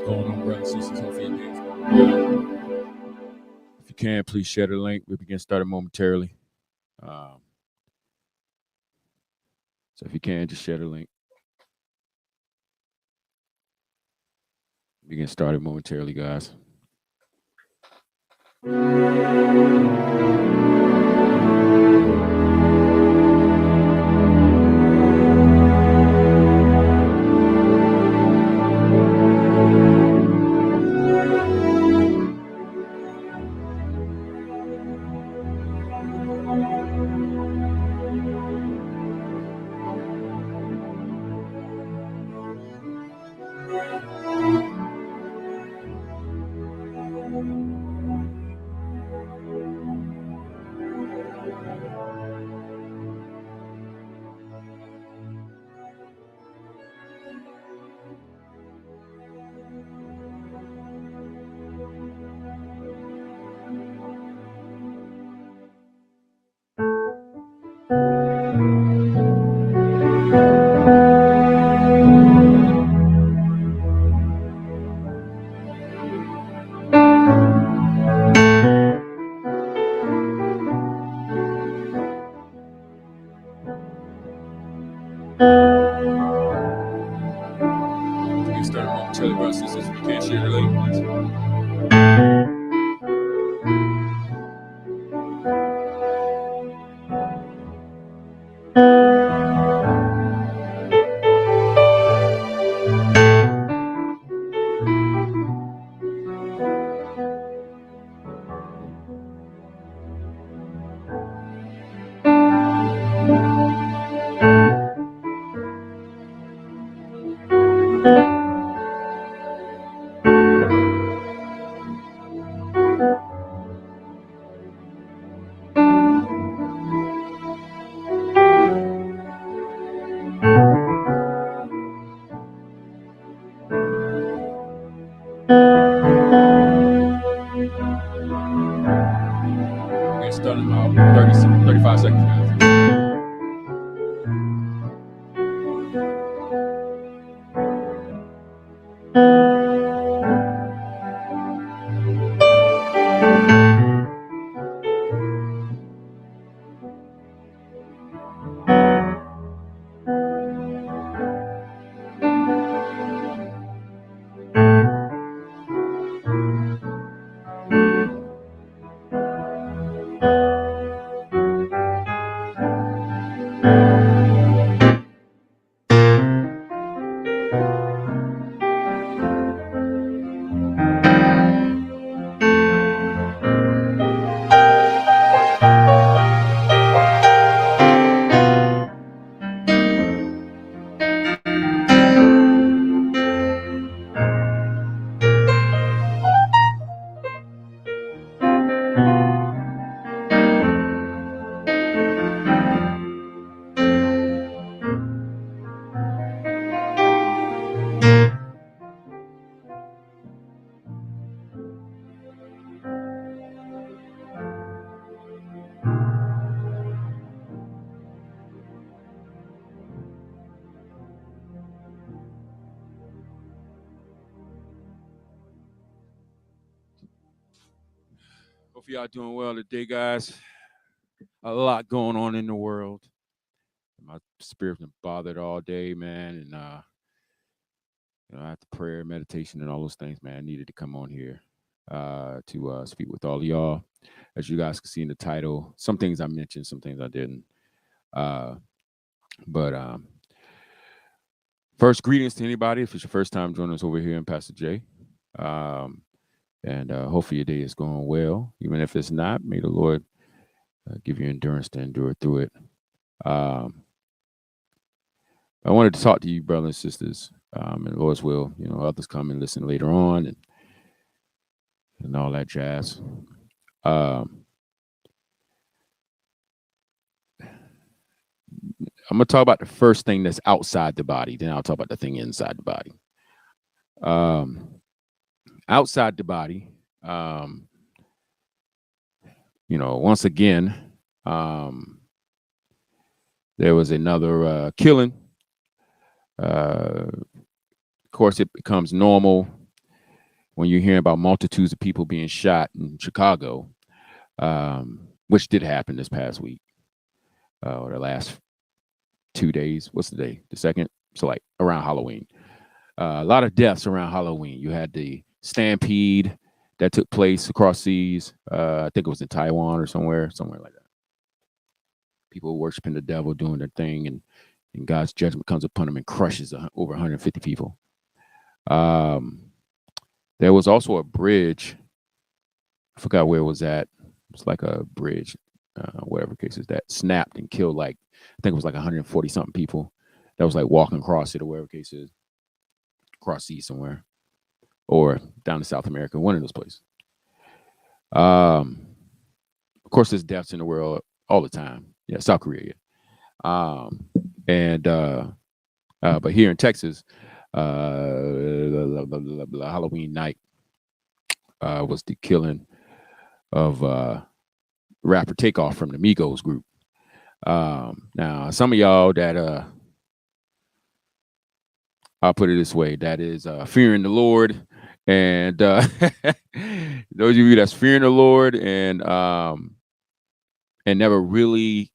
going on, brothers and sisters? Hopefully your day is going well. If you can, please share the link. We'll begin starting momentarily. So if you can, just share the link. We get started momentarily, guys. Get started momentarily, brothers and sisters. If you can, share the link, please. Get started in about 35 seconds, guys. Hope y'all doing well today, guys. A lot going on in the world. My spirit's been bothered all day, man, and after prayer, meditation, and all those things, man, I needed to come on here to speak with all of y'all. As you guys can see in the title, some things I mentioned, some things I didn't. But first, greetings to anybody. If it's your first time joining us over here in Pastor J. And hopefully your day is going well. Even if it's not, may the Lord give you endurance to endure through it. I wanted to talk to you, brothers and sisters, and the Lord's will. Others come and listen later on and all that jazz. I'm going to talk about the first thing that's outside the body. Then I'll talk about the thing inside the body. Outside the body, once again, there was another killing. Of course, it becomes normal when you're hearing about multitudes of people being shot in Chicago, which did happen this past week, or the last 2 days. What's the day? The second? So like around Halloween. A lot of deaths around Halloween. You had the stampede that took place across seas. I think it was in Taiwan or somewhere like that. People worshiping the devil, doing their thing, and God's judgment comes upon them and crushes over 150 people. There was also a bridge. I forgot where it was at. It's like a bridge, whatever case is that, snapped and killed like, I think it was like 140 something people. That was like walking across it or whatever case is, across sea somewhere, or down to South America, one of those places. Of course, there's deaths in the world all the time. Yeah, South Korea. But here in Texas, Halloween night was the killing of rapper Takeoff from the Migos group. Now, some of y'all that I'll put it this way, that is fearing the Lord, and those of you that's fearing the Lord and never really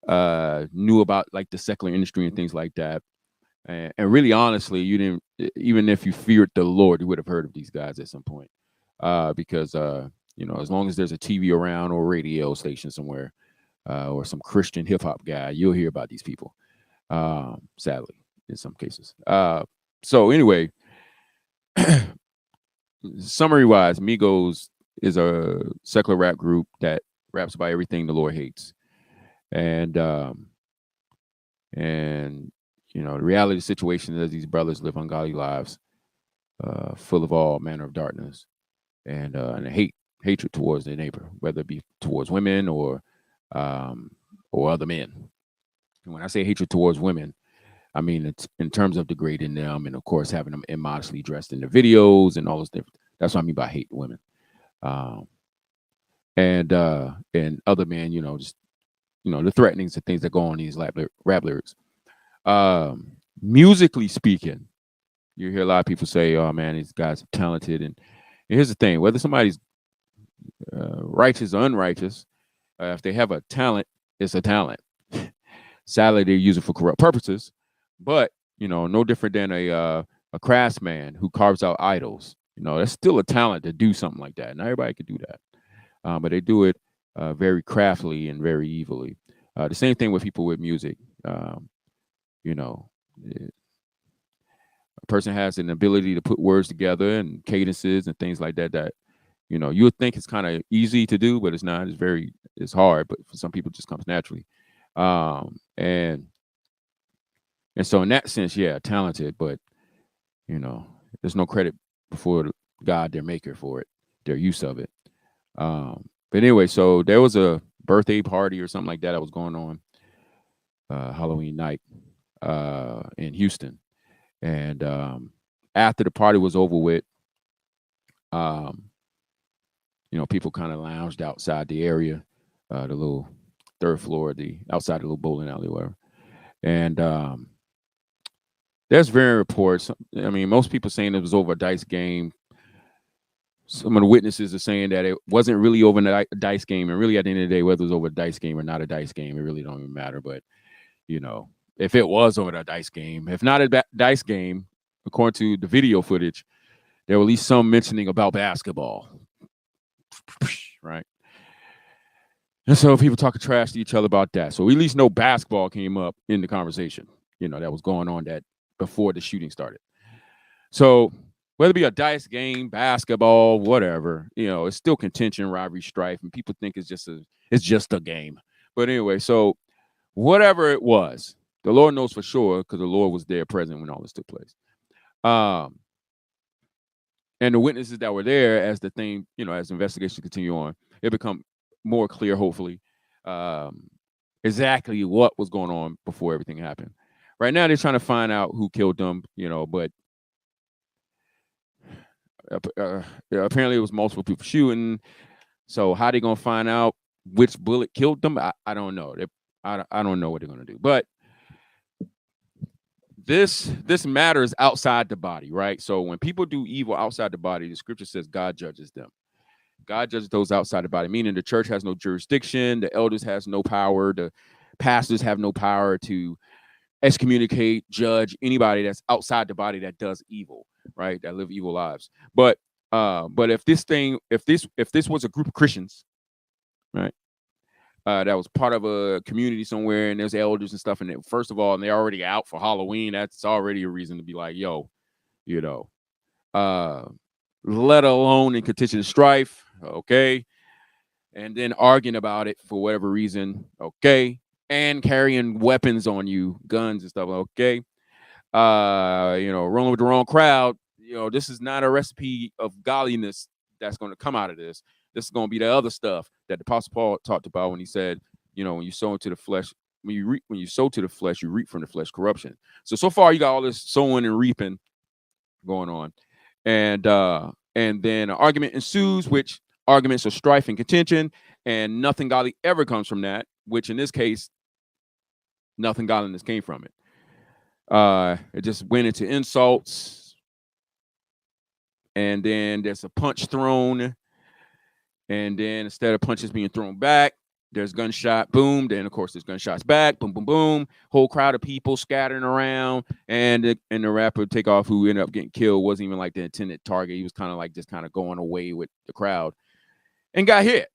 knew about like the secular industry and things like that. And really, honestly, you didn't, even if you feared the Lord, you would have heard of these guys at some point. Because, as long as there's a TV around or radio station somewhere or some Christian hip hop guy, you'll hear about these people, sadly, in some cases. So anyway, summary wise, Migos is a secular rap group that raps about everything the Lord hates. And the reality of the situation is these brothers live ungodly lives, full of all manner of darkness and hatred towards their neighbor, whether it be towards women or other men. And when I say hatred towards women, I mean it's in terms of degrading them and, of course, having them immodestly dressed in the videos and all those different. That's what I mean by hate women. And other men, just the threatenings and things that go on in these rap lyrics. Musically speaking, you hear a lot of people say, "Oh man, these guys are talented." And here's the thing: whether somebody's righteous or unrighteous, if they have a talent, it's a talent. Sadly, they use it for corrupt purposes, but no different than a craftsman who carves out idols. That's still a talent to do something like that. Not everybody could do that, but they do it very craftily and very evilly. The same thing with people with music. A person has an ability to put words together and cadences and things like that you would think it's kind of easy to do, but it's not. It's hard, but for some people it just comes naturally. And so in that sense, yeah, talented, but there's no credit before God, their maker, for it, their use of it. But anyway, so there was a birthday party or something like that was going on Halloween night in Houston. And after the party was over with, people kind of lounged outside the area, the little third floor, outside the little bowling alley, or whatever. And there's varying reports. I mean, most people saying it was over a dice game. Some of the witnesses are saying that it wasn't really over a dice game. And really, at the end of the day, whether it was over a dice game or not a dice game, it really don't even matter. But, if it was over a dice game, if not a dice game, according to the video footage, there were at least some mentioning about basketball. Right? And so people talking trash to each other about that. So we at least know basketball came up in the conversation, that was going on that before the shooting started. So whether it be a dice game, basketball, whatever, it's still contention, rivalry, strife, and people think it's just a game. But anyway, so whatever it was, the Lord knows for sure, because the Lord was there present when all this took place. And the witnesses that were there, as the thing, as investigations continue on, it become more clear, hopefully, exactly what was going on before everything happened. Right now, they're trying to find out who killed them, but apparently it was multiple people shooting. So how they gonna find out which bullet killed them? I don't know. I don't know what they're gonna do. But this matters outside the body, right? So when people do evil outside the body, the scripture says God judges them. God judges those outside the body, meaning the church has no jurisdiction, the elders has no power, the pastors have no power to excommunicate, judge anybody that's outside the body that does evil, right? That live evil lives. But if this was a group of Christians, right? That was part of a community somewhere, and there's elders and stuff. And first of all, and they're already out for Halloween. That's already a reason to be like, yo, you know, let alone in contention and strife, okay, and then arguing about it for whatever reason, okay, and carrying weapons on you, guns and stuff, okay. Rolling with the wrong crowd. This is not a recipe of godliness that's going to come out of this. This is going to be the other stuff that the Apostle Paul talked about when he said, when you sow into the flesh, when you sow to the flesh, you reap from the flesh corruption. So far, you got all this sowing and reaping going on, and then an argument ensues, which arguments are strife and contention, and nothing godly ever comes from that. Which in this case, nothing godliness came from it. It just went into insults, and then there's a punch thrown, and then instead of punches being thrown back, there's gunshot, boom. Then of course there's gunshots back, boom, boom, boom. Whole crowd of people scattering around, and the rapper Takeoff, who ended up getting killed, wasn't even like the intended target. He was kind of like just kind of going away with the crowd, and got hit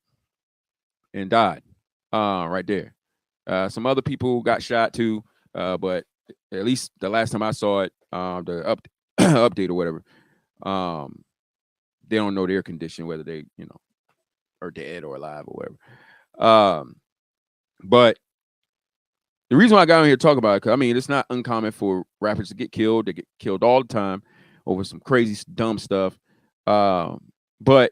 and died right there. Some other people got shot too, but at least the last time I saw it, the update or whatever, they don't know their condition, whether they, are dead or alive or whatever. But the reason why I got on here to talk about it, because it's not uncommon for rappers to get killed. They get killed all the time over some crazy, dumb stuff. But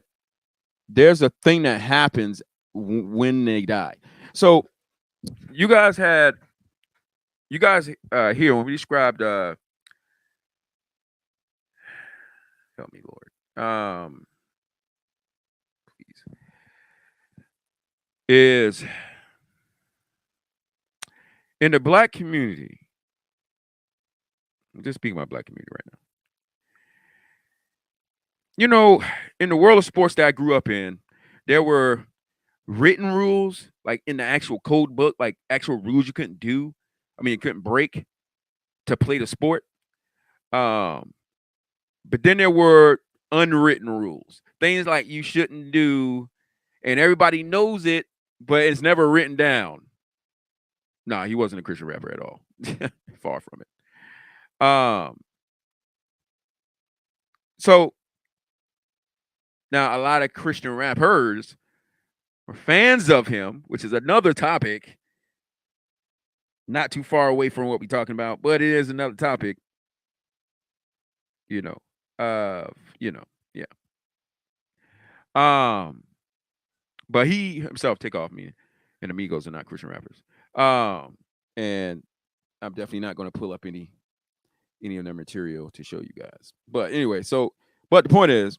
there's a thing that happens when they die. So you guys here when we described help me, Lord. Please. Is in the black community. I'm just speaking about black community right now. In the world of sports that I grew up in, there were written rules, like in the actual code book, like actual rules you couldn't do. You couldn't break to play the sport. But then there were unwritten rules, things like you shouldn't do, and everybody knows it, but it's never written down. Nah, he wasn't a Christian rapper at all. Far from it. So now a lot of Christian rappers are fans of him, which is another topic, not too far away from what we're talking about, but it is another topic. Yeah. But he himself, Takeoff, me and Amigos are not Christian rappers. And I'm definitely not going to pull up any of their material to show you guys. But anyway, but the point is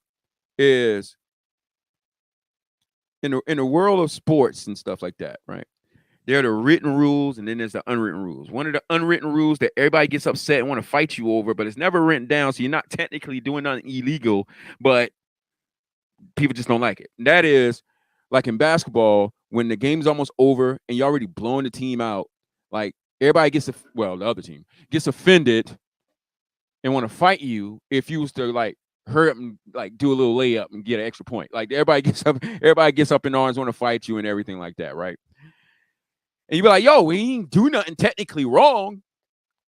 in the world of sports and stuff like that, right? There are the written rules, and then there's the unwritten rules. One of the unwritten rules that everybody gets upset and want to fight you over, but it's never written down, so you're not technically doing nothing illegal, but people just don't like it. And that is, like in basketball, when the game's almost over and you're already blowing the team out, like everybody the other team gets offended and want to fight you if you was to like hurry up and like do a little layup and get an extra point. Like everybody gets up in arms, want to fight you and everything like that, right? And you be like, yo, we ain't do nothing technically wrong,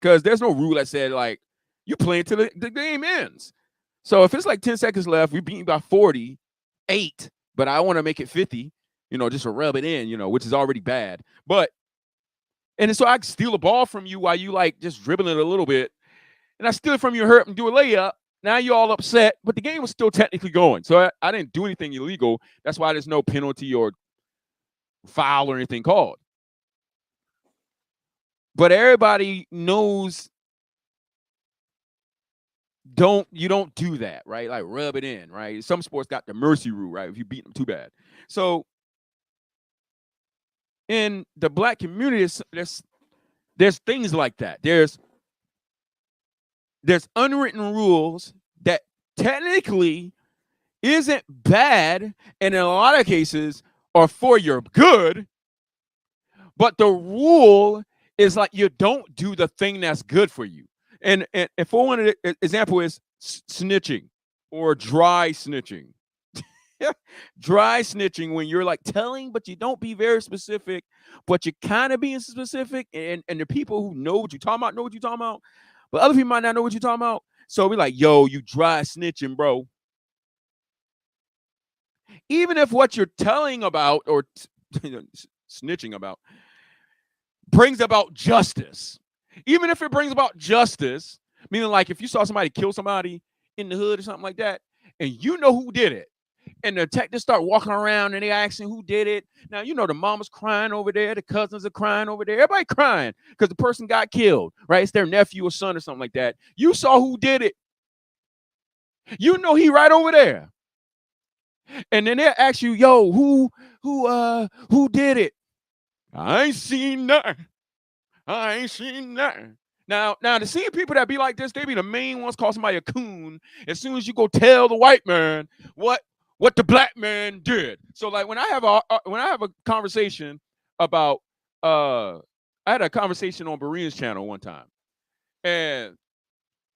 because there's no rule that said like you play until the game ends. So if it's like 10 seconds left, we beat you by 48, but I want to make it 50, just to rub it in, which is already bad. And so I steal a ball from you while you like just dribbling it a little bit, and I steal it from you, hurt and do a layup. Now you're all upset, but the game was still technically going. So I didn't do anything illegal. That's why there's no penalty or foul or anything called. But everybody knows you don't do that, right? Like rub it in, right? Some sports got the mercy rule, right? If you beat them too bad. So in the black community, there's things like that. There's there's unwritten rules that technically isn't bad, and in a lot of cases are for your good, but the rule is like you don't do the thing that's good for you. And for one example is snitching or dry snitching. Dry snitching, when you're like telling, but you don't be very specific, but you kind of being specific, and the people who know what you're talking about know what you're talking about, but other people might not know what you're talking about. So we're like, yo, you dry snitching, bro. Even if what you're telling about or snitching about brings about justice, even if it brings about justice, meaning like if you saw somebody kill somebody in the hood or something like that, and you know who did it, and the detectives start walking around and they asking who did it. Now, you know, the mama's crying over there, the cousins are crying over there, everybody crying because the person got killed, right? It's their nephew or son or something like that. You saw who did it. You know he right over there. And then they'll ask you, yo, who did it? I ain't seen nothing. I ain't seen nothing. Now, to see people that be like this, they be the main ones call somebody a coon as soon as you go tell the white man what the black man did. So like when I have a conversation about I had a conversation on Berean's channel one time, and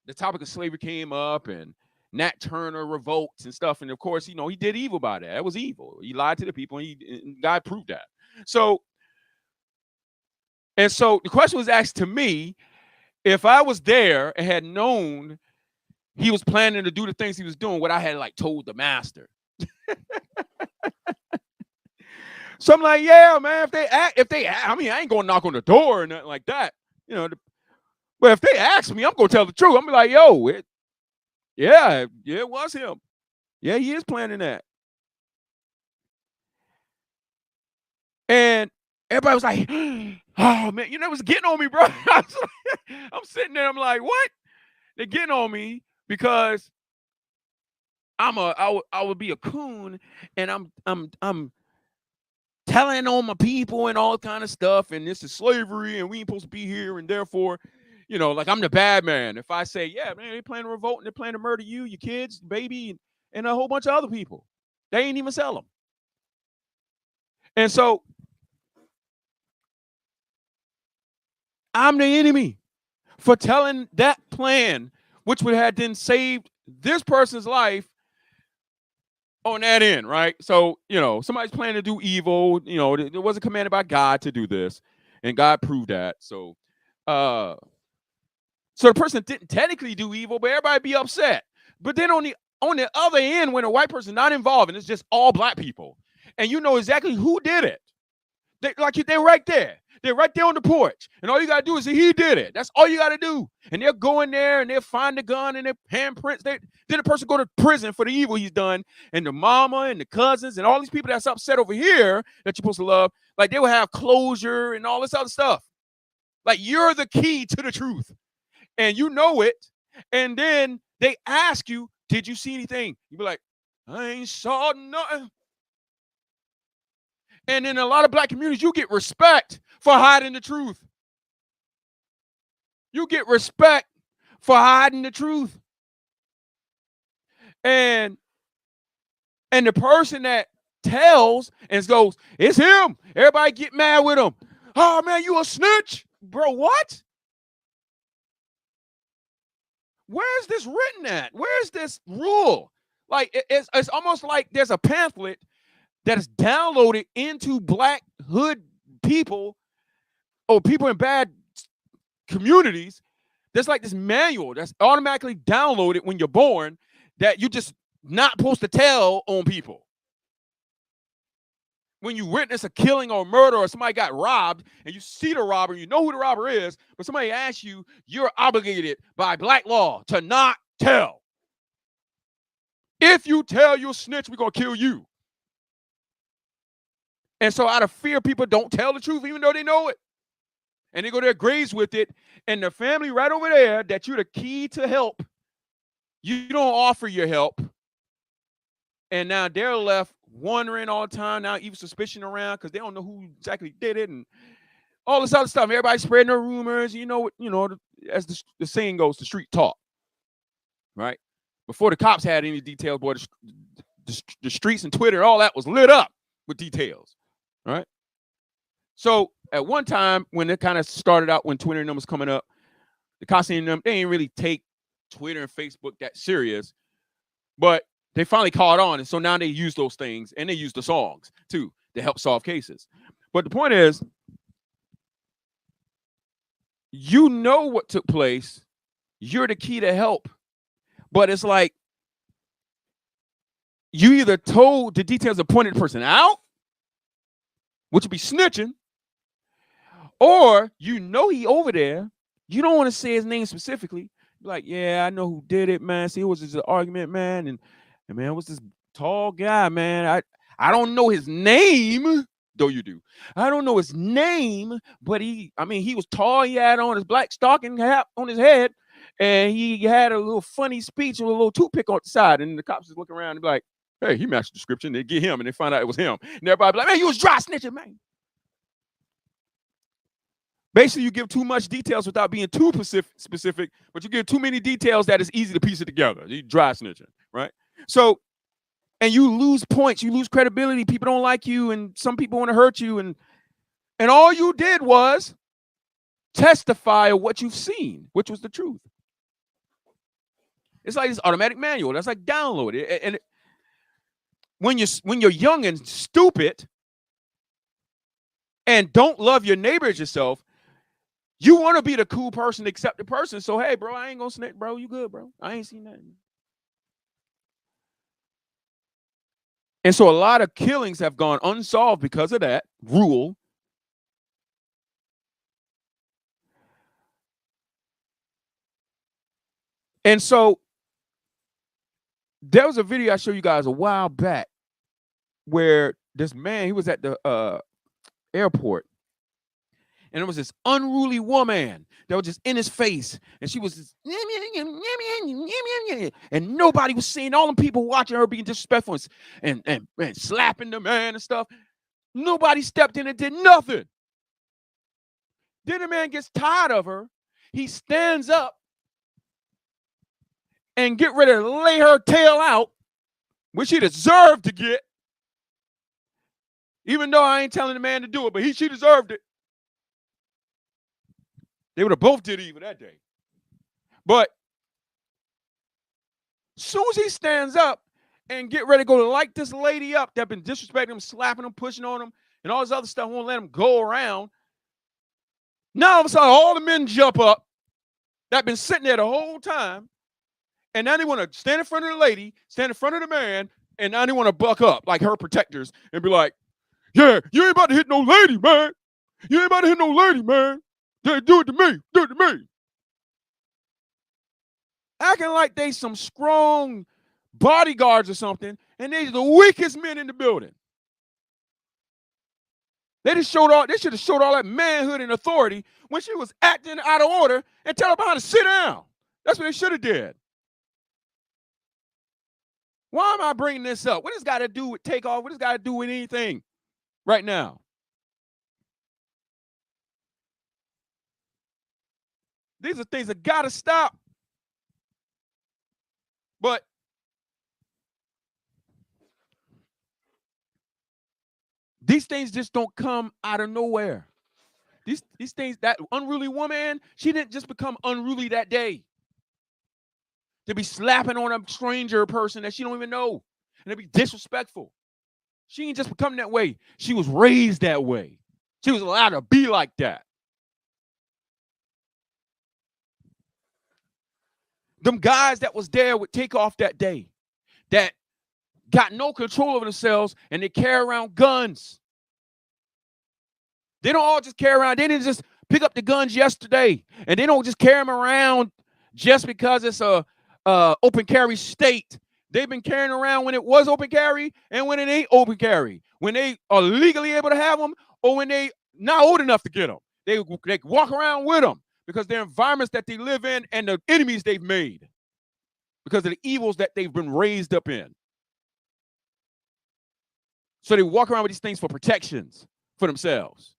the topic of slavery came up, and Nat Turner revolts and stuff, and of course, you know, he did evil by that. That was evil. He lied to the people, and God proved that. So the question was asked to me, if I was there and had known he was planning to do the things he was doing, what I had like told the master. So I'm like, yeah, man, if they I mean, I ain't gonna knock on the door or nothing like that, you know. But if they ask me, I'm gonna tell the truth. I'm gonna be like, yo, it was him. Yeah, he is planning that. And everybody was like, oh man, you know, it was getting on me, bro. I'm sitting there, I'm like, what? They're getting on me because I would be a coon, and I'm telling on my people and all kind of stuff, and this is slavery, and we ain't supposed to be here, and therefore, you know, like I'm the bad man. If I say, yeah, man, they plan to revolt and they plan to murder you, your kids, baby, and a whole bunch of other people, they ain't even sell them. And so I'm the enemy for telling that plan, which would have then saved this person's life on that end, right? So, you know, somebody's planning to do evil, you know, it wasn't commanded by God to do this, and God proved that. So the person didn't technically do evil, but everybody be upset. But then on the other end, when a white person's not involved and it's just all black people, and you know exactly who did it, they're right there. They're right there on the porch. And all you got to do is say, he did it. That's all you got to do. And they'll go in there and they'll find the gun and their handprints. Then the person go to prison for the evil he's done. And the mama and the cousins and all these people that's upset over here that you're supposed to love, like they will have closure and all this other stuff. Like you're the key to the truth. And you know it. And then they ask you, did you see anything? You be like, I ain't saw nothing. And in a lot of black communities, you get respect for hiding the truth. You get respect for hiding the truth. And the person that tells and goes, it's him. Everybody get mad with him. Oh, man, you a snitch? Bro, what? Where's this written at? Where's this rule? Like, it's almost like there's a pamphlet that is downloaded into black hood people or people in bad communities. There's like this manual that's automatically downloaded when you're born that you just not supposed to tell on people. When you witness a killing or murder or somebody got robbed and you see the robber, you know who the robber is, but somebody asks you, you're obligated by black law to not tell. If you tell, you'll snitch, we're going to kill you. And so out of fear, people don't tell the truth even though they know it. And they go to their graves with it. And the family right over there that you're the key to help, you don't offer your help. And now they're left wondering all the time, now even suspicion around because they don't know who exactly did it and all this other stuff. Everybody's spreading their rumors. You know, as the saying goes, the street talk. right? Before the cops had any details, boy, the streets and Twitter, all that was lit up with details, right? So at one time, when it kind of started out, when Twitter and them was coming up, the cops and them, they didn't really take Twitter and Facebook that serious, but they finally caught on, and so now they use those things, and they use the songs too to help solve cases. But the point is, you know what took place. You're the key to help. But it's like you either told the details of pointed the person out, which would be snitching, or you know he over there. You don't want to say his name specifically. Like, yeah, I know who did it, man. See, it was just an argument, man. And man, it was this tall guy, man. I don't know his name, though you do. I don't know his name, but he was tall. He had on his black stocking hat on his head, and he had a little funny speech with a little toothpick on the side. And the cops just look around and be like, hey, he matched the description. They get him, and they find out it was him. And everybody be like, man, you was dry snitching, man. Basically, you give too much details without being too specific, but you give too many details that it's easy to piece it together. You dry snitching, right? So, and you lose points, you lose credibility. People don't like you, and some people want to hurt you, and all you did was testify of what you've seen, which was the truth. It's like this automatic manual. That's like download it. And when you're young and stupid and don't love your neighbor as yourself, you want to be the cool person, accepted person. So, hey, bro, I ain't gonna snitch, bro. You good, bro? I ain't seen nothing. And so a lot of killings have gone unsolved because of that rule. And so there was a video I showed you guys a while back where this man, he was at the airport, and there was this unruly woman that was just in his face, and she was just, and nobody was seeing. All them people watching her being disrespectful and slapping the man and stuff. Nobody stepped in and did nothing. Then the man gets tired of her. He stands up and get ready to lay her tail out, which she deserved to get. Even though I ain't telling the man to do it, but she deserved it. They would have both did evil that day. But as soon as he stands up and get ready to go to light this lady up that been disrespecting him, slapping him, pushing on him, and all this other stuff, won't let him go around. Now all of a sudden, all the men jump up that been sitting there the whole time, and now they want to stand in front of the lady, stand in front of the man, and now they want to buck up like her protectors and be like, yeah, you ain't about to hit no lady, man. You ain't about to hit no lady, man. They do it to me. Do it to me. Acting like they some strong bodyguards or something, and they're the weakest men in the building. They should have showed all that manhood and authority when she was acting out of order and tell her how to sit down. That's what they should have did. Why am I bringing this up? What does it got to do with Takeoff? What does it got to do with anything right now? These are things that got to stop. But these things just don't come out of nowhere. These things, that unruly woman, she didn't just become unruly that day. To be slapping on a stranger person that she don't even know and to be disrespectful. She ain't just become that way. She was raised that way. She was allowed to be like that. Them guys that was there with Takeoff that day that got no control over themselves and they carry around guns. They don't all just carry around. They didn't just pick up the guns yesterday, and they don't just carry them around just because it's a open carry state. They've been carrying around when it was open carry and when it ain't open carry. When they are legally able to have them or when they not old enough to get them. They walk around with them because they're environments that they live in and the enemies they've made because of the evils that they've been raised up in. So they walk around with these things for protections for themselves.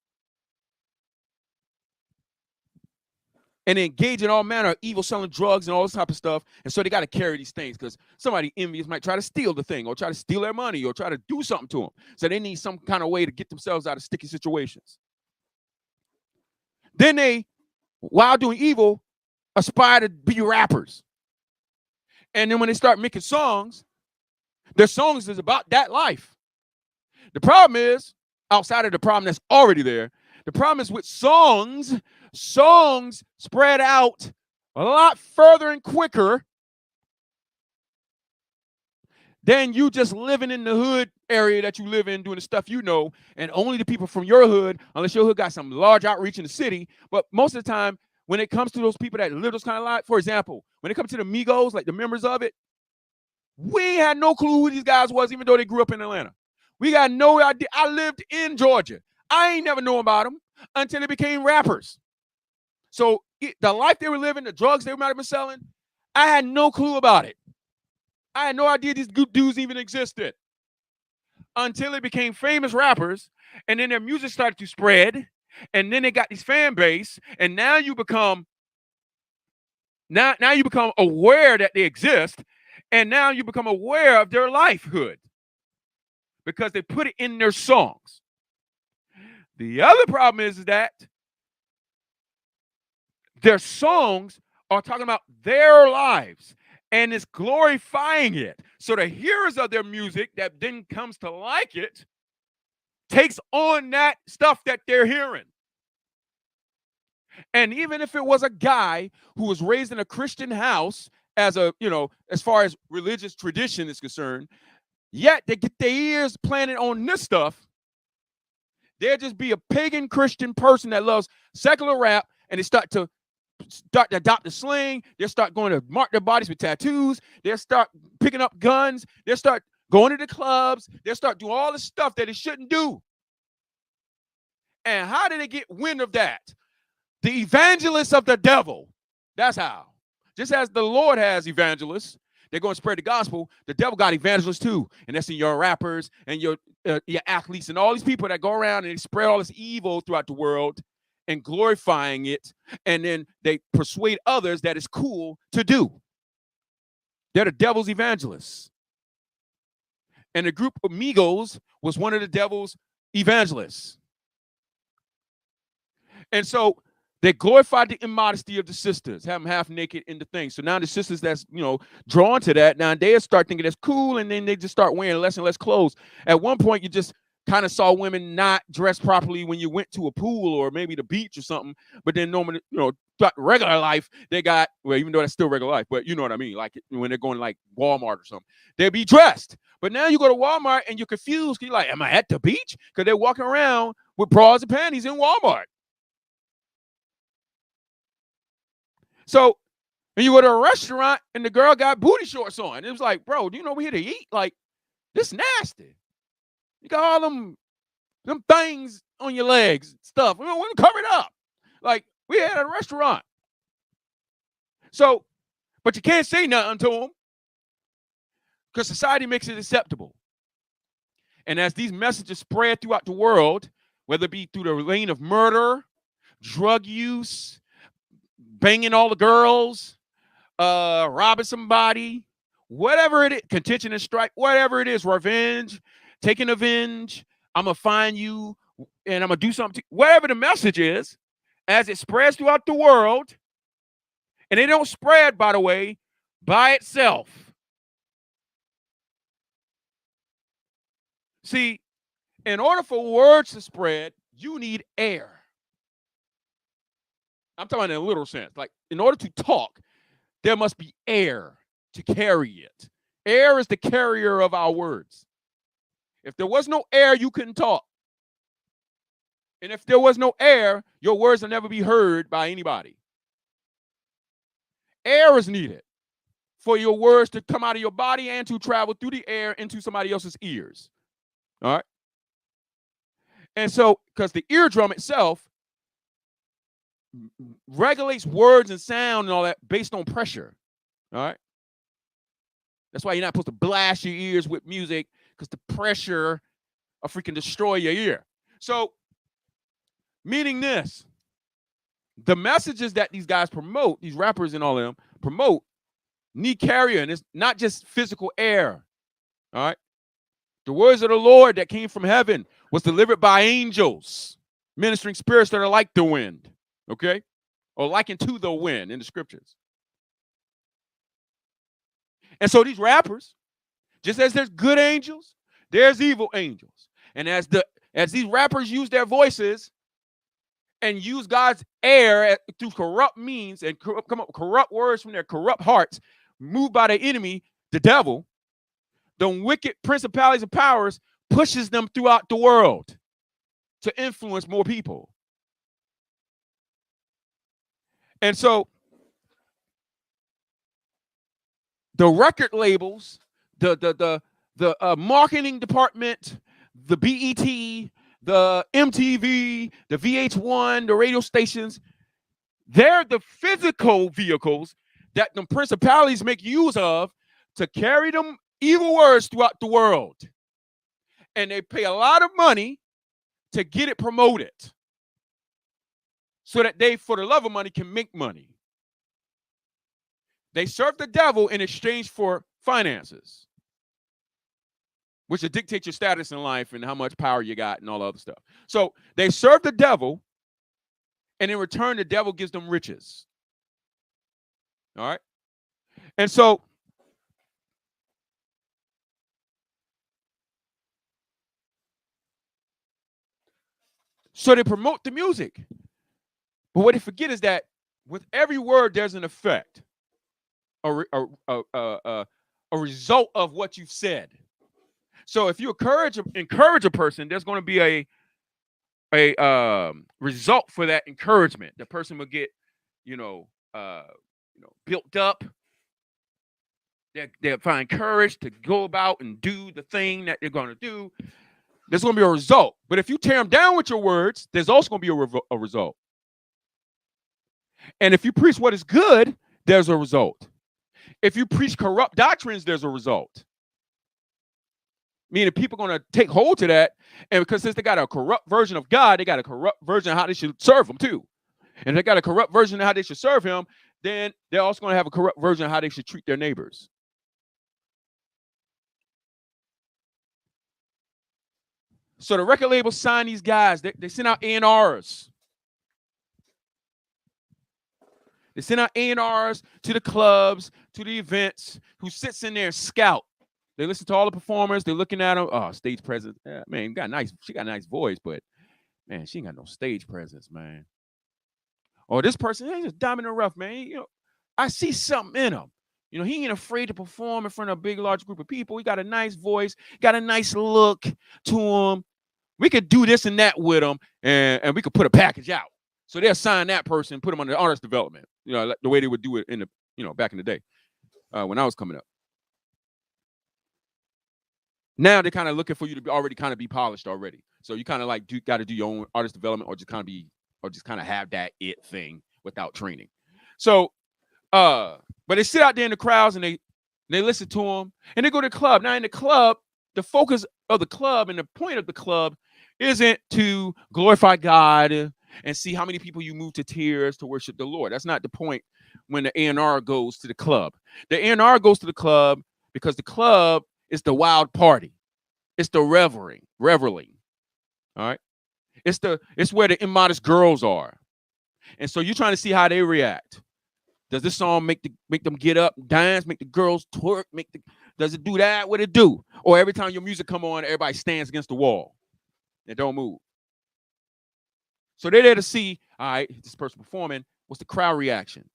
and they engage in all manner of evil, selling drugs and all this type of stuff. And so they got to carry these things because somebody envious might try to steal the thing or try to steal their money or try to do something to them. So they need some kind of way to get themselves out of sticky situations. Then they, while doing evil, aspire to be rappers. And then when they start making songs, their songs is about that life. The problem is, outside of the problem that's already there, the problem is with songs spread out a lot further and quicker than you just living in the hood area that you live in, doing the stuff you know, and only the people from your hood, unless your hood got some large outreach in the city. But most of the time, when it comes to those people that live those kind of lives, for example, when it comes to the Migos, like the members of it, we had no clue who these guys was, even though they grew up in Atlanta. We got no idea. I lived in Georgia. I ain't never known about them until they became rappers. So the life they were living, the drugs they might have been selling, I had no clue about it. I had no idea these good dudes even existed until they became famous rappers, and then their music started to spread, and then they got these fan base, and now you become aware that they exist, and now you become aware of their lifehood because they put it in their songs. The other problem is that their songs are talking about their lives and it's glorifying it. So the hearers of their music that then comes to like it takes on that stuff that they're hearing. And even if it was a guy who was raised in a Christian house as far as religious tradition is concerned, yet they get their ears planted on this stuff, they'll just be a pagan Christian person that loves secular rap, and they start to adopt the slang. They'll start going to mark their bodies with tattoos. They'll start picking up guns. They'll start going to the clubs. They'll start doing all the stuff that they shouldn't do. And how did they get wind of that? The evangelists of the devil. That's how. Just as the Lord has evangelists, they're going to spread the gospel. The devil got evangelists too, and that's in your rappers and your athletes and all these people that go around and they spread all this evil throughout the world and glorifying it, and then they persuade others that it's cool to do. They're the devil's evangelists. And the group of Migos was one of the devil's evangelists. And so they glorified the immodesty of the sisters, have them half naked in the thing. So now the sisters that's, drawn to that, now they start thinking that's cool, and then they just start wearing less and less clothes. At one point, you just kind of saw women not dressed properly when you went to a pool or maybe the beach or something. But then normally, throughout regular life, they got, well, even though that's still regular life, but you know what I mean? Like when they're going to like Walmart or something, they'll be dressed. But now you go to Walmart and you're confused. You're like, am I at the beach? Because they're walking around with bras and panties in Walmart. So when you go to a restaurant and the girl got booty shorts on, it was like, bro, do you know we're here to eat? Like, this nasty. You got all them things on your legs, stuff. We don't cover it up. Like, we at a restaurant. So, but you can't say nothing to them because society makes it acceptable. And as these messages spread throughout the world, whether it be through the lane of murder, drug use, banging all the girls, robbing somebody, whatever it is, contention and strife, whatever it is, revenge, taking revenge, I'm going to find you and I'm going to do something, whatever the message is, as it spreads throughout the world, and it don't spread, by the way, by itself. See, in order for words to spread, you need air. I'm talking in a literal sense. Like, in order to talk, there must be air to carry it. Air is the carrier of our words. If there was no air, you couldn't talk. And if there was no air, your words will never be heard by anybody. Air is needed for your words to come out of your body and to travel through the air into somebody else's ears. All right? And so, because the eardrum itself regulates words and sound and all that based on pressure. All right? That's why you're not supposed to blast your ears with music, because the pressure will freaking destroy your ear. So, meaning this, The messages that these guys promote, these rappers and all of them promote, need carrier, and it's not just physical air. All right. The words of the Lord that came from heaven was delivered by angels, ministering spirits that are like the wind. Okay. Or likened to the wind in the scriptures. And so these rappers, just as there's good angels, there's evil angels. And as these rappers use their voices and use God's air through corrupt means and come up with corrupt words from their corrupt hearts, moved by the enemy, the devil, the wicked principalities and powers pushes them throughout the world to influence more people. And so the record labels, the marketing department, the BET, the MTV, the VH1, the radio stations, they're the physical vehicles that the principalities make use of to carry them evil words throughout the world. And they pay a lot of money to get it promoted so that they, for the love of money, can make money. They serve the devil in exchange for finances, which will dictate your status in life and how much power you got and all the other stuff. So they serve the devil, and in return, the devil gives them riches. All right? And so they promote the music. But what they forget is that with every word, there's an effect, a result of what you've said. So if you encourage a person, there's going to be a result for that encouragement. The person will get, built up. They'll find courage to go about and do the thing that they're going to do. There's going to be a result. But if you tear them down with your words, there's also going to be a result. And if you preach what is good, there's a result. If you preach corrupt doctrines, there's a result. Meaning people are going to take hold to that. And because since they got a corrupt version of God, they got a corrupt version of how they should serve him too. And if they got a corrupt version of how they should serve him, then they're also going to have a corrupt version of how they should treat their neighbors. So the record labels sign these guys. They send out A&Rs. They send out A&Rs to the clubs, to the events, who sits in there and scout. They listen to all the performers. They're looking at them. Oh, stage presence. Yeah, man, she got a nice voice, but man, she ain't got no stage presence, man. Or this person, he's just diamond in the rough, man. I see something in him. He ain't afraid to perform in front of a big, large group of people. He got a nice voice, got a nice look to him. We could do this and that with him, and we could put a package out. So they'll sign that person, put them under artist development, like the way they would do it in the, back in the day when I was coming up. Now they're kind of looking for you to be already kind of be polished already. So you kind of like got to do your own artist development, or just kind of have that it thing without training. So, but they sit out there in the crowds and they listen to them, and they go to the club. Now in the club, the focus of the club and the point of the club isn't to glorify God and see how many people you move to tears to worship the Lord. That's not the point when the A&R goes to the club. The A&R goes to the club because the club is the wild party. It's the reveling. All right. It's where the immodest girls are. And so you're trying to see how they react. Does this song make them get up, dance, make the girls twerk, does it do that? What it do? Or every time your music come on, everybody stands against the wall and don't move. So they're there to see, all right, this person performing, what's the crowd reaction?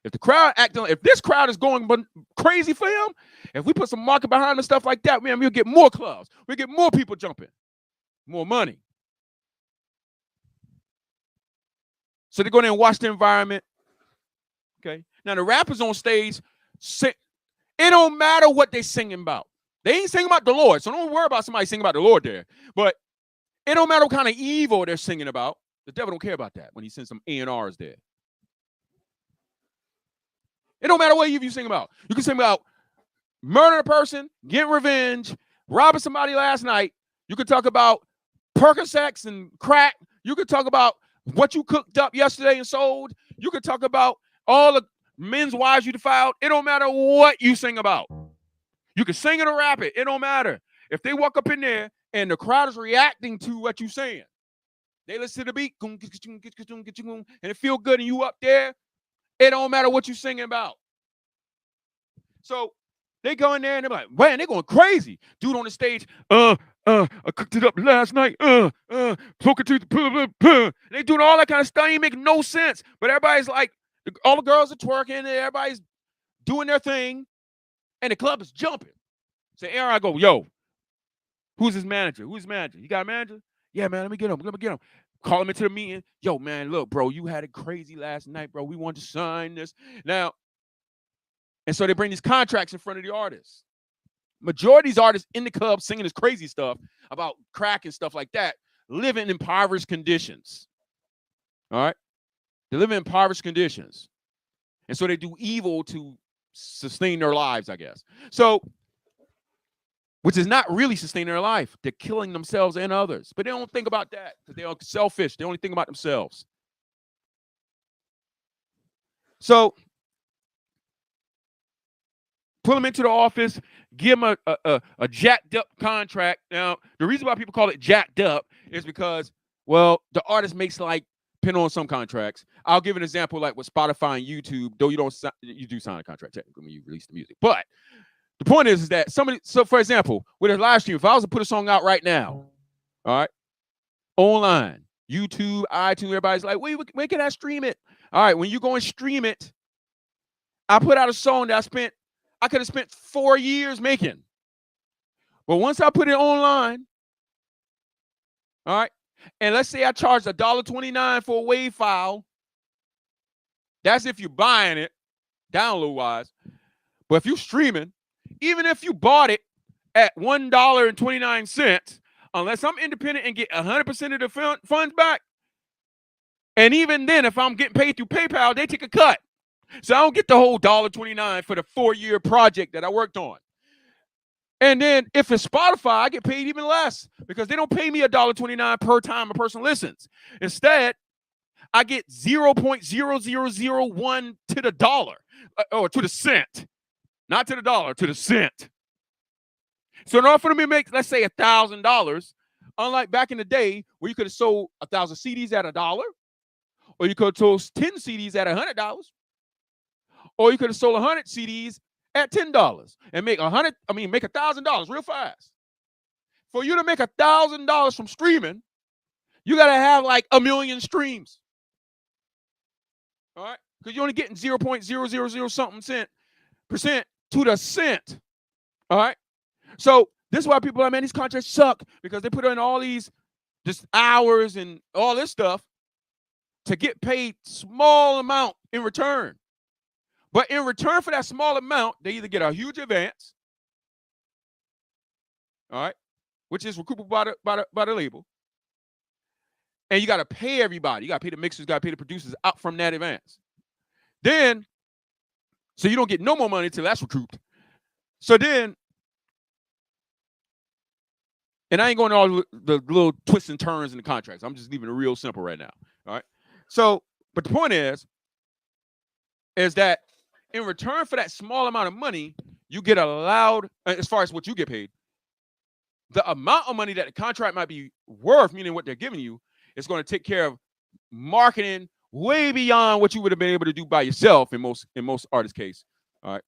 If this crowd is going crazy for him, if we put some market behind and stuff like that, man, we'll get more clubs. We'll get more people jumping, more money. So they go there and watch the environment. Okay. Now the rappers on stage sing. It don't matter what they singing about. They ain't singing about the Lord. So don't worry about somebody singing about the Lord there. But it don't matter what kind of evil they're singing about. The devil don't care about that when he sends some A&Rs there. It don't matter what you sing about. You can sing about murdering a person, getting revenge, robbing somebody last night. You could talk about Percocets and crack. You could talk about what you cooked up yesterday and sold. You could talk about all the men's wives you defiled. It don't matter what you sing about. You can sing it or rap it. It don't matter. If they walk up in there and the crowd is reacting to what you're saying, they listen to the beat, and it feel good, and you up there, it don't matter what you're singing about. So they go in there and they're like, man, they're going crazy. Dude on the stage, I cooked it up last night, poke it to the, they doing all that kind of stuff. Ain't making no sense. But everybody's like, all the girls are twerking, and everybody's doing their thing, and the club is jumping. So Aaron, I go, yo, who's his manager? Who's his manager? You got a manager? Yeah, man, let me get him. Call him into the meeting. Yo, man, look, bro, you had it crazy last night, bro. We want to sign this. Now, and so they bring these contracts in front of the artists. Majority of these artists in the club singing this crazy stuff about crack and stuff like that, living in impoverished conditions. All right? They live in impoverished conditions. And so they do evil to sustain their lives, I guess. So, which is not really sustaining their life. They're killing themselves and others. But they don't think about that because they're selfish. They only think about themselves. So, pull them into the office, give them a jacked up contract. Now, the reason why people call it jacked up is because, well, the artist makes like, pin on some contracts. I'll give an example like with Spotify and YouTube, though you do sign a contract technically when you release the music. But the point is that so for example, with a live stream, if I was to put a song out right now, all right, online, YouTube, iTunes, everybody's like, when can I stream it? All right, when you go and stream it, I put out a song that I could have spent 4 years making. But once I put it online, all right, and let's say I charge $1.29 for a WAV file. That's if you're buying it, download-wise. But if you're streaming, even if you bought it at $1.29, unless I'm independent and get 100% of the funds back, and even then, if I'm getting paid through PayPal, they take a cut. So I don't get the whole $1.29 for the 4-year project that I worked on. And then if it's Spotify, I get paid even less because they don't pay me $1.29 per time a person listens. Instead, I get 0.0001 to the dollar or to the cent, not to the dollar, to the cent. So in order for me to make, let's say, $1,000, unlike back in the day where you could have sold 1,000 CDs at $1, or you could have sold 10 CDs at $100, or you could have sold 100 CDs at $10 and make $1,000 real fast. For you to make $1,000 from streaming, you got to have like 1 million streams. All right? Because you're only getting 0.000 something percent to the cent. All right? So this is why people are like, man, these contracts suck because they put in all these just hours and all this stuff to get paid small amount in return. But in return for that small amount, they either get a huge advance, all right, which is recoupable by the label, and you got to pay everybody. You got to pay the mixers, got to pay the producers out from that advance. Then, so you don't get no more money until that's recouped. So then, and I ain't going to all the little twists and turns in the contracts. I'm just leaving it real simple right now, all right? So, but the point is that in return for that small amount of money, you get allowed, as far as what you get paid, the amount of money that the contract might be worth, meaning what they're giving you, is going to take care of marketing way beyond what you would have been able to do by yourself in most artists' case. All right.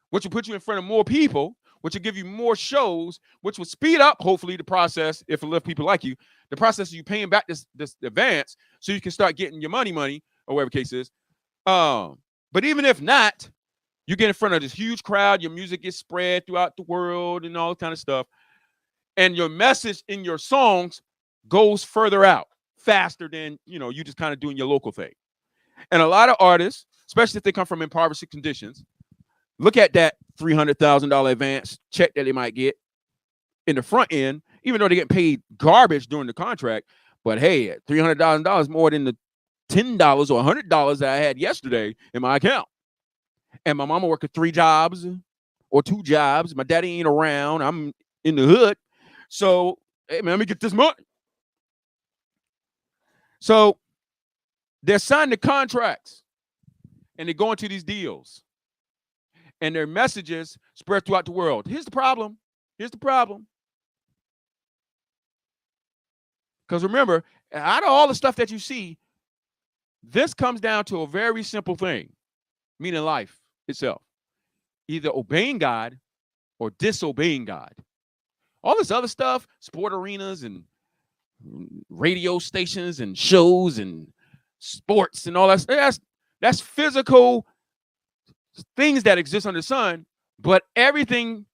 Which will put you in front of more people, which will give you more shows, which will speed up, hopefully, the process, if enough people like you, the process of you paying back this advance so you can start getting your money, or whatever the case is. But even if not, you get in front of this huge crowd, your music gets spread throughout the world and all kind of stuff. And your message in your songs goes further out faster than, you just kind of doing your local thing. And a lot of artists, especially if they come from impoverished conditions, look at that $300,000 advance check that they might get in the front end, even though they get paid garbage during the contract. But hey, $300,000 more than the $10 or $100 that I had yesterday in my account. And my mama working 3 jobs or 2 jobs. My daddy ain't around. I'm in the hood. So, hey, man, let me get this money. So they're signing the contracts and they go into these deals. And their messages spread throughout the world. Here's the problem. Here's the problem. Because remember, out of all the stuff that you see, this comes down to a very simple thing, meaning life itself. Either obeying God or disobeying God. All this other stuff, sport arenas and radio stations and shows and sports and all that's physical things that exist under the sun, but everything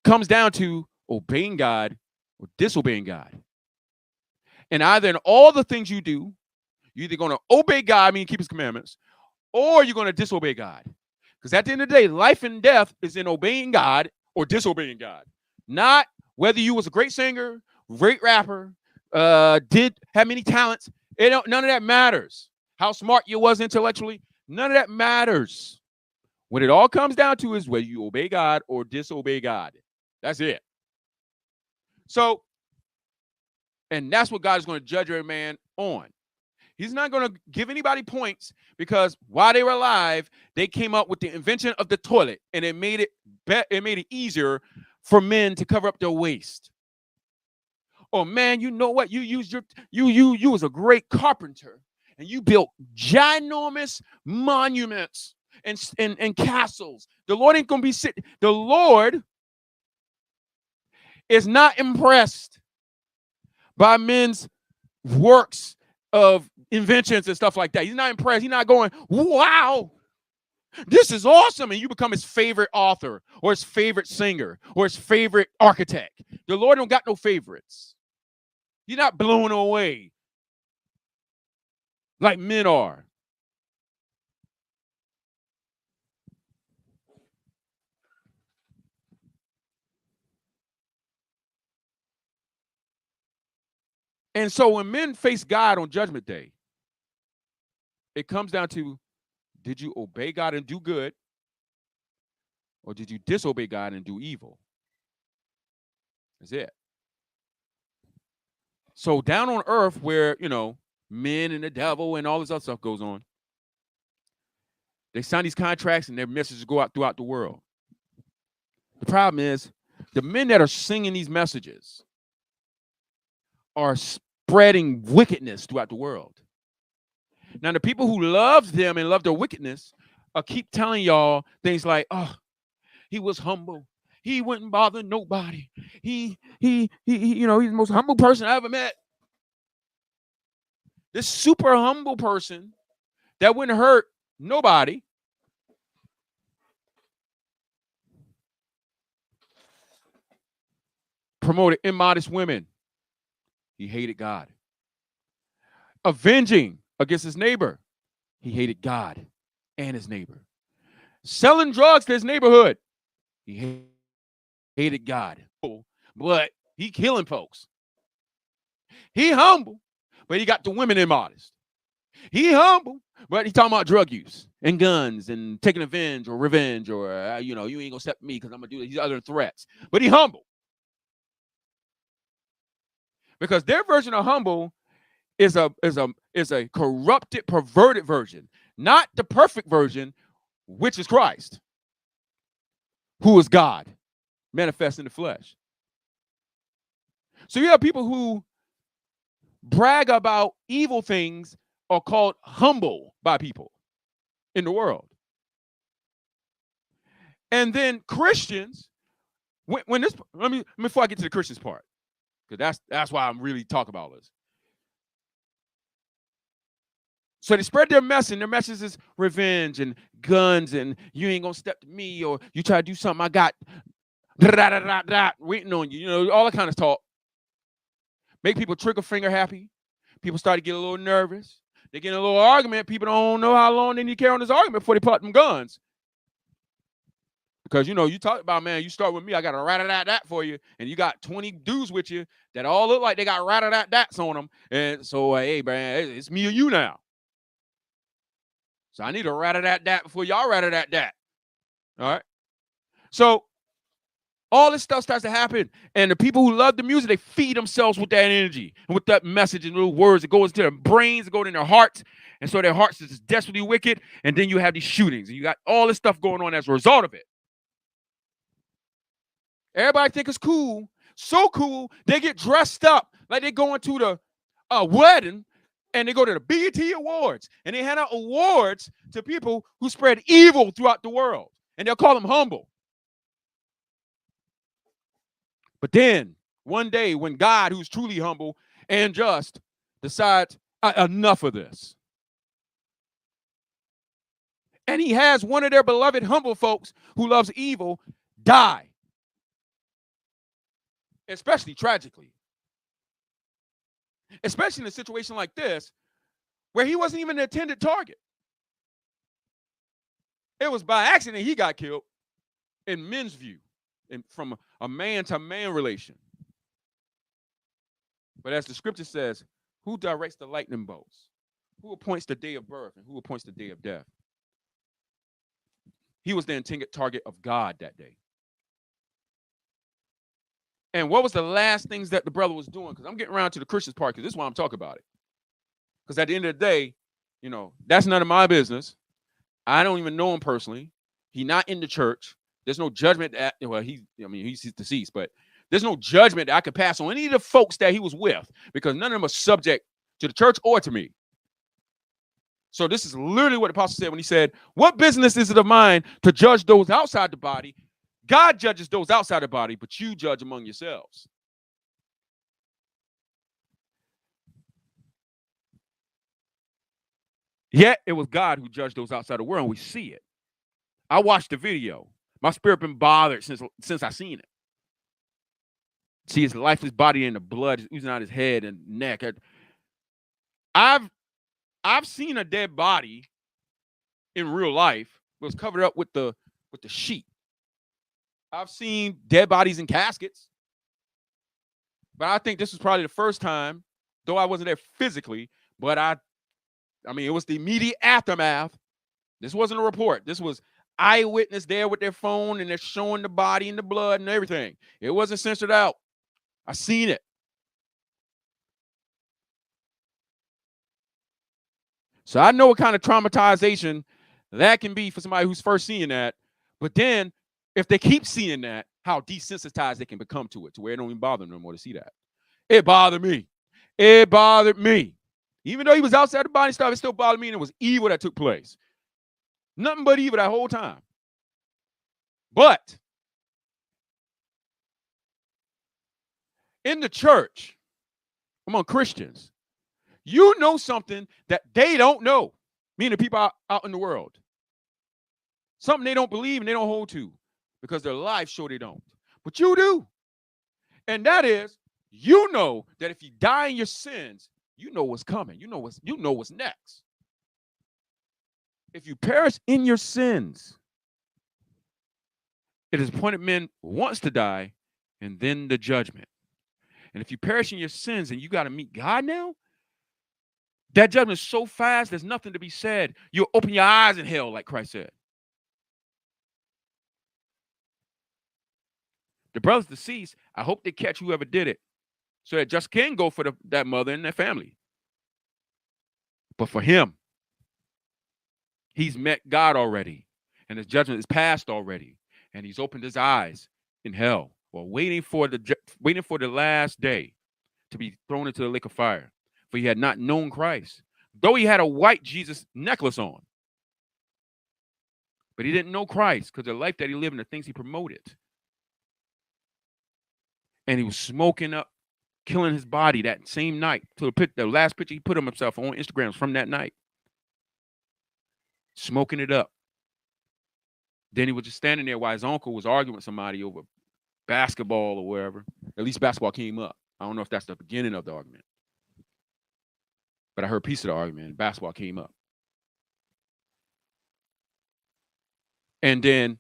comes down to obeying God or disobeying God. And either in all the things you do, you're either going to obey God, meaning keep his commandments, or you're going to disobey God. Because at the end of the day, life and death is in obeying God or disobeying God. Not whether you was a great singer, great rapper, did have many talents. None of that matters. How smart you was intellectually, none of that matters. What it all comes down to is whether you obey God or disobey God. That's it. So, and that's what God is going to judge every man on. He's not going to give anybody points because while they were alive, they came up with the invention of the toilet, and it made it easier for men to cover up their waist. Oh man, you know what? You was a great carpenter, and you built ginormous monuments and castles. The Lord ain't gonna be sitting. The Lord is not impressed by men's works of inventions and stuff like that. He's not impressed. He's not going, wow, this is awesome. And you become his favorite author or his favorite singer or his favorite architect. The Lord don't got no favorites. He's not blown away like men are. And so when men face God on Judgment Day, it comes down to, did you obey God and do good? Or did you disobey God and do evil? That's it. So down on earth where, men and the devil and all this other stuff goes on, they sign these contracts and their messages go out throughout the world. The problem is the men that are singing these messages are spreading wickedness throughout the world. Now, the people who love them and love their wickedness keep telling y'all things like, oh, he was humble. He wouldn't bother nobody. He's the most humble person I ever met. This super humble person that wouldn't hurt nobody promoted immodest women. He hated God. Avenging against his neighbor. He hated God and his neighbor. Selling drugs to his neighborhood. He hated God. But he killing folks. He humble, but he got the women immodest. He humble, but he talking about drug use and guns and taking revenge or you ain't gonna step me because I'm gonna do these other threats. But he humble. Because their version of humble is a corrupted, perverted version, not the perfect version, which is Christ, who is God, manifest in the flesh. So you have people who brag about evil things are called humble by people in the world. And then Christians, when this, before I get to the Christians part, because that's why I'm really talking about this. So they spread their message, and their message is revenge and guns and you ain't gonna step to me, or you try to do something, I got waiting on you, all that kind of talk. Make people trigger finger happy. People start to get a little nervous. They get in a little argument. People don't know how long they need to carry on this argument before they pull out them guns. Because, you talk about, man, you start with me, I got a rat-a-tat-tat for you, and you got 20 dudes with you that all look like they got rat-a-tat-tats on them. And so, hey, man, it's me or you now. So I need a rat-a-tat-tat before y'all rat-a-tat-tat. All right? So All this stuff starts to happen. And the people who love the music, they feed themselves with that energy and with that message and little words that go into their brains, that go in their hearts. And so their hearts is just desperately wicked. And then you have these shootings. And you got all this stuff going on as a result of it. Everybody think it's cool. So cool, they get dressed up like they're going to the wedding, and they go to the BET Awards, and they hand out awards to people who spread evil throughout the world, and they'll call them humble. But then one day when God, who's truly humble and just, decides enough of this, and he has one of their beloved humble folks who loves evil die, especially tragically. Especially in a situation like this, where he wasn't even the intended target. It was by accident he got killed, in men's view, from a man-to-man relation. But as the scripture says, who directs the lightning bolts? Who appoints the day of birth and who appoints the day of death? He was the intended target of God that day. And what was the last things that the brother was doing? Because I'm getting around to the Christians part, because this is why I'm talking about it. Because at the end of the day, that's none of my business. I don't even know him personally. He's not in the church. There's no judgment that, he's deceased, but there's no judgment that I could pass on any of the folks that he was with, because none of them are subject to the church or to me. So this is literally what the apostle said when he said, what business is it of mine to judge those outside the body? God judges those outside the body, but you judge among yourselves. Yet it was God who judged those outside the world, and we see it. I watched the video. My spirit been bothered since I seen it. See his lifeless body and the blood oozing out his head and neck. I've seen a dead body in real life. It was covered up with the sheet. I've seen dead bodies in caskets. But I think this was probably the first time, though I wasn't there physically, but it was the immediate aftermath. This wasn't a report. This was eyewitness there with their phone, and they're showing the body and the blood and everything. It wasn't censored out. I seen it. So I know what kind of traumatization that can be for somebody who's first seeing that. But then, if they keep seeing that, how desensitized they can become to it, to where it don't even bother them no more to see that. It bothered me. It bothered me. Even though he was outside the body stuff, it still bothered me, and it was evil that took place. Nothing but evil that whole time. But in the church, among Christians, you know something that they don't know, meaning the people out in the world. Something they don't believe and they don't hold to, because their lives show they don't. But you do. And that is, you know that if you die in your sins, you know what's coming. You know what's next. If you perish in your sins, it is appointed men once to die, and then the judgment. And if you perish in your sins and you got to meet God now, that judgment is so fast, there's nothing to be said. You'll open your eyes in hell, like Christ said. The brothers deceased, I hope they catch whoever did it, so that just can go for that mother and that family. But for him, he's met God already, and his judgment is passed already, and he's opened his eyes in hell, while waiting for the last day to be thrown into the lake of fire. For he had not known Christ, though he had a white Jesus necklace on. But he didn't know Christ, because the life that he lived and the things he promoted. And he was smoking up, killing his body that same night. To the last picture he put of himself on Instagram from that night. Smoking it up. Then he was just standing there while his uncle was arguing with somebody over basketball or wherever. At least basketball came up. I don't know if that's the beginning of the argument. But I heard a piece of the argument, and basketball came up. And then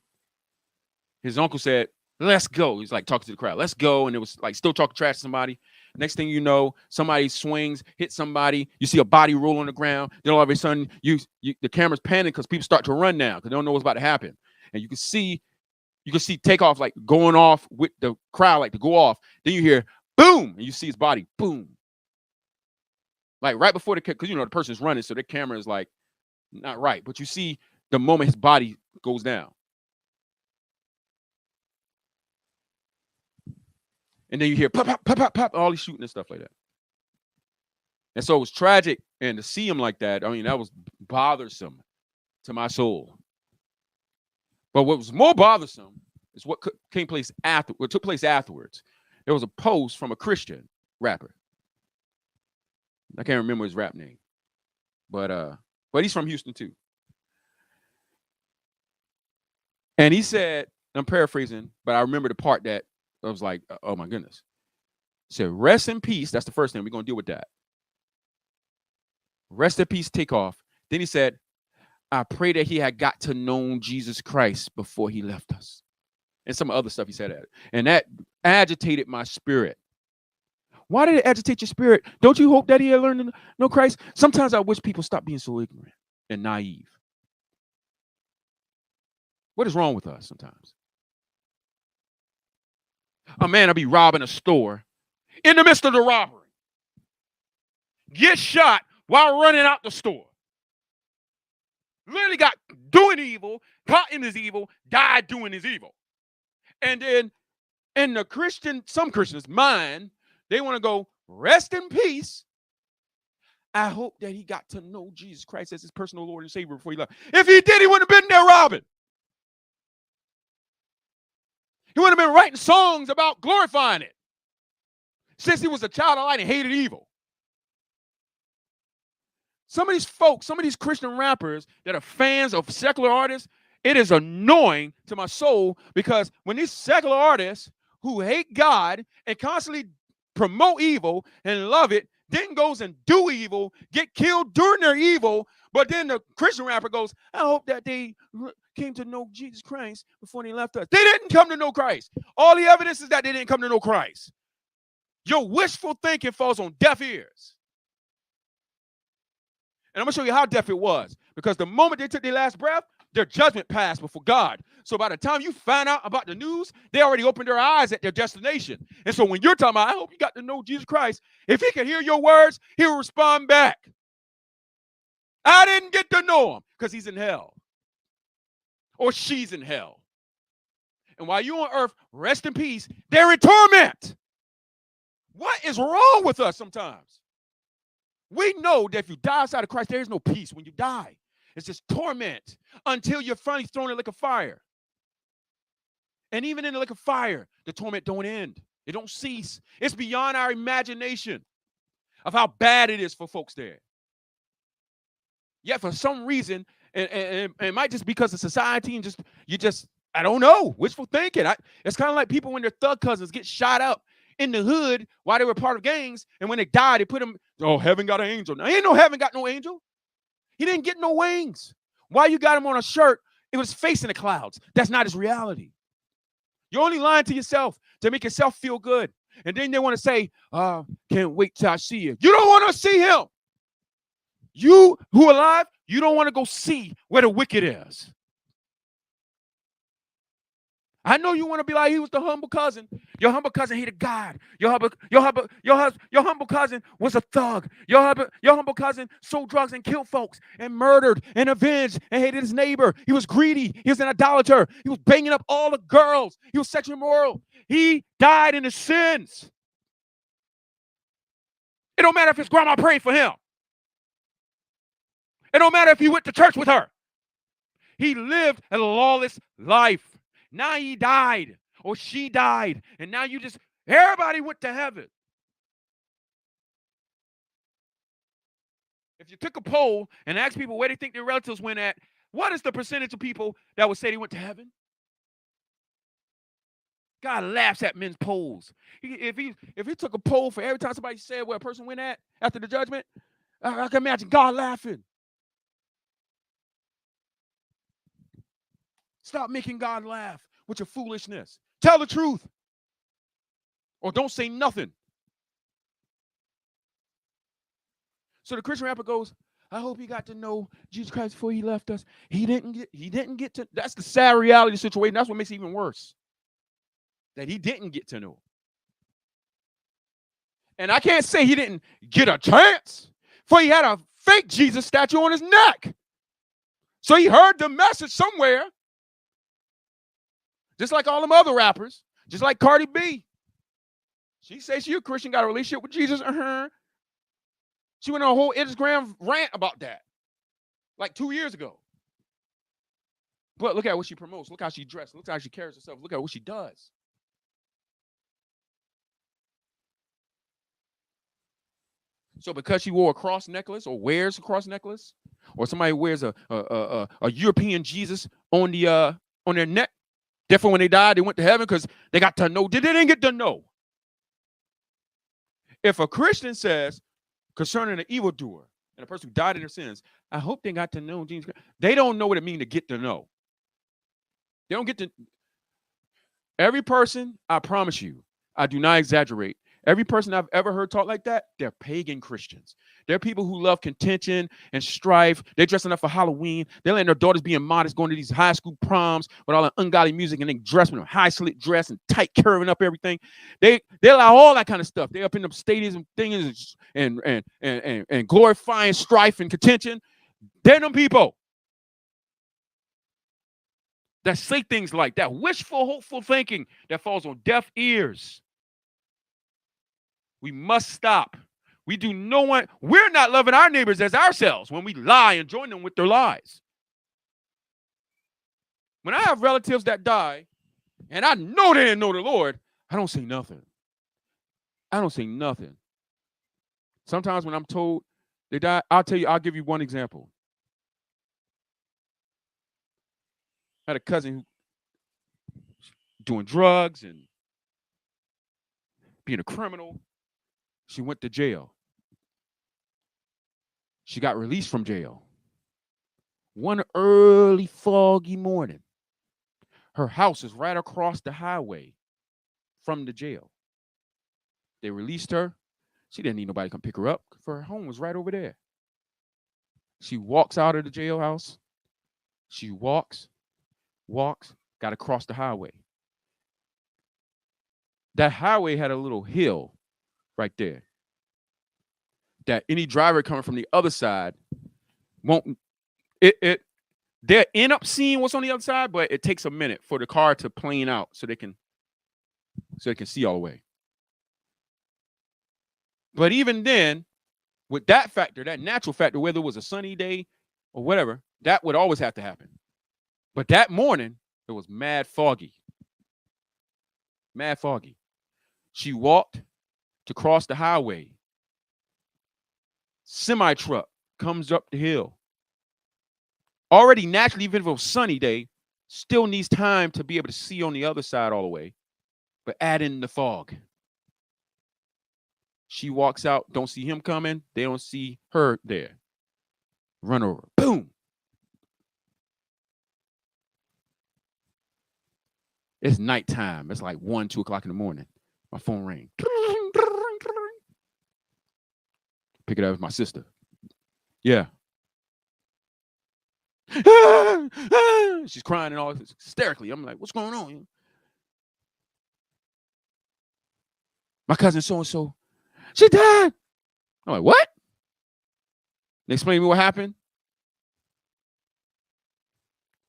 his uncle said, let's go. He's like talking to the crowd. Let's go. And it was like still talking trash to somebody. Next thing you know, somebody swings, hits somebody. You see a body roll on the ground. Then all of a sudden, the camera's panning because people start to run now because they don't know what's about to happen. And you can see You can see Takeoff like going off with the crowd, like to go off. Then you hear boom, and you see his body boom. Like right before because the person's running, so the camera is like not right. But you see the moment his body goes down. And then you hear pop, pop, pop, pop, pop, all these shooting and stuff like that. And so it was tragic. And to see him like that, I mean, that was bothersome to my soul. But what was more bothersome is what took place afterwards. There was a post from a Christian rapper. I can't remember his rap name. But he's from Houston too. And he said, I'm paraphrasing, but I remember the part that I was like, oh my goodness. He said, rest in peace. That's the first thing. We're going to deal with that. Rest in peace, Takeoff. Then he said, I pray that he had got to know Jesus Christ before he left us. And some other stuff he said at it. And that agitated my spirit. Why did it agitate your spirit? Don't you hope that he had learned to know Christ? Sometimes I wish people stop being so ignorant and naive. What is wrong with us sometimes? A man will be robbing a store in the midst of the robbery. Get shot while running out the store. Literally got doing evil, caught in his evil, died doing his evil. And then in some Christians' mind, they want to go, rest in peace. I hope that he got to know Jesus Christ as his personal Lord and Savior before he left. If he did, he wouldn't have been there robbing. He wouldn't have been writing songs about glorifying it. Since he was a child of light and hated evil. Some of these folks, some of these Christian rappers that are fans of secular artists, it is annoying to my soul because when these secular artists who hate God and constantly promote evil and love it, then goes and do evil, get killed during their evil, but then the Christian rapper goes, I hope that they came to know Jesus Christ before they left us. They didn't come to know Christ. All the evidence is that they didn't come to know Christ. Your wishful thinking falls on deaf ears. And I'm going to show you how deaf it was. Because the moment they took their last breath, their judgment passed before God. So by the time you find out about the news, they already opened their eyes at their destination. And so when you're talking about, I hope you got to know Jesus Christ, if he can hear your words, he'll respond back. I didn't get to know him because he's in hell. Or she's in hell. And while you're on earth, rest in peace, they're in torment. What is wrong with us sometimes? We know that if you die outside of Christ, there is no peace when you die. It's just torment until you're finally thrown in the lake of fire. And even in the lake of fire, the torment don't end. It don't cease. It's beyond our imagination of how bad it is for folks there. Yet for some reason, and it might just because of society and I don't know, wishful thinking. It's kind of like people when their thug cousins get shot up in the hood while they were part of gangs, and when they died, they put them, oh, heaven got an angel. Now, ain't no heaven got no angel. He didn't get no wings. Why you got him on a shirt? It was facing the clouds. That's not his reality. You're only lying to yourself to make yourself feel good. And then they want to say, can't wait till I see you. You don't want to see him. You who are alive, you don't want to go see where the wicked is. I know you want to be like he was the humble cousin. Your humble cousin hated God. Your humble cousin was a thug. Your humble cousin sold drugs and killed folks and murdered and avenged and hated his neighbor. He was greedy. He was an idolater. He was banging up all the girls. He was sexually immoral. He died in his sins. It don't matter if his grandma prayed for him. It don't matter if he went to church with her. He lived a lawless life. Now he died or she died. And now everybody went to heaven. If you took a poll and asked people where they think their relatives went at, what is the percentage of people that would say they went to heaven? God laughs at men's polls. If he took a poll for every time somebody said where a person went at after the judgment, I can imagine God laughing. Stop making God laugh with your foolishness. Tell the truth. Or don't say nothing. So the Christian rapper goes, I hope he got to know Jesus Christ before he left us. He didn't get to. That's the sad reality of the situation. That's what makes it even worse. That he didn't get to know. And I can't say he didn't get a chance, for he had a fake Jesus statue on his neck. So he heard the message somewhere. Just like all them other rappers. Just like Cardi B. She says she's a Christian, got a relationship with Jesus. She went on a whole Instagram rant about that. Like 2 years ago. But look at what she promotes. Look how she dressed. Look how she carries herself. Look at what she does. So because she wore a cross necklace or wears a cross necklace, or somebody wears a European Jesus on their neck, therefore when they died, they went to heaven because they got to know. They didn't get to know. If a Christian says concerning an evildoer and a person who died in their sins, I hope they got to know Jesus Christ. They don't know what it means to get to know. They don't get to. Every person, I promise you, I do not exaggerate. Every person I've ever heard talk like that, they're pagan Christians. They're people who love contention and strife. They're dressing up for Halloween. They're letting their daughters be immodest, going to these high school proms with all the ungodly music, and they dress with a high slit dress and tight curving up everything. They allow all that kind of stuff. They're up in the stadiums and things and glorifying strife and contention. They're them people that say things like that, wishful, hopeful thinking that falls on deaf ears. We must stop. We're not loving our neighbors as ourselves when we lie and join them with their lies. When I have relatives that die and I know they didn't know the Lord, I don't say nothing. I don't say nothing. Sometimes when I'm told they died, I'll give you one example. I had a cousin who doing drugs and being a criminal. She went to jail. She got released from jail. One early foggy morning, her house is right across the highway from the jail. They released her. She didn't need nobody to come pick her up, for her home was right over there. She walks out of the jailhouse. She walks, got to cross the highway. That highway had a little hill right there that any driver coming from the other side won't. They'll end up seeing what's on the other side, but it takes a minute for the car to plane out so they can see all the way. But even then, with that factor, that natural factor, whether it was a sunny day or whatever, that would always have to happen. But that morning, it was mad foggy. Mad foggy. She walked to cross the highway. Semi-truck comes up the hill. Already naturally, even if it was a sunny day, still needs time to be able to see on the other side all the way. But add in the fog. She walks out, don't see him coming. They don't see her there. Run over. Boom. It's nighttime. It's like 1, 2 o'clock in the morning. My phone rang. Pick it up with my sister. Yeah. She's crying and all hysterically. I'm like, what's going on? My cousin so-and-so, she died. I'm like, what? They explain to me what happened.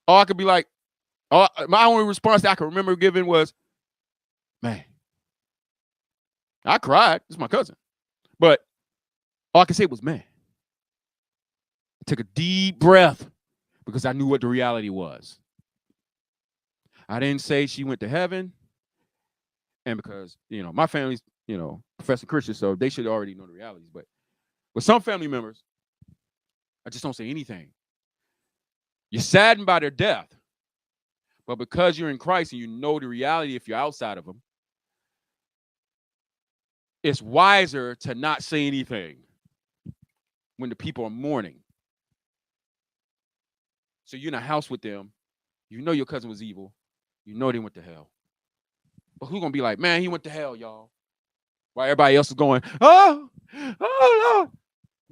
All I could be like, my only response that I can remember giving was, man, I cried. It's my cousin. But all I could say was, man. I took a deep breath because I knew what the reality was. I didn't say she went to heaven. And because, my family's, professing Christian, so they should already know the realities. But with some family members, I just don't say anything. You're saddened by their death. But because you're in Christ and you know the reality if you're outside of them, it's wiser to not say anything when the people are mourning. So you're in a house with them. You know your cousin was evil. You know they went to hell. But who's going to be like, man, he went to hell, y'all. While everybody else is going, oh, Lord.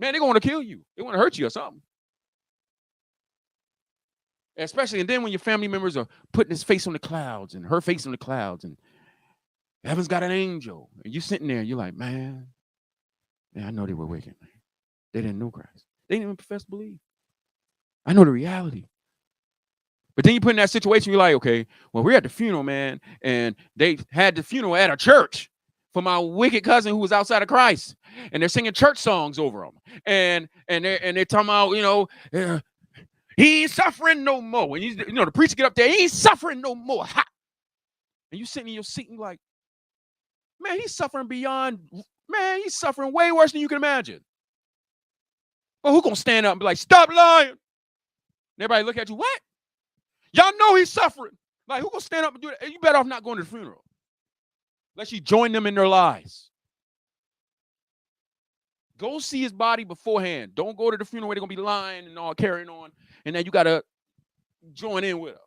Man, they're going to kill you. They want to hurt you or something. Especially, and then when your family members are putting his face on the clouds and her face on the clouds, and heaven's got an angel, and you're sitting there, and you're like, man, I know they were wicked. Man. They didn't know Christ. They didn't even profess to believe. I know the reality. But then you put in that situation, you're like, okay, well, we're at the funeral, man, and they had the funeral at a church for my wicked cousin who was outside of Christ, and they're singing church songs over him, and they're talking about, he ain't suffering no more. And the preacher get up there, he ain't suffering no more. Ha! And you sitting in your seat and you're like, man, he's suffering beyond, man, he's suffering way worse than you can imagine. Well, who gonna stand up and be like, stop lying? And everybody look at you, what? Y'all know he's suffering. Like, who gonna stand up and do that? You better off not going to the funeral. Unless you join them in their lies. Go see his body beforehand. Don't go to the funeral where they're gonna be lying and all carrying on. And then you gotta join in with them.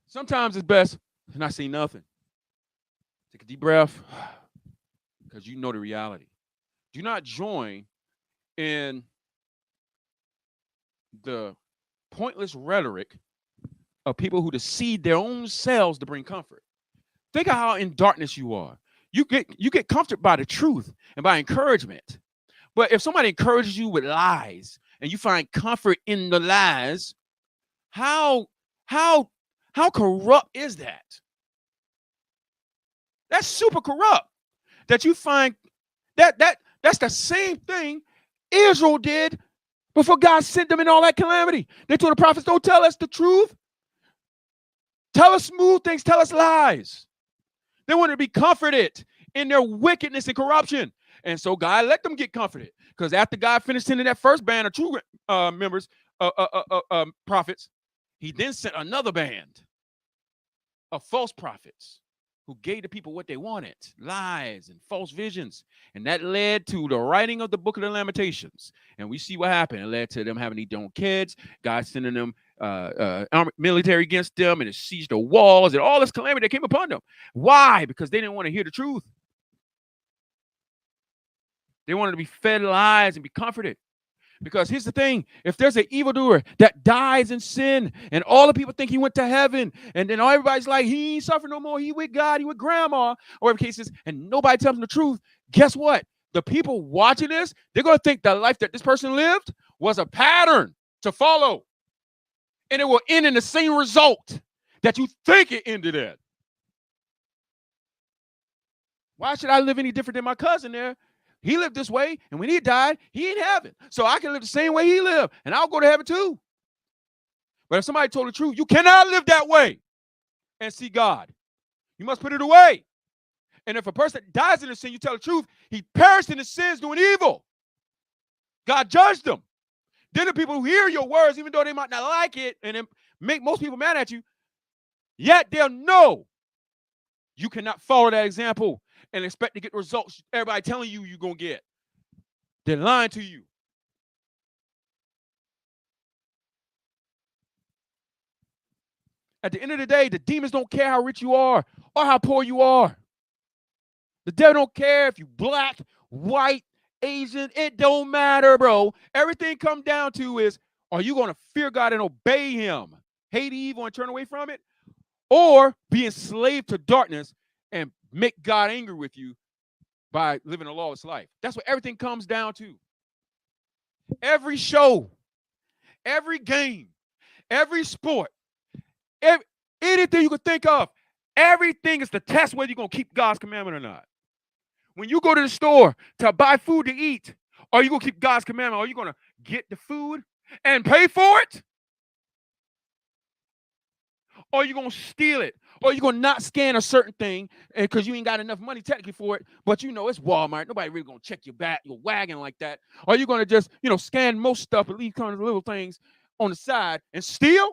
Sometimes it's best to not say nothing. Take a deep breath, because you know the reality. Do not join in the pointless rhetoric of people who deceive their own selves to bring comfort. Think of how in darkness you are. You get comforted by the truth and by encouragement. But if somebody encourages you with lies and you find comfort in the lies, how corrupt is that? That's super corrupt. That you find that's the same thing Israel did before God sent them in all that calamity. They told the prophets, don't tell us the truth. Tell us smooth things, tell us lies. They wanted to be comforted in their wickedness and corruption. And so God let them get comforted. Because after God finished sending that first band of true prophets, he then sent another band of false prophets who gave the people what they wanted, lies and false visions. And that led to the writing of the book of the Lamentations. And we see what happened. It led to them having to eat their own kids, God sending them military against them, and it seized the walls and all this calamity that came upon them. Why? Because they didn't want to hear the truth. They wanted to be fed lies and be comforted. Because here's the thing, if there's an evildoer that dies in sin and all the people think he went to heaven, and then everybody's like, he ain't suffering no more, he with God, he with grandma, or whatever case is, and nobody tells them the truth, guess what? The people watching this, they're going to think the life that this person lived was a pattern to follow. And it will end in the same result that you think it ended at. Why should I live any different than my cousin there? He lived this way, and when he died, he ain't heaven. So I can live the same way he lived, and I'll go to heaven too. But if somebody told the truth, you cannot live that way and see God. You must put it away. And if a person dies in a sin, you tell the truth, he perished in his sins doing evil. God judged them. Then the people who hear your words, even though they might not like it, and it make most people mad at you, yet they'll know you cannot follow that example and expect to get the results everybody telling you you're going to get. They're lying to you. At the end of the day, the demons don't care how rich you are or how poor you are. The devil don't care if you black, white, Asian. It don't matter, bro. Everything comes down to is, are you going to fear God and obey him, hate evil and turn away from it, or be enslaved to darkness and make God angry with you by living a lawless life? That's what everything comes down to. Every show, every game, every sport, anything you can think of, everything is to test whether you're going to keep God's commandment or not. When you go to the store to buy food to eat, are you going to keep God's commandment? Are you going to get the food and pay for it? Or are you going to steal it? Or are you going to not scan a certain thing because you ain't got enough money technically for it, but you know it's Walmart. Nobody really going to check your wagon like that. Or are you going to just, scan most stuff and leave kind of little things on the side and steal?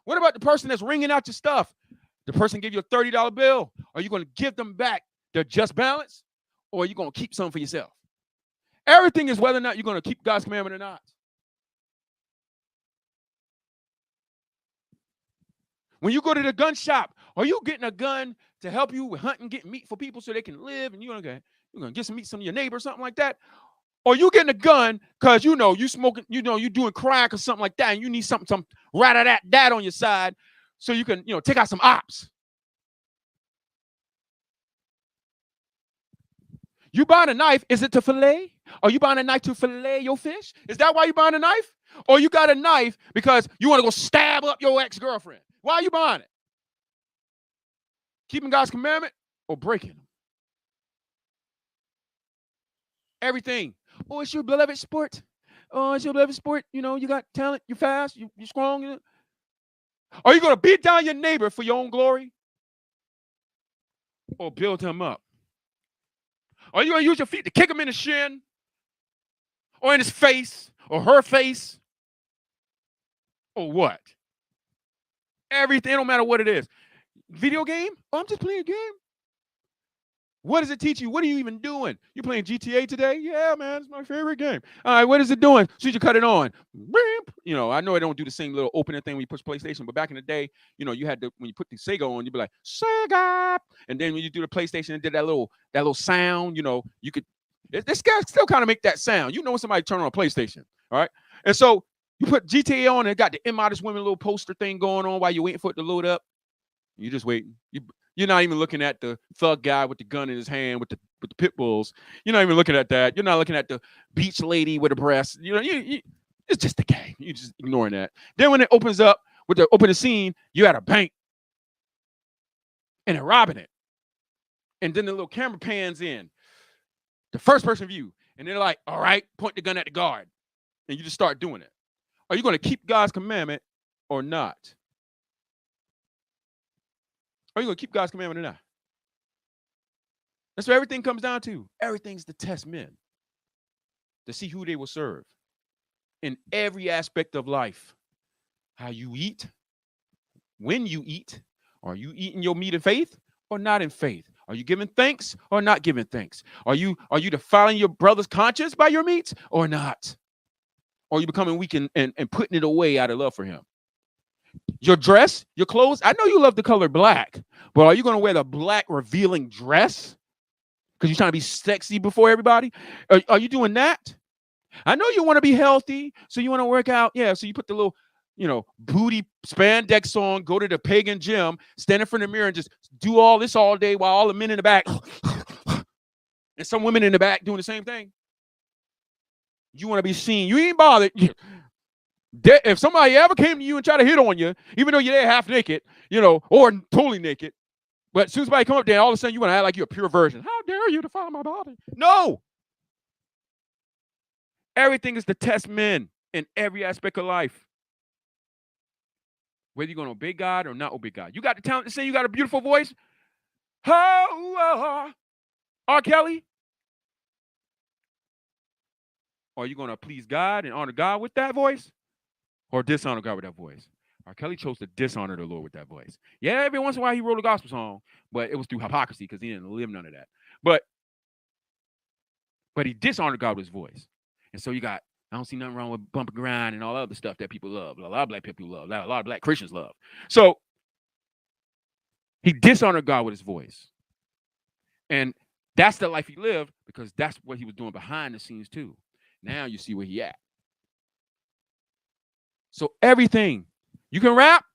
What about the person that's ringing out your stuff? The person give you a $30 bill. Are you going to give them back their just balance? Or are you going to keep some for yourself? Everything is whether or not you're going to keep God's commandment or not. When you go to the gun shop, are you getting a gun to help you with hunting, getting meat for people so they can live, and you're gonna get some meat, some of your neighbors, something like that. Or you getting a gun because you smoking, you doing crack or something like that, and you need some rat-a-dat on your side so you can, take out some ops. You buying a knife, is it to fillet? Are you buying a knife to fillet your fish? Is that why you buying a knife? Or you got a knife because you want to go stab up your ex-girlfriend? Why are you buying it? Keeping God's commandment or breaking them? Everything. Oh, it's your beloved sport. Oh, it's your beloved sport. You got talent. You're fast. You're strong. Are you going to beat down your neighbor for your own glory? Or build him up? Are you going to use your feet to kick him in the shin? Or in his face? Or her face? Or what? Everything. It don't matter what it is. Video game? Oh, I'm just playing a game. What does it teach you? What are you even doing? You playing GTA today? Yeah, man, it's my favorite game. All right, what is it doing? So you cut it on. I know I don't do the same little opening thing when you push PlayStation, but back in the day, you had to, when you put the Sega on, you'd be like, Sega. And then when you do the PlayStation, it did that little sound, you could, this guy still kind of make that sound. When somebody turn on a PlayStation, all right? And so you put GTA on and it got the Immodest Women little poster thing going on while you're waiting for it to load up. You're just waiting. You're not even looking at the thug guy with the gun in his hand with the pit bulls. You're not even looking at that. You're not looking at the beach lady with a breast. It's just a game. You're just ignoring that. Then when it opens up with the opening scene, you're at a bank and they're robbing it. And then the little camera pans in, the first person view, and they're like, all right, point the gun at the guard. And you just start doing it. Are you going to keep God's commandment or not? Are you going to keep God's commandment or not? That's what everything comes down to. Everything's to test men, to see who they will serve in every aspect of life. How you eat, when you eat. Are you eating your meat in faith or not in faith? Are you giving thanks or not giving thanks? Are you defiling your brother's conscience by your meats or not? Or are you becoming weak and putting it away out of love for him? Your dress, your clothes. I know you love the color black, but are you going to wear the black revealing dress because you're trying to be sexy before everybody? Are you doing that? I know you want to be healthy, so you want to work out. Yeah, so you put the little, booty spandex on, go to the pagan gym, stand in front of the mirror and just do all this all day while all the men in the back and some women in the back doing the same thing. You want to be seen. You ain't bothered. If somebody ever came to you and tried to hit on you, even though you're there half naked, or totally naked, but as soon as somebody come up there, all of a sudden you want to act like you're a pure virgin. How dare you defile my body? No. Everything is to test men in every aspect of life. Whether you're going to obey God or not obey God. You got the talent to sing. You got a beautiful voice. R. Kelly. Are you going to please God and honor God with that voice? Or dishonor God with that voice? R. Kelly chose to dishonor the Lord with that voice. Yeah, every once in a while he wrote a gospel song, but it was through hypocrisy because he didn't live none of that. But he dishonored God with his voice. And so you got, I don't see nothing wrong with bump and grind and all other stuff that people love. A lot of black people love. A lot of black Christians love. So he dishonored God with his voice. And that's the life he lived because that's what he was doing behind the scenes too. Now you see where he at. So everything. You can rap.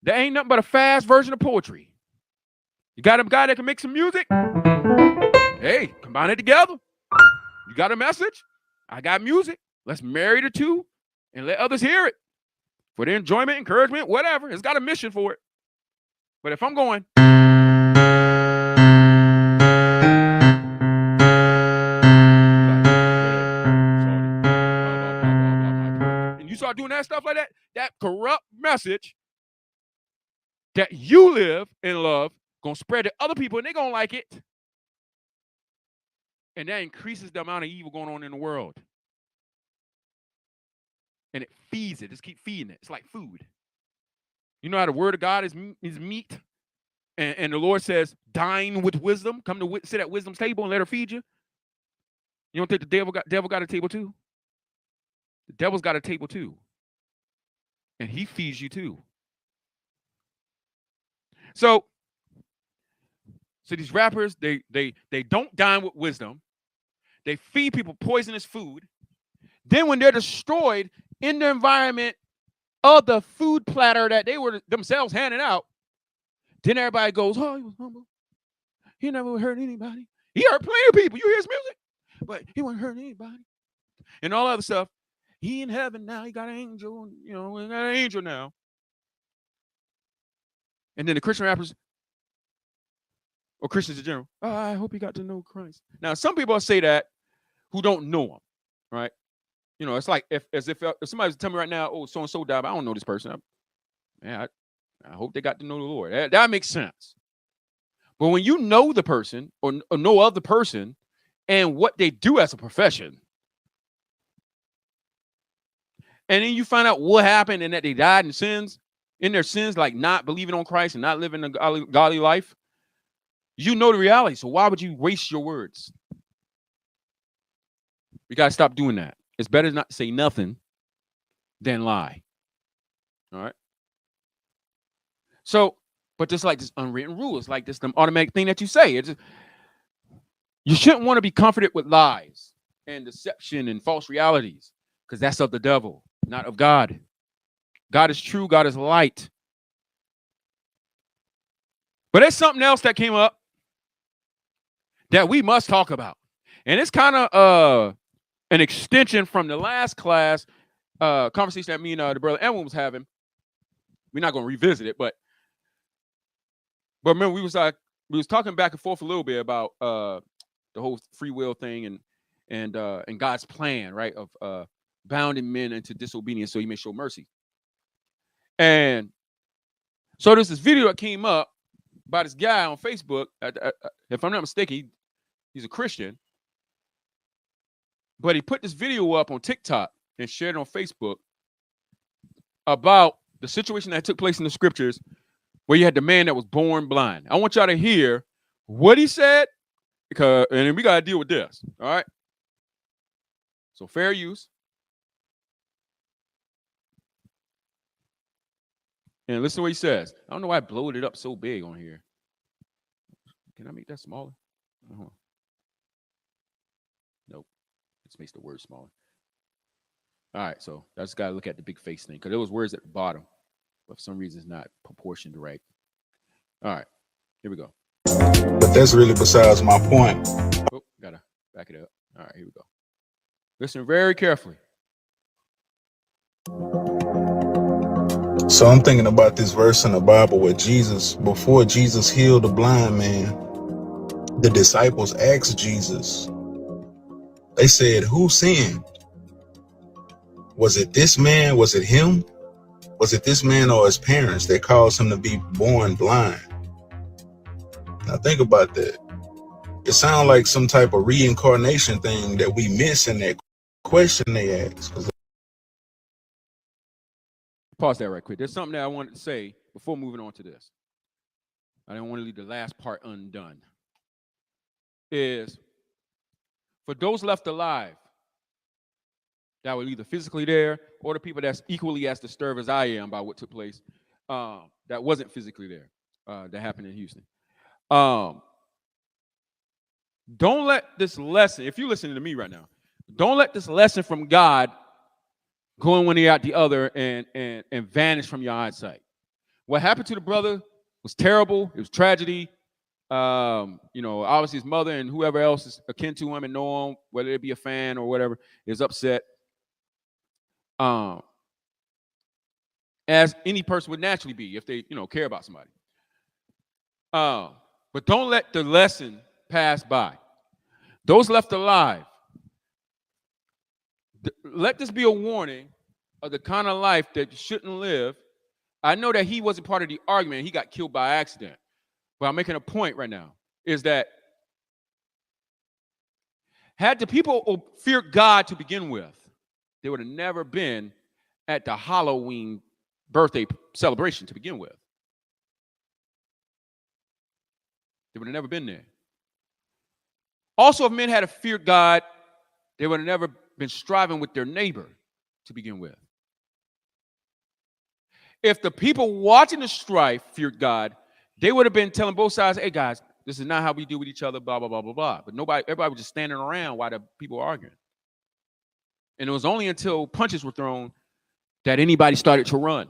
There ain't nothing but a fast version of poetry. You got a guy that can make some music. Hey, combine it together. You got a message. I got music. Let's marry the two and let others hear it for their enjoyment, encouragement, whatever. It's got a mission for it. But if I'm going, and you start doing that stuff like that, that corrupt message that you live and love gonna spread to other people and they're gonna like it. And that increases the amount of evil going on in the world. And it feeds it. Just keep feeding it. It's like food. You know how the word of God is meat? And the Lord says, dine with wisdom. Come to sit at wisdom's table and let her feed you. You don't think the devil got a table too? The devil's got a table too. And he feeds you too. So So these rappers, they don't dine with wisdom. They feed people poisonous food. Then when they're destroyed in the environment of the food platter that they were themselves handing out, then everybody goes, oh, he was humble. He never hurt anybody. He hurt plenty of people. You hear his music? But he wasn't hurting anybody. And all other stuff. He in heaven now. He got an angel. You know, he got an angel now. And then the Christian rappers, or Christians in general, oh, I hope he got to know Christ. Now, some people say that who don't know him, right? You know, it's like if somebody was telling me right now, oh, so-and-so died, but I don't know this person. I hope they got to know the Lord. That makes sense. But when you know the person or know of the person and what they do as a profession, and then you find out what happened and that they died in their sins, like not believing on Christ and not living a godly life, you know the reality. So why would you waste your words? We got to stop doing that. It's better not to say nothing than lie. All right? So, but just like this unwritten rule, it's like this automatic thing that you say. You shouldn't want to be comforted with lies and deception and false realities, because that's of the devil, not of God. God is true. God is light. But there's something else that came up that we must talk about. And it's kind of an extension from the last class conversation that me and the brother Edwin was having. We're not going to revisit it, but remember we was talking back and forth a little bit about the whole free will thing and God's plan, right, of bounding men into disobedience so he may show mercy. And so there's this video that came up by this guy on Facebook. If I'm not mistaken, he's a Christian. But he put this video up on TikTok and shared it on Facebook about the situation that took place in the scriptures where you had the man that was born blind. I want y'all to hear what he said, and then we got to deal with this. All right? So fair use. And listen to what he says. I don't know why I blowed it up so big on here. Can I make that smaller? Nope. It makes the word smaller. All right, so I just got to look at the big face thing, because there was words at the bottom, but for some reason it's not proportioned right. All right, here we go. But that's really besides my point. Oh, gotta back it up. All right, here we go. Listen very carefully. So I'm thinking about this verse in the Bible where before Jesus healed the blind man, the disciples asked Jesus, they said, who sinned? Was it this man? Was it him? Was it this man or his parents that caused him to be born blind? Now think about that. It sounds like some type of reincarnation thing that we miss in that question they asked. Pause that right quick. There's something that I wanted to say before moving on to this. I didn't want to leave the last part undone. Is for those left alive that were either physically there or the people that's equally as disturbed as I am by what took place that wasn't physically there, that happened in Houston. Don't let this lesson, if you're listening to me right now, don't let this lesson from God go in one ear out the other and vanish from your eyesight. What happened to the brother was terrible. It was tragedy. Obviously his mother and whoever else is akin to him and know him, whether it be a fan or whatever, is upset. As any person would naturally be if they, care about somebody. But don't let the lesson pass by. Those left alive, let this be a warning of the kind of life that you shouldn't live. I know that he wasn't part of the argument. He got killed by accident. But I'm making a point right now, is that had the people feared God to begin with, they would have never been at the Halloween birthday celebration to begin with. They would have never been there. Also, if men had feared God, they would have never been striving with their neighbor to begin with. If the people watching the strife feared God, they would have been telling both sides, hey guys, This is not how we deal with each other, blah, blah, blah, blah, blah. But everybody was just standing around while the people were arguing. And it was only until punches were thrown that anybody started to run.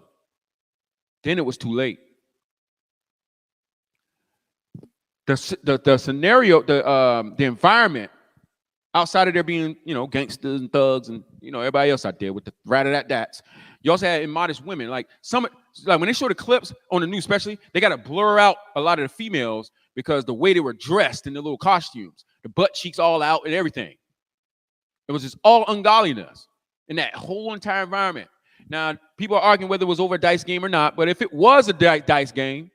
Then it was too late. The scenario, the environment, outside of there being, gangsters and thugs and, everybody else out there with the rat-a-tat-tats, you also had immodest women. Like when they show the clips on the news, especially, they got to blur out a lot of the females because the way they were dressed in the little costumes, the butt cheeks all out and everything. It was just all ungodliness in that whole entire environment. Now, people are arguing whether it was over a dice game or not, but if it was a dice game,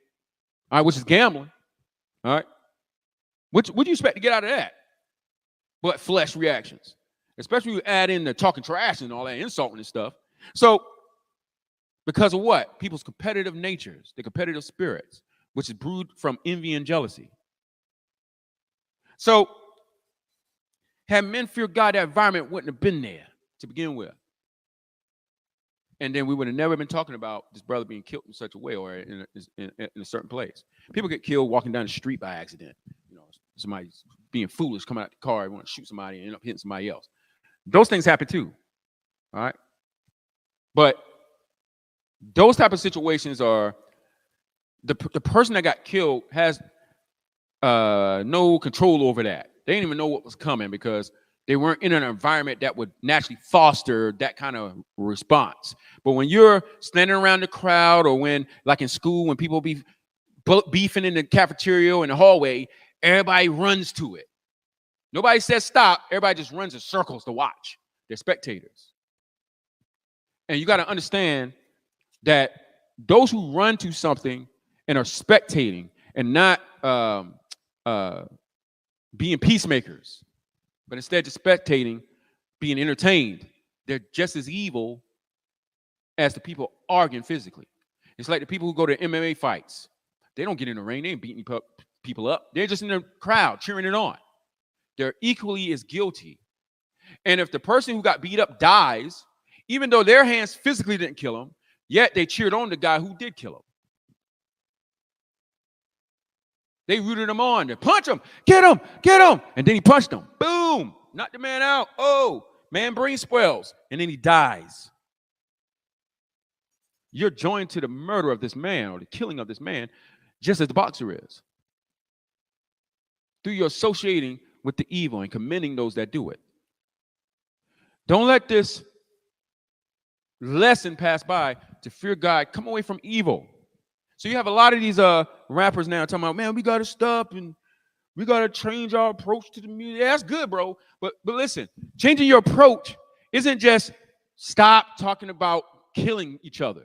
all right, which is gambling, all right, what do you expect to get out of that? But flesh reactions, especially when you add in the talking trash and all that insulting and stuff. So, because of what? People's competitive natures, the competitive spirits, which is brewed from envy and jealousy. So, had men feared God, that environment wouldn't have been there to begin with. And then we would have never been talking about this brother being killed in such a way or in a certain place. People get killed walking down the street by accident. Somebody's being foolish, coming out the car, want to shoot somebody and end up hitting somebody else. Those things happen too. All right. But those type of situations are the person that got killed has no control over that. They didn't even know what was coming because they weren't in an environment that would naturally foster that kind of response. But when you're standing around the crowd or when, like in school, when people be beefing in the cafeteria or in the hallway, everybody runs to it. Nobody says stop. Everybody just runs in circles to watch. They're spectators. And you got to understand that those who run to something and are spectating and not being peacemakers, but instead just spectating, being entertained, they're just as evil as the people arguing physically. It's like the people who go to MMA fights. They don't get in the ring. They ain't beating people up. They're just in the crowd cheering it on. They're equally as guilty. And if the person who got beat up dies, even though their hands physically didn't kill him, yet they cheered on the guy who did kill him. They rooted him on. They punch him, get him. And then he punched him. Boom, knocked the man out. Oh, man brain swells. And then he dies. You're joined to the murder of this man or the killing of this man, just as the boxer is. Through your associating with the evil and commending those that do it. Don't let this lesson pass by to fear God. Come away from evil. So you have a lot of these rappers now talking about, man, we got to stop and we got to change our approach to the music. Yeah, that's good, bro. But listen, changing your approach isn't just stop talking about killing each other.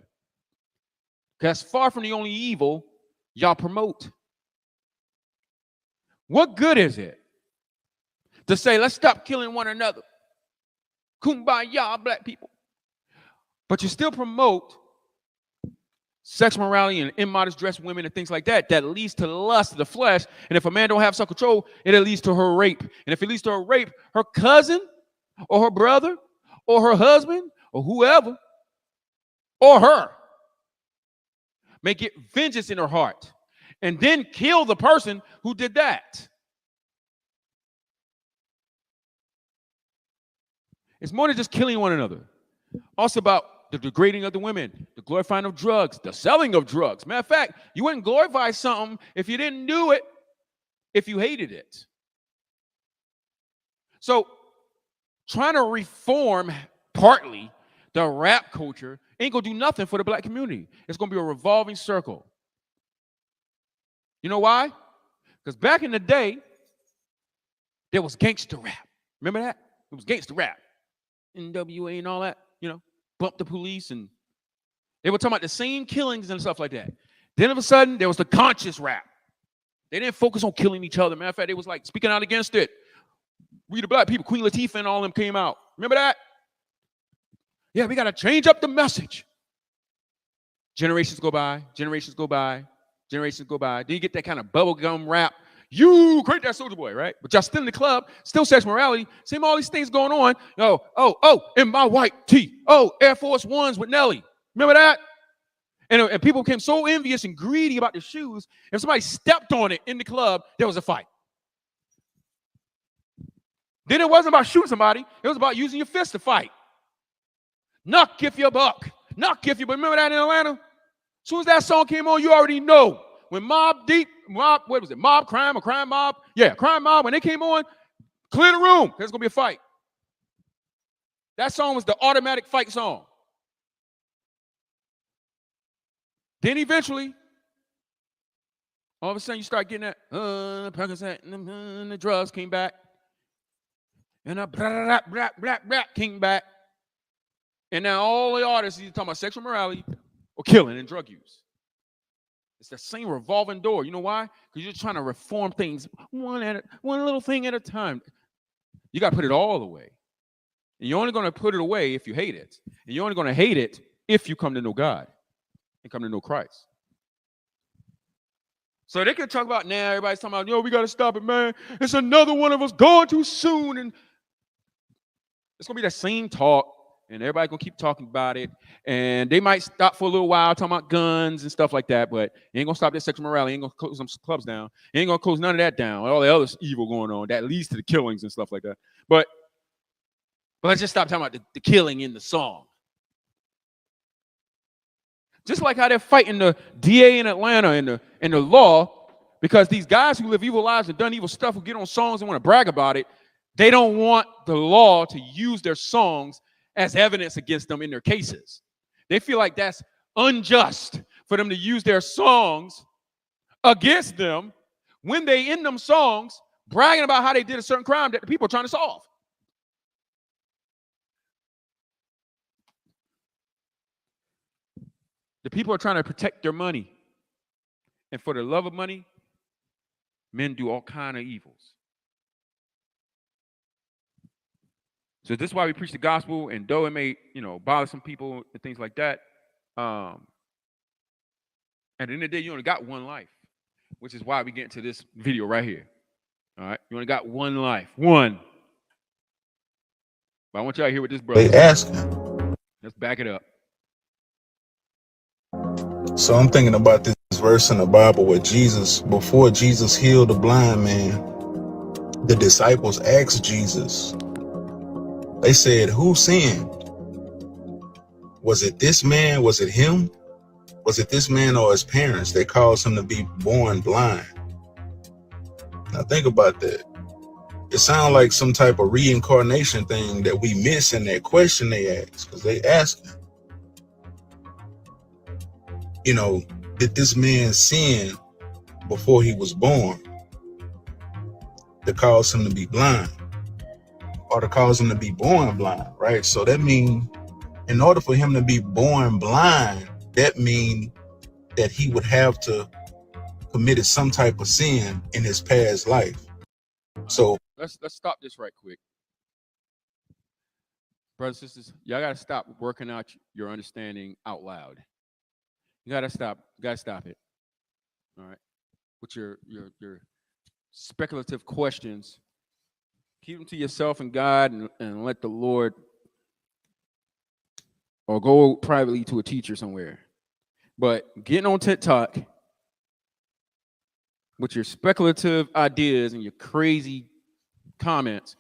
Because far from the only evil y'all promote. What good is it to say, let's stop killing one another? Kumbaya, black people. But you still promote sex morality and immodest dressed women and things like that leads to lust of the flesh. And if a man don't have self-control, it leads to her rape. And if it leads to her rape, her cousin or her brother or her husband or whoever or her may get vengeance in her heart and then kill the person who did that. It's more than just killing one another. Also about the degrading of the women, the glorifying of drugs, the selling of drugs. Matter of fact, you wouldn't glorify something if you didn't do it, if you hated it. So trying to reform partly the rap culture ain't gonna do nothing for the black community. It's gonna be a revolving circle. You know why? Because back in the day, there was gangster rap. Remember that? It was gangster rap. NWA and all that, Bump the Police, and they were talking about the same killings and stuff like that. Then all of a sudden, there was the conscious rap. They didn't focus on killing each other. Matter of fact, they was like speaking out against it. We the black people, Queen Latifah and all of them came out. Remember that? Yeah, we got to change up the message. Generations go by. Then you get that kind of bubblegum rap. You create that Soulja Boy, right? But y'all still in the club, still sex morality, same all these things going on. Oh, in my white tee. Oh, Air Force Ones with Nelly. Remember that? And people became so envious and greedy about the shoes. If somebody stepped on it in the club, there was a fight. Then it wasn't about shooting somebody. It was about using your fist to fight. Knock if you buck. Knock if you buck. Remember that in Atlanta? As soon as that song came on, you already know. When Mob, what was it? Mob Crime or Crime Mob? Yeah, Crime Mob. When they came on, clear the room. There's going to be a fight. That song was the automatic fight song. Then eventually, all of a sudden you start getting that, Percocet, and the drugs came back. And came back. And now all the artists are talking about sexual morality or killing and drug use. It's the same revolving door. You know why? Because you're trying to reform things one little thing at a time. You got to put it all away. And you're only going to put it away if you hate it. And you're only going to hate it if you come to know God and come to know Christ. So they can talk about now, everybody's talking about, we got to stop it, man. It's another one of us going too soon. And it's going to be that same talk. And everybody's going to keep talking about it. And they might stop for a little while talking about guns and stuff like that. But it ain't going to stop that sexual morality. It ain't going to close some clubs down. It ain't going to close none of that down. All the other evil going on that leads to the killings and stuff like that. But let's just stop talking about the killing in the song. Just like how they're fighting the DA in Atlanta and the law, because these guys who live evil lives and done evil stuff who get on songs and want to brag about it, they don't want the law to use their songs as evidence against them in their cases. They feel like that's unjust for them to use their songs against them when they in them songs bragging about how they did a certain crime that the people are trying to solve. The people are trying to protect their money. And for the love of money, men do all kind of evils. So this is why we preach the gospel, and though it may, bother some people and things like that, at the end of the day, you only got one life, which is why we get into this video right here. All right? You only got one life. One. But I want y'all to hear what this brother They asking. Let's back it up. So I'm thinking about this verse in the Bible where before Jesus healed the blind man, the disciples asked Jesus. They said, who sinned? Was it this man? Was it him? Was it this man or his parents that caused him to be born blind? Now think about that. It sounds like some type of reincarnation thing that we miss in that question they asked, because they asked, did this man sin before he was born to cause him to be blind? Or to cause him to be born blind, right? So that means in order for him to be born blind, that means that he would have to committed some type of sin in his past life. So let's stop this right quick. Brothers and sisters, y'all gotta stop working out your understanding out loud. You gotta stop it. All right. With your speculative questions. Keep them to yourself and God, and let the Lord, or go privately to a teacher somewhere. But getting on TikTok with your speculative ideas and your crazy comments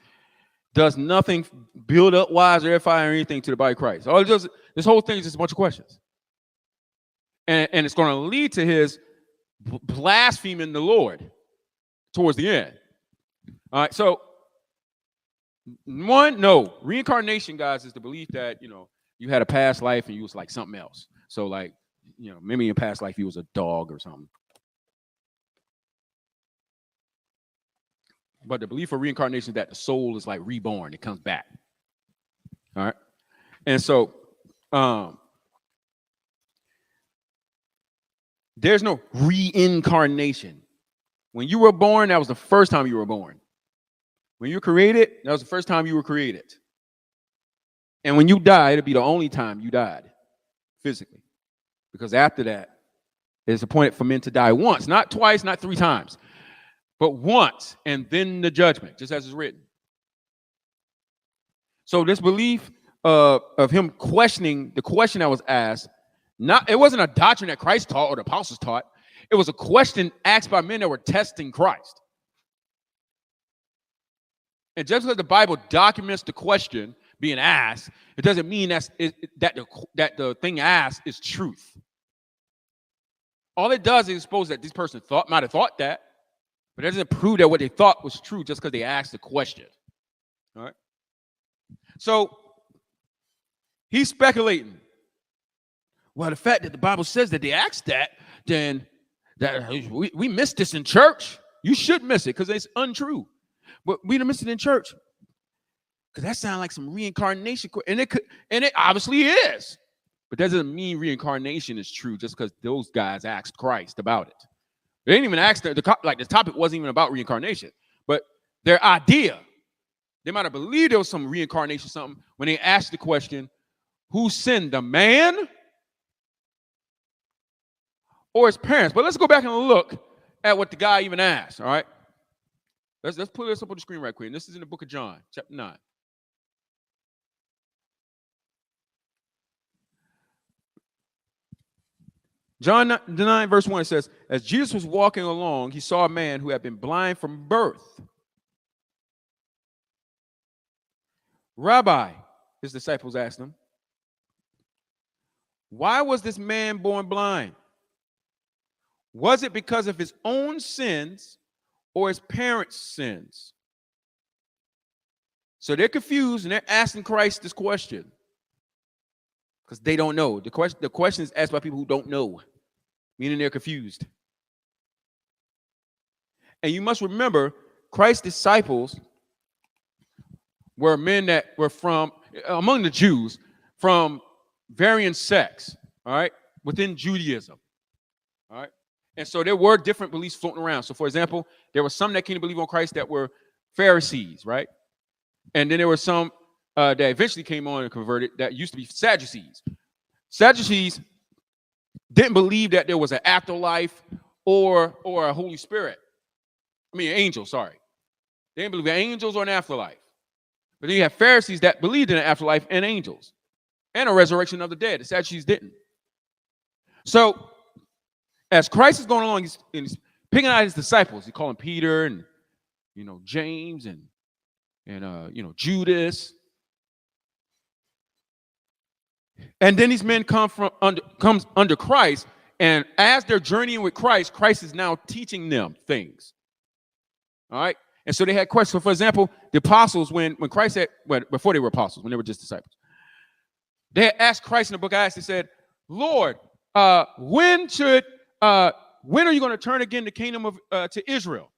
does nothing build up, wise, or edify, or anything to the body of Christ. All it does, this whole thing is just a bunch of questions. And it's going to lead to his blaspheming the Lord towards the end. All right, so reincarnation, guys, is the belief that, you had a past life and you was like something else. So like, maybe in past life you was a dog or something. But the belief of reincarnation is that the soul is like reborn. It comes back. All right. And so there's no reincarnation. When you were born, that was the first time you were born. When you were created, that was the first time you were created. And when you die, it'll be the only time you died physically. Because after that, it's appointed for men to die once, not twice, not three times, but once, and then the judgment, just as it's written. So this belief of him questioning the question that was asked It wasn't a doctrine that Christ taught or the apostles taught. It was a question asked by men that were testing Christ. And just because the Bible documents the question being asked, it doesn't mean that the thing asked is truth. All it does is expose that this person might have thought that, but it doesn't prove that what they thought was true just because they asked the question. All right. So he's speculating. Well, the fact that the Bible says that they asked that, then that we missed this in church. You should miss it because it's untrue. But we didn't miss it in church. Because that sounds like some reincarnation. And it obviously is. But that doesn't mean reincarnation is true just because those guys asked Christ about it. They didn't even ask the topic wasn't even about reincarnation. But their idea, they might have believed there was some reincarnation something when they asked the question, who sinned, the man or his parents? But let's go back and look at what the guy even asked, all right? Let's put this up on the screen right quick. And this is in the book of John, chapter 9. John 9, verse 1, it says, as Jesus was walking along, he saw a man who had been blind from birth. Rabbi, his disciples asked him, why was this man born blind? Was it because of his own sins or his parents' sins? So they're confused and they're asking Christ this question because they don't know. The question is asked by people who don't know, meaning they're confused. And you must remember, Christ's disciples were men that were from, among the Jews, from varying sects, all right, within Judaism, all right? And so there were different beliefs floating around. So, for example, there were some that came to believe on Christ that were Pharisees, right? And then there were some that eventually came on and converted that used to be Sadducees. Sadducees didn't believe that there was an afterlife or a Holy Spirit. Angels, sorry. They didn't believe in angels or an afterlife. But then you have Pharisees that believed in an afterlife and angels and a resurrection of the dead. The Sadducees didn't. So as Christ is going along, he's picking out his disciples. He calling Peter and James and Judas. And then these men comes under Christ, and as they're journeying with Christ, Christ is now teaching them things. All right. And so they had questions. So for example, the apostles, when Christ said, before they were apostles, when they were just disciples, they had asked Christ in the book of Acts, they said, Lord, when are you going to turn again the kingdom to Israel?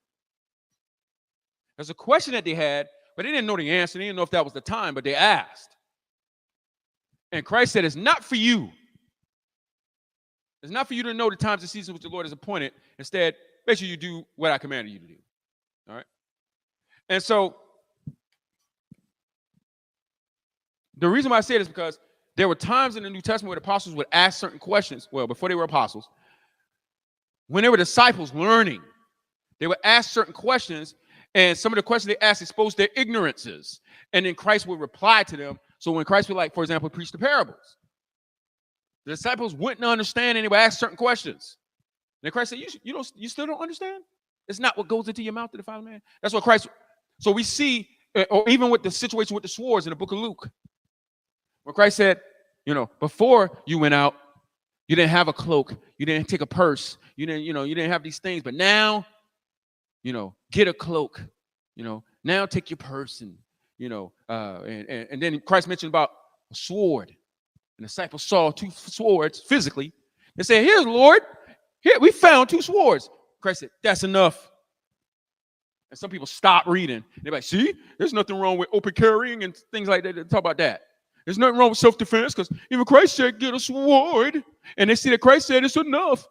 There's a question that they had, but they didn't know the answer. They didn't know if that was the time, but they asked. And Christ said, it's not for you. It's not for you to know the times and seasons which the Lord has appointed. Instead, basically you do what I commanded you to do. All right. And so the reason why I say it is because there were times in the New Testament where the apostles would ask certain questions. Well, before they were apostles, when they were disciples learning, they would ask certain questions, and some of the questions they asked exposed their ignorances. And then Christ would reply to them. So when Christ would, like, for example, preach the parables, the disciples wouldn't understand, and they would ask certain questions. And Christ said, you still don't understand? It's not what goes into your mouth to defile a man. That's what Christ. So we see, or even with the situation with the swords in the book of Luke, where Christ said, before you went out, you didn't have a cloak, you didn't take a purse, you didn't have these things, but now, get a cloak, now take your purse and then Christ mentioned about a sword. And the disciples saw two swords physically. They said, "Here, Lord, here we found two swords." Christ said, "That's enough." And some people stop reading. They're like, "See, there's nothing wrong with open carrying and things like that." They talk about that. There's nothing wrong with self-defense because even Christ said, "Get a sword," and they see that Christ said it's enough.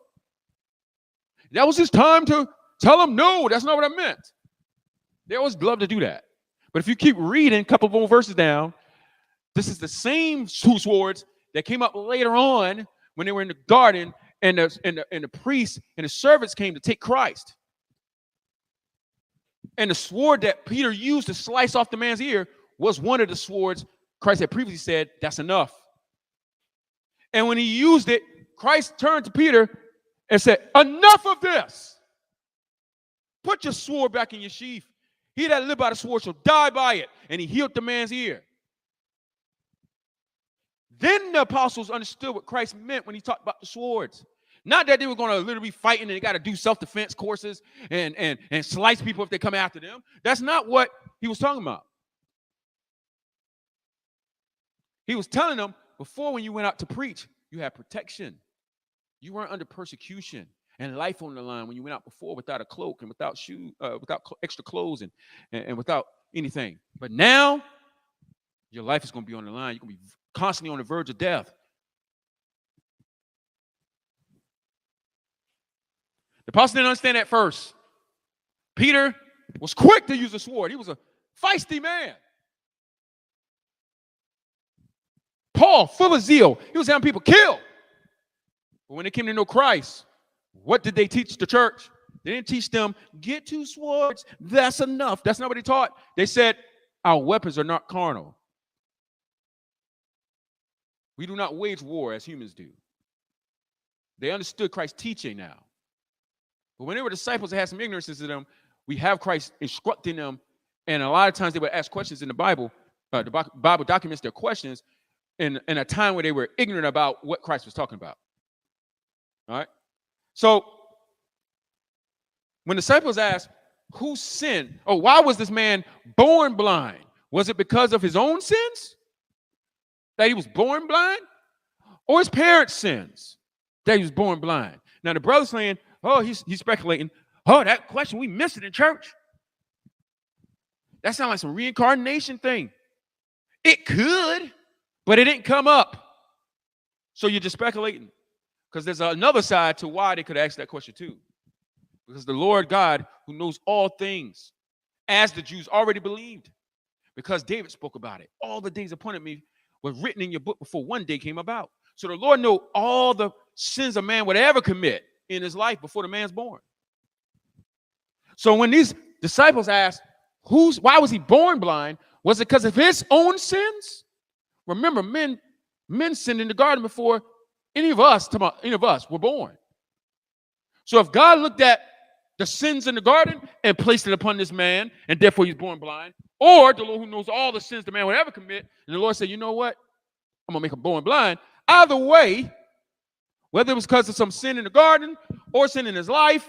That was his time to tell them, "No, that's not what I meant." They always love to do that. But if you keep reading a couple of more verses down, this is the same two swords that came up later on when they were in the garden, and the priests and the servants came to take Christ. And the sword that Peter used to slice off the man's ear was one of the swords Christ had previously said, "That's enough." And when he used it, Christ turned to Peter and said, enough of this. Put your sword back in your sheath. He that live by the sword shall die by it. And he healed the man's ear. Then the apostles understood what Christ meant when he talked about the swords. Not that they were going to literally be fighting and they got to do self-defense courses and slice people if they come after them. That's not what he was talking about. He was telling them, before when you went out to preach, you had protection. You weren't under persecution and life on the line when you went out before without a cloak and without shoes, without extra clothes and without anything. But now, your life is going to be on the line. You're going to be constantly on the verge of death. The apostle didn't understand that first. Peter was quick to use the sword. He was a feisty man. Paul, full of zeal. He was having people killed. But when they came to know Christ, what did they teach the church? They didn't teach them, get 2 swords. That's enough. That's not what they taught. They said, our weapons are not carnal. We do not wage war as humans do. They understood Christ's teaching now. But when they were disciples that had some ignorance to them, we have Christ instructing them. And a lot of times they would ask questions in the Bible. The Bible documents their questions in a time where they were ignorant about what Christ was talking about. All right? So when the disciples asked, who sinned? Oh, why was this man born blind? Was it because of his own sins that he was born blind? Or his parents' sins that he was born blind? Now the brother's saying, oh, he's speculating. Oh, that question, we missed it in church. That sounds like some reincarnation thing. It could, but it didn't come up. So you're just speculating. Because there's another side to why they could ask that question too. Because the Lord God, who knows all things, as the Jews already believed, because David spoke about it. All the days appointed me were written in your book before one day came about. So the Lord knows all the sins a man would ever commit in his life before the man's born. So when these disciples asked, why was he born blind? Was it because of his own sins? Remember, men sinned in the garden before any of us were born. So if God looked at the sins in the garden and placed it upon this man, and therefore he's born blind, or the Lord who knows all the sins the man would ever commit, and the Lord said, you know what? I'm going to make him born blind. Either way, whether it was because of some sin in the garden or sin in his life,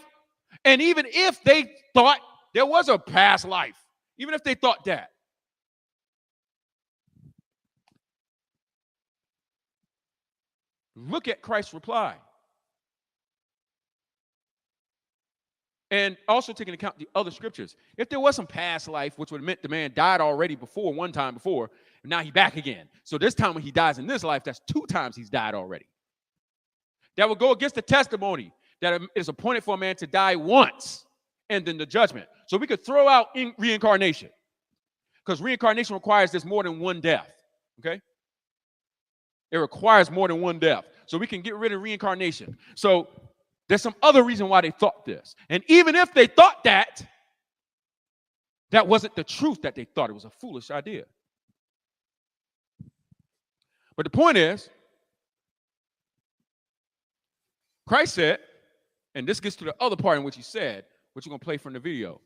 and even if they thought there was a past life, even if they thought that, look at Christ's reply. And also take into account the other scriptures. If there was some past life, which would have meant the man died already before, one time before, and now he's back again. So this time when he dies in this life, that's 2 times he's died already. That would go against the testimony that it is appointed for a man to die once and then the judgment. So we could throw out reincarnation, because reincarnation requires there's more than one death, okay? It requires more than one death. So we can get rid of reincarnation. So there's some other reason why they thought this. And even if they thought that, that wasn't the truth that they thought. It was a foolish idea. But the point is, Christ said, and this gets to the other part in which he said, which we're going to play from the video.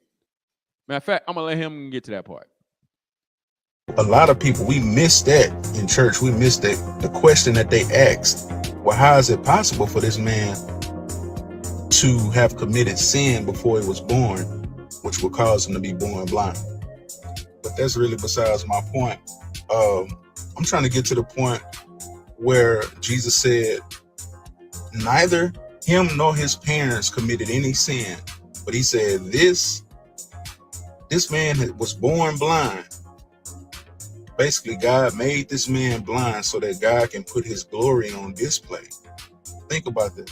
Matter of fact, I'm going to let him get to that part. A lot of people, we miss that in church. We miss that the question that they asked. Well, how is it possible for this man to have committed sin before he was born, which would cause him to be born blind? But that's really besides my point. I'm trying to get to the point where Jesus said, neither him nor his parents committed any sin. But he said, this man was born blind. Basically, God made this man blind so that God can put his glory on display. Think about that.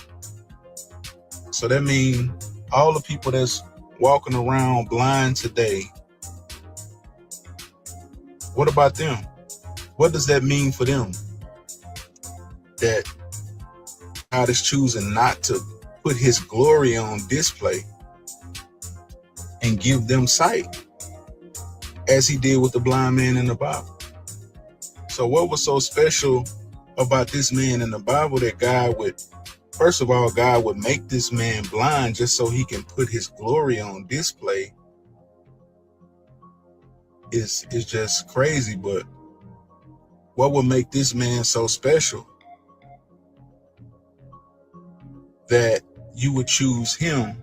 So that means all the people that's walking around blind today, what about them? What does that mean for them? That God is choosing not to put his glory on display and give them sight, as he did with the blind man in the Bible. So what was so special about this man in the Bible that God would, first of all, God would make this man blind just so he can put his glory on display is just crazy. But what would make this man so special that you would choose him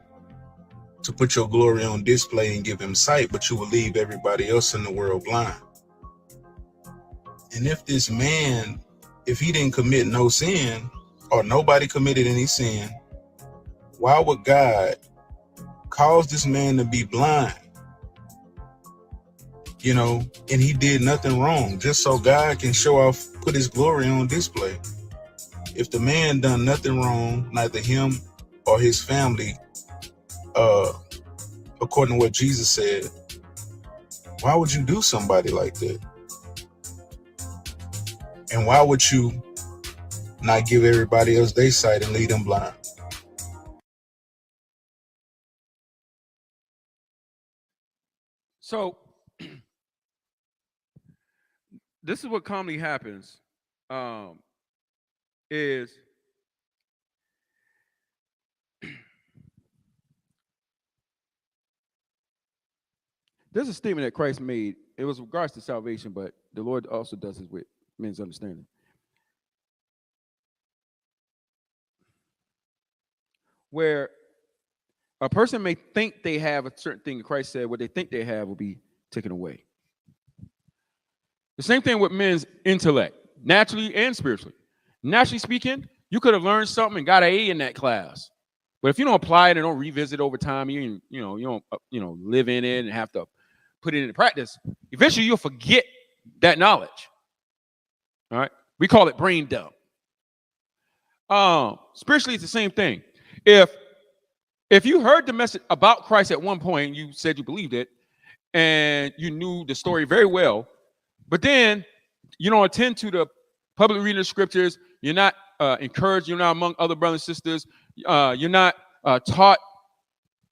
to put your glory on display and give him sight, but you will leave everybody else in the world blind? And if this man, if he didn't commit no sin, or nobody committed any sin, why would God cause this man to be blind? You know, and he did nothing wrong, just so God can show off, put his glory on display. If the man done nothing wrong, neither him or his family, according to what Jesus said, why would you do somebody like that? And why would you not give everybody else their sight and lead them blind? So this is what commonly happens, is there's a statement that Christ made. It was regards to salvation, but the Lord also does this with men's understanding. Where a person may think they have a certain thing, Christ said, what they think they have will be taken away. The same thing with men's intellect, naturally and spiritually. Naturally speaking, you could have learned something and got an A in that class, but if you don't apply it and don't revisit over time, you don't live in it and have to put it into practice, eventually you'll forget that knowledge. All right, we call it brain dump. Spiritually, it's the same thing. If you heard the message about Christ at one point, you said you believed it, and you knew the story very well, but then you don't attend to the public reading of scriptures, you're not encouraged, you're not among other brothers and sisters, you're not taught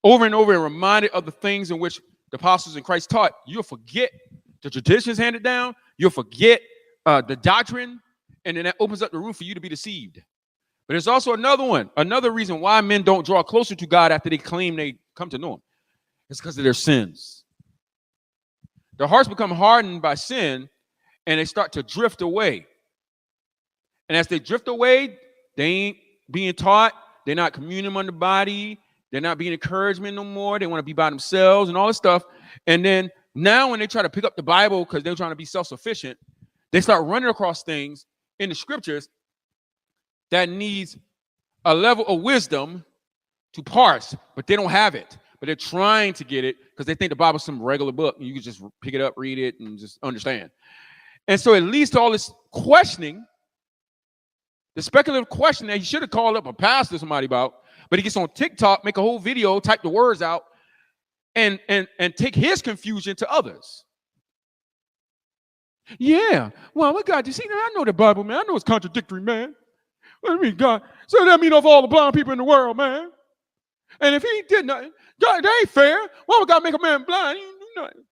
over and over and reminded of the things in which the apostles in Christ taught, you'll forget the traditions handed down, you'll forget the doctrine, and then that opens up the room for you to be deceived. But there's also another reason why men don't draw closer to God after they claim they come to know him. It's because of their sins. Their hearts become hardened by sin, and they start to drift away. And as they drift away, they ain't being taught, they're not communing on the body, they're not being encouragement no more, they want to be by themselves and all this stuff. And then now when they try to pick up the Bible because they're trying to be self-sufficient, they start running across things in the scriptures that needs a level of wisdom to parse, but they don't have it. But they're trying to get it because they think the Bible's some regular book and you can just pick it up, read it, and just understand. And so it leads to all this questioning, the speculative question that he should have called up a pastor or somebody about, but he gets on TikTok, make a whole video, type the words out, and take his confusion to others. Yeah, well, look, God, you see, I know the Bible, man. I know it's contradictory, man. What do you mean, God? So that mean of all the blind people in the world, man. And if he did nothing, God, that ain't fair. Why would God make a man blind? He didn't do nothing.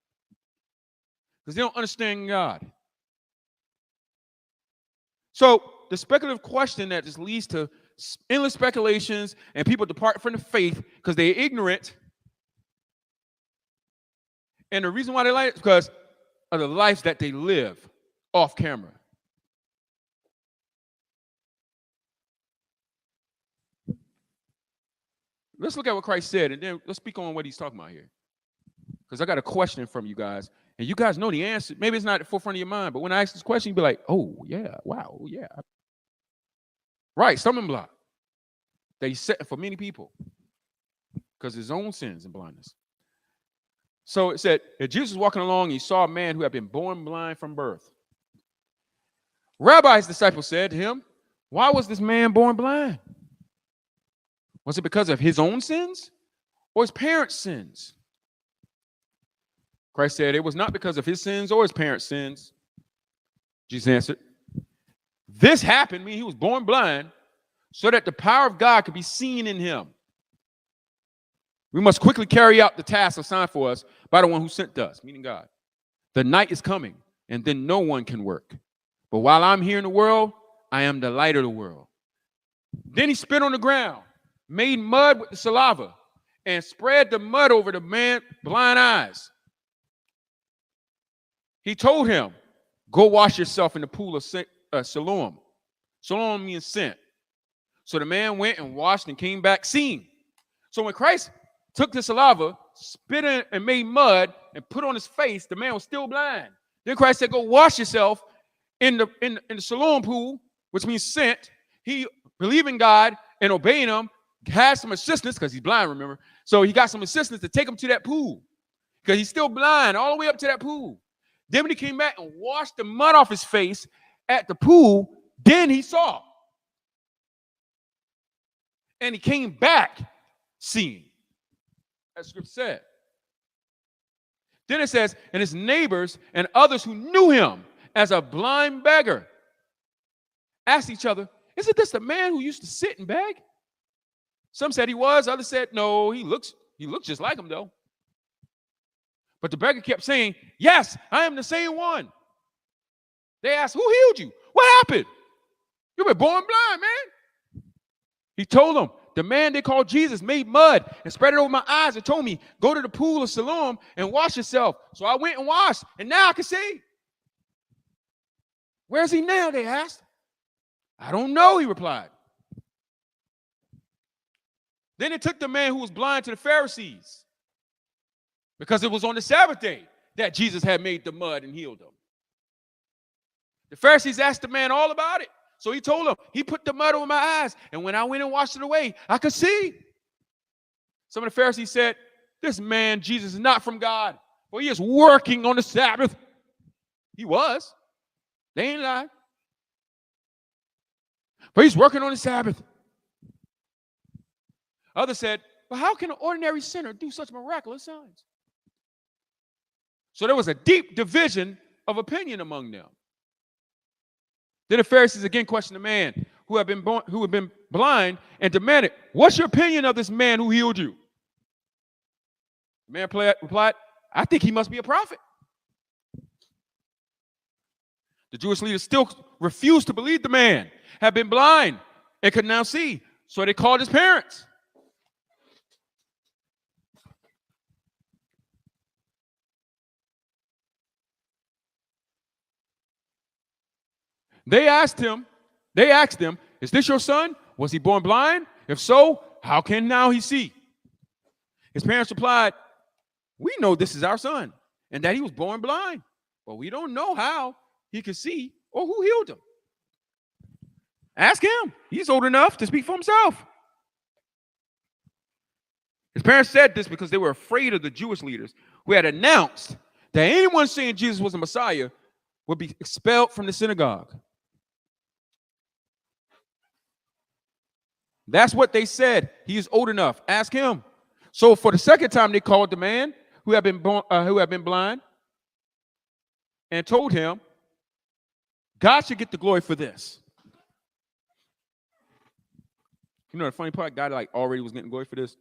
Because they don't understand God. So the speculative question that just leads to endless speculations and people depart from the faith because they're ignorant. And the reason why they like it is because of the lives that they live off camera. Let's look at what Christ said, and then let's speak on what he's talking about here. Because I got a question from you guys, and you guys know the answer. Maybe it's not at the forefront of your mind, but when I ask this question, you'll be like, oh, yeah, wow, yeah. Right, stumbling block that he's setting for many people because of his own sins and blindness. So it said, that Jesus was walking along, and he saw a man who had been born blind from birth. Rabbi, his disciples said to him, why was this man born blind? Was it because of his own sins or his parents' sins? Christ said it was not because of his sins or his parents' sins. Jesus answered, this happened, meaning he was born blind, so that the power of God could be seen in him. We must quickly carry out the task assigned for us by the one who sent us, meaning God. The night is coming, and then no one can work. But while I'm here in the world, I am the light of the world. Then he spit on the ground, made mud with the saliva, and spread the mud over the man's blind eyes. He told him, go wash yourself in the pool of Siloam. Siloam means sent. So the man went and washed and came back seeing. So when Christ took the saliva, spit in and made mud and put on his face, the man was still blind. Then Christ said, go wash yourself in the Siloam pool, which means sent. He believed in God and obeying him, had some assistance because he's blind, remember? So he got some assistance to take him to that pool because he's still blind all the way up to that pool. Then when he came back and washed the mud off his face at the pool, then he saw. And he came back seeing, as scripture said. Then it says, and his neighbors and others who knew him as a blind beggar asked each other, isn't this the man who used to sit and beg? Some said he was, others said, no, he looks just like him though. But the beggar kept saying, yes, I am the same one. They asked, who healed you? What happened? You've been born blind, man. He told them, the man they called Jesus made mud and spread it over my eyes and told me, go to the pool of Siloam and wash yourself. So I went and washed, and now I can see. Where's he now? They asked. I don't know, he replied. Then they took the man who was blind to the Pharisees because it was on the Sabbath day that Jesus had made the mud and healed them. The Pharisees asked the man all about it. So he told them, he put the mud over my eyes, and when I went and washed it away, I could see. Some of the Pharisees said, this man, Jesus, is not from God, for he is working on the Sabbath. He was. They ain't lying. But he's working on the Sabbath. Others said, but how can an ordinary sinner do such miraculous signs? So there was a deep division of opinion among them. Then the Pharisees again questioned the man who had been blind and demanded, what's your opinion of this man who healed you? The man replied, I think he must be a prophet. The Jewish leaders still refused to believe the man had been blind and could now see. So they called his parents. They asked him, is this your son? Was he born blind? If so, how can now he see? His parents replied, we know this is our son and that he was born blind, but we don't know how he could see or who healed him. Ask him. He's old enough to speak for himself. His parents said this because they were afraid of the Jewish leaders who had announced that anyone saying Jesus was a Messiah would be expelled from the synagogue. That's what they said. He is old enough. Ask him. So for the second time, they called the man who had been blind and told him, God should get the glory for this. You know the funny part? God already was getting glory for this.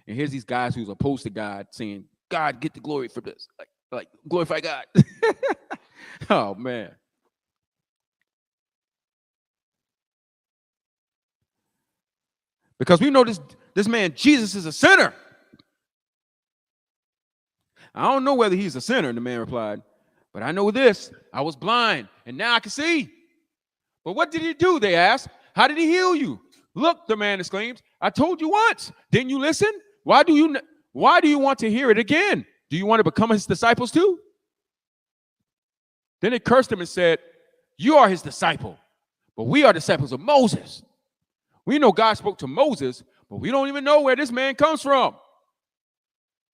And here's these guys who's opposed to God saying, God, get the glory for this. Like glorify God. Oh, man. Because we know this man, Jesus, is a sinner. I don't know whether he's a sinner, the man replied, but I know this. I was blind, and now I can see. But what did he do, they asked. How did he heal you? Look, the man exclaimed, I told you once. Didn't you listen? Why do you want to hear it again? Do you want to become his disciples too? Then they cursed him and said, you are his disciple, but we are disciples of Moses. We know God spoke to Moses, but we don't even know where this man comes from.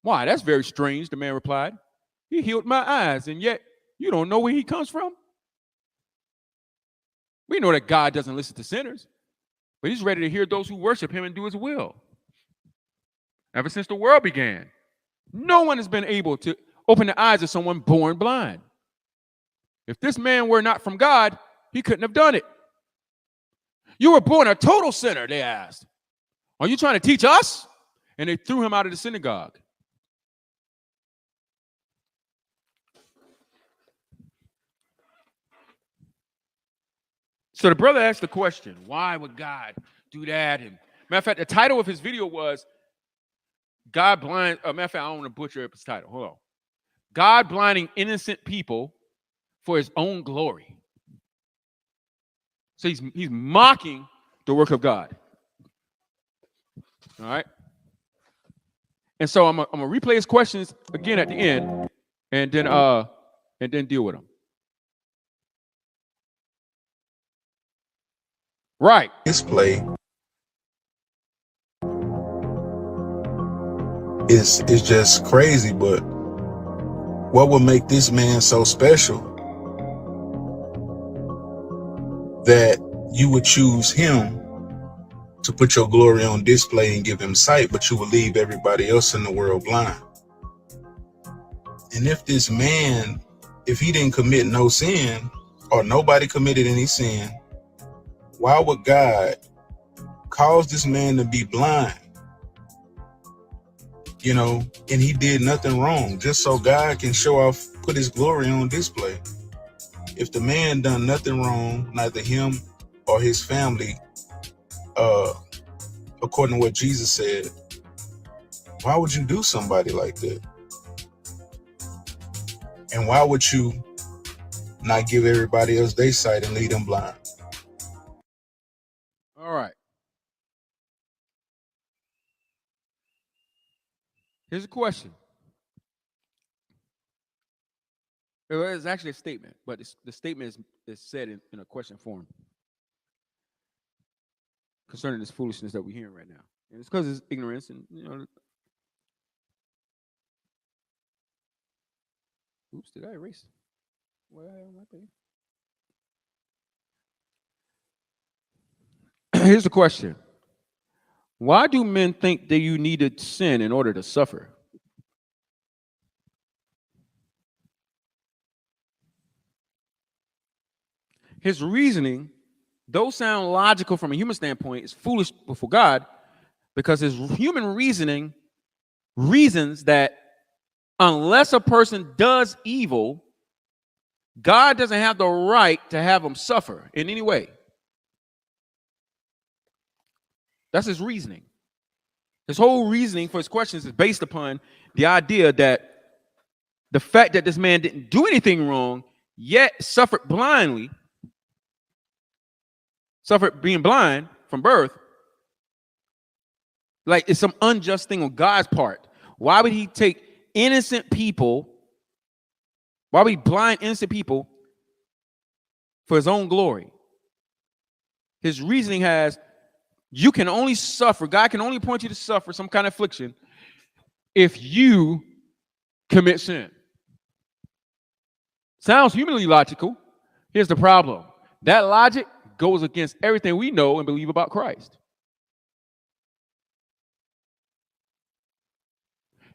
Why, that's very strange, the man replied. He healed my eyes, and yet you don't know where he comes from? We know that God doesn't listen to sinners, but he's ready to hear those who worship him and do his will. Ever since the world began, no one has been able to open the eyes of someone born blind. If this man were not from God, he couldn't have done it. You were born a total sinner, they asked. Are you trying to teach us? And they threw him out of the synagogue. So the brother asked the question, why would God do that? And matter of fact, the title of his video was God blind. Matter of fact, I don't want to butcher up his title. Hold on. God blinding innocent people for his own glory. So he's mocking the work of God. All right. And so I'm gonna replay his questions again at the end, and then deal with them. Right. Display is just crazy, but what would make this man so special that you would choose him to put your glory on display and give him sight, but you would leave everybody else in the world blind? And if this man, if he didn't commit no sin, or nobody committed any sin, why would God cause this man to be blind? You know, and he did nothing wrong, just so God can show off, put his glory on display. If the man done nothing wrong, neither him or his family, according to what Jesus said, why would you do somebody like that? And why would you not give everybody else their sight and lead them blind? All right. Here's a question. It's actually a statement, but the statement is said in a question form concerning this foolishness that we're hearing right now. And it's because it's ignorance and, oops, did I erase? What am I paying? Here's the question. Why do men think that you need to sin in order to suffer? His reasoning, though sound logical from a human standpoint, is foolish before God because his human reasoning reasons that unless a person does evil, God doesn't have the right to have them suffer in any way. That's his reasoning. His whole reasoning for his questions is based upon the idea that the fact that this man didn't do anything wrong, yet suffered being blind from birth, like it's some unjust thing on God's part. Why would he take innocent people? Why would he blind innocent people for his own glory? His reasoning has, you can only suffer, God can only point you to suffer some kind of affliction if you commit sin. Sounds humanly logical. Here's the problem. That logic goes against everything we know and believe about Christ.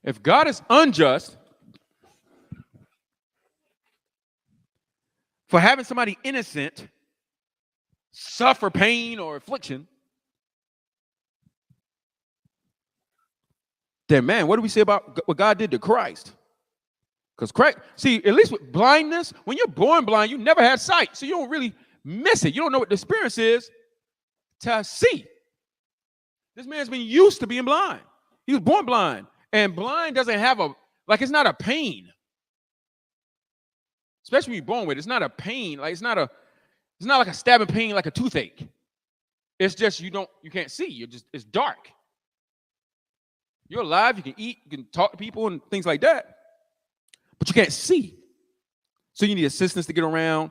If God is unjust for having somebody innocent suffer pain or affliction, then man, what do we say about what God did to Christ? Because Christ, see, at least with blindness, when you're born blind, you never had sight, so you don't really miss it. You don't know what the experience is to see. This man's been used to being blind. He was born blind, and blind doesn't have it's not a pain. Especially when you're born with it. It's not a pain. Like it's not like a stabbing pain like a toothache. It's just you can't see. It's dark. You're alive, you can eat, you can talk to people and things like that, but you can't see. So you need assistance to get around,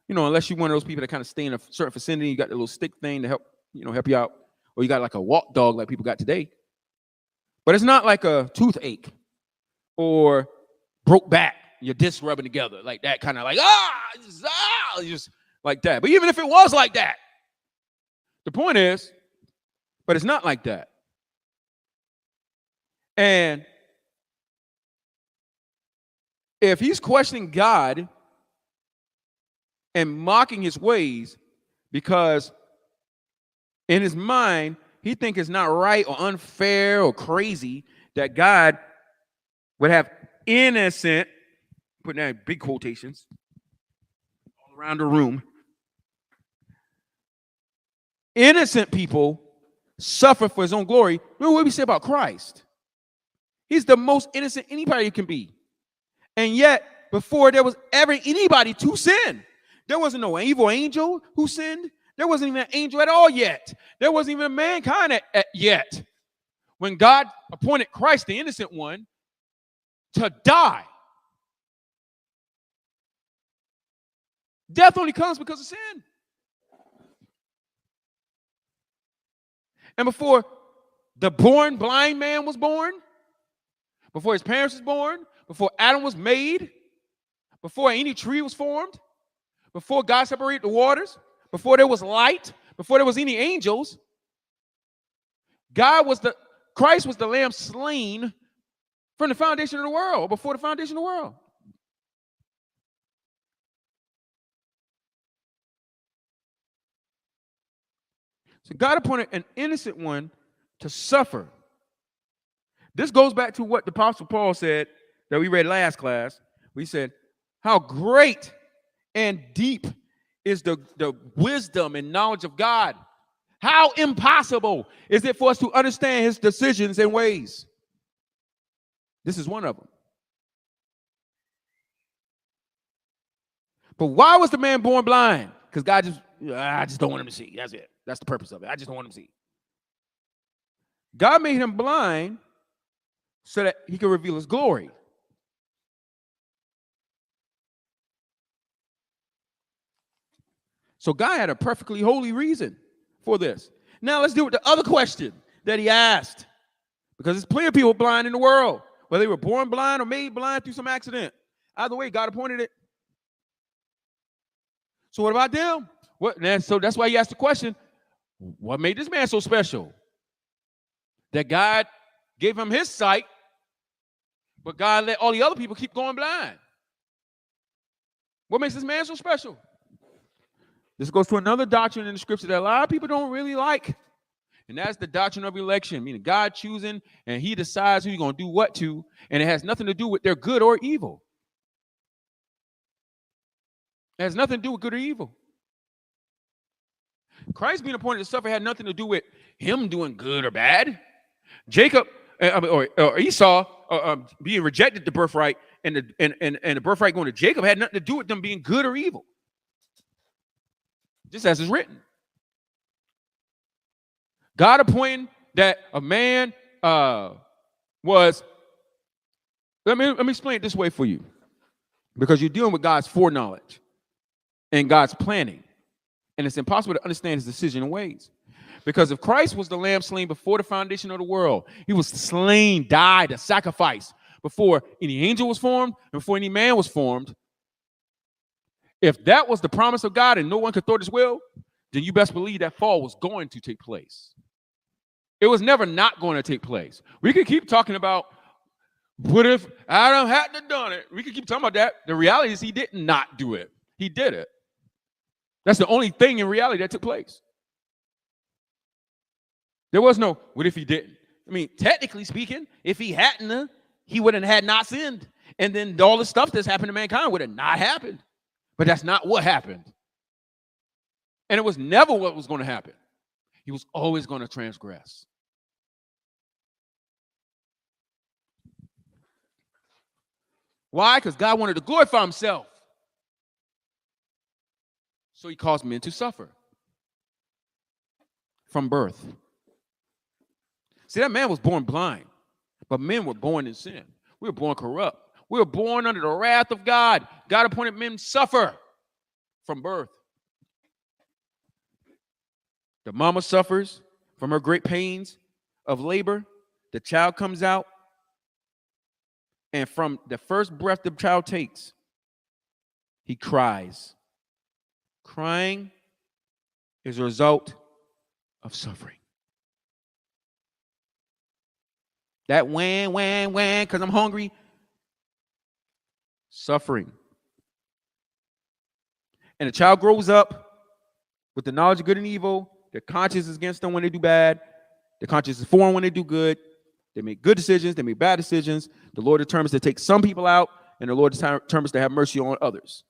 unless you're one of those people that kind of stay in a certain vicinity, you got the little stick thing to help you out, or you got like a walk dog like people got today. But it's not like a toothache or broke back, your discs rubbing together, like that kind of like, just like that. But even if it was like that, the point is, but it's not like that. And if he's questioning God and mocking his ways because in his mind, he thinks it's not right or unfair or crazy that God would have innocent, putting that in big quotations all around the room, innocent people suffer for his own glory, remember what we said about Christ. He's the most innocent anybody can be. And yet, before there was ever anybody to sin, there wasn't no evil angel who sinned. There wasn't even an angel at all yet. There wasn't even mankind yet. When God appointed Christ, the innocent one, to die. Death only comes because of sin. And before the born blind man was born, before his parents was born, before Adam was made, before any tree was formed, before God separated the waters, before there was light, before there was any angels, Christ was the lamb slain from the foundation of the world, before the foundation of the world. So God appointed an innocent one to suffer. This goes back to what the Apostle Paul said that we read last class. We said, how great and deep is the wisdom and knowledge of God. How impossible is it for us to understand his decisions and ways? This is one of them. But why was the man born blind? Because God I just don't want him to see. That's it. That's the purpose of it. I just don't want him to see. God made him blind so that he could reveal his glory. So God had a perfectly holy reason for this. Now let's deal with the other question that he asked. Because there's plenty of people blind in the world, whether they were born blind or made blind through some accident. Either way, God appointed it. So what about them? So that's why he asked the question, what made this man so special? That God gave him his sight, but God let all the other people keep going blind. What makes this man so special? This goes to another doctrine in the scripture that a lot of people don't really like. And that's the doctrine of election, meaning God choosing and he decides who he's going to do what to, and it has nothing to do with their good or evil. It has nothing to do with good or evil. Christ being appointed to suffer had nothing to do with him doing good or bad. Jacob or Esau being rejected the birthright and the birthright going to Jacob had nothing to do with them being good or evil. Just as is written. God appointed that a man was. Let me explain it this way for you, because you're dealing with God's foreknowledge and God's planning, and it's impossible to understand his decision and ways. Because if Christ was the lamb slain before the foundation of the world, he was slain, died, a sacrifice before any angel was formed and before any man was formed. If that was the promise of God and no one could thwart his will, then you best believe that fall was going to take place. It was never not going to take place. We could keep talking about what if Adam hadn't have done it. We could keep talking about that. The reality is he did not do it. He did it. That's the only thing in reality that took place. There was no, what if he didn't? I mean, technically speaking, if he hadn't, he would have had not sinned. And then all the stuff that's happened to mankind would have not happened. But that's not what happened. And it was never what was going to happen. He was always going to transgress. Why? Because God wanted to glorify himself. So he caused men to suffer from birth. See, that man was born blind, but men were born in sin. We were born corrupt. We were born under the wrath of God. God appointed men to suffer from birth. The mama suffers from her great pains of labor. The child comes out, and from the first breath the child takes, he cries. Crying is a result of suffering. That wham, because I'm hungry. Suffering. And the child grows up with the knowledge of good and evil. Their conscience is against them when they do bad. Their conscience is for them when they do good. They make good decisions. They make bad decisions. The Lord determines to take some people out, and the Lord determines to have mercy on others.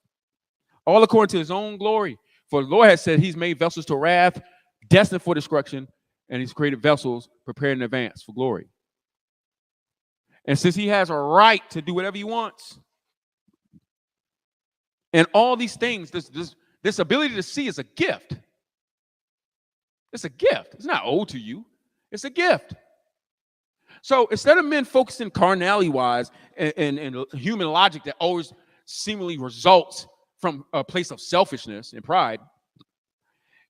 All according to his own glory. For the Lord has said he's made vessels to wrath, destined for destruction, and he's created vessels prepared in advance for glory. And since he has a right to do whatever he wants, and all these things, this ability to see is a gift. It's a gift. It's not owed to you. It's a gift. So instead of men focusing carnality-wise and human logic that always seemingly results from a place of selfishness and pride,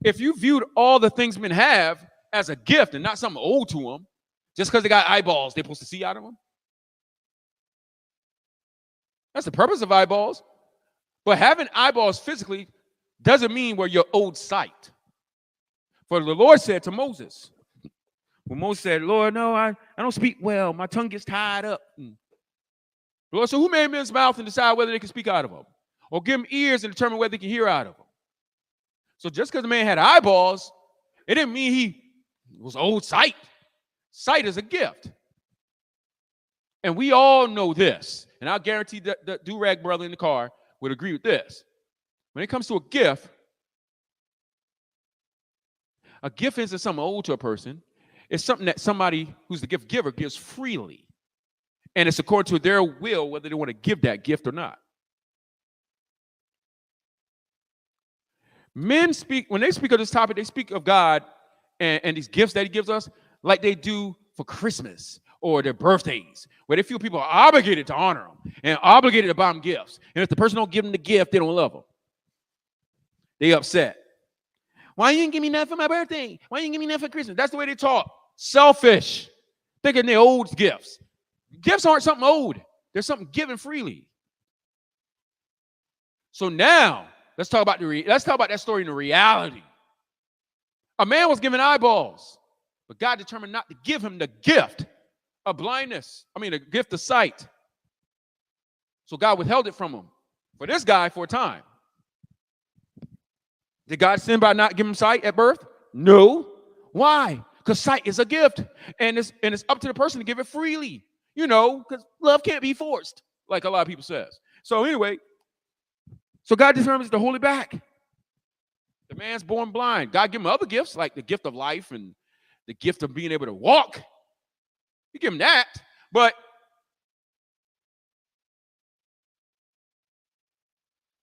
if you viewed all the things men have as a gift and not something owed to them, just because they got eyeballs, they're supposed to see out of them. That's the purpose of eyeballs. But having eyeballs physically doesn't mean where you're owed sight. For the Lord said to Moses, when Moses said, Lord, no, I don't speak well. My tongue gets tied up. Lord, so who made men's mouth and decide whether they can speak out of them? Or give them ears and determine whether they can hear out of them? So just because the man had eyeballs, it didn't mean he was owed sight. Sight is a gift. And we all know this. And I'll guarantee that the do-rag brother in the car would agree with this. When it comes to a gift isn't something owed to a person. It's something that somebody who's the gift giver gives freely. And it's according to their will whether they want to give that gift or not. Men speak, when they speak of this topic, they speak of God and these gifts that he gives us like they do for Christmas or their birthdays, where they feel people are obligated to honor them and obligated to buy them gifts. And if the person don't give them the gift, they don't love them. They upset. Why you didn't give me nothing for my birthday? Why you didn't give me nothing for Christmas? That's the way they talk. Selfish. Thinking they owed gifts. Gifts aren't something owed. They're something given freely. So now, let's talk about that story in the reality. A man was given eyeballs, but God determined not to give him the gift of blindness. The gift of sight. So God withheld it from him. For this guy, for a time. Did God sin by not giving him sight at birth? No. Why? Because sight is a gift. And it's up to the person to give it freely. Because love can't be forced, like a lot of people says. So anyway, so God determines to hold it back. The man's born blind. God give him other gifts, like the gift of life and the gift of being able to walk. He give him that. But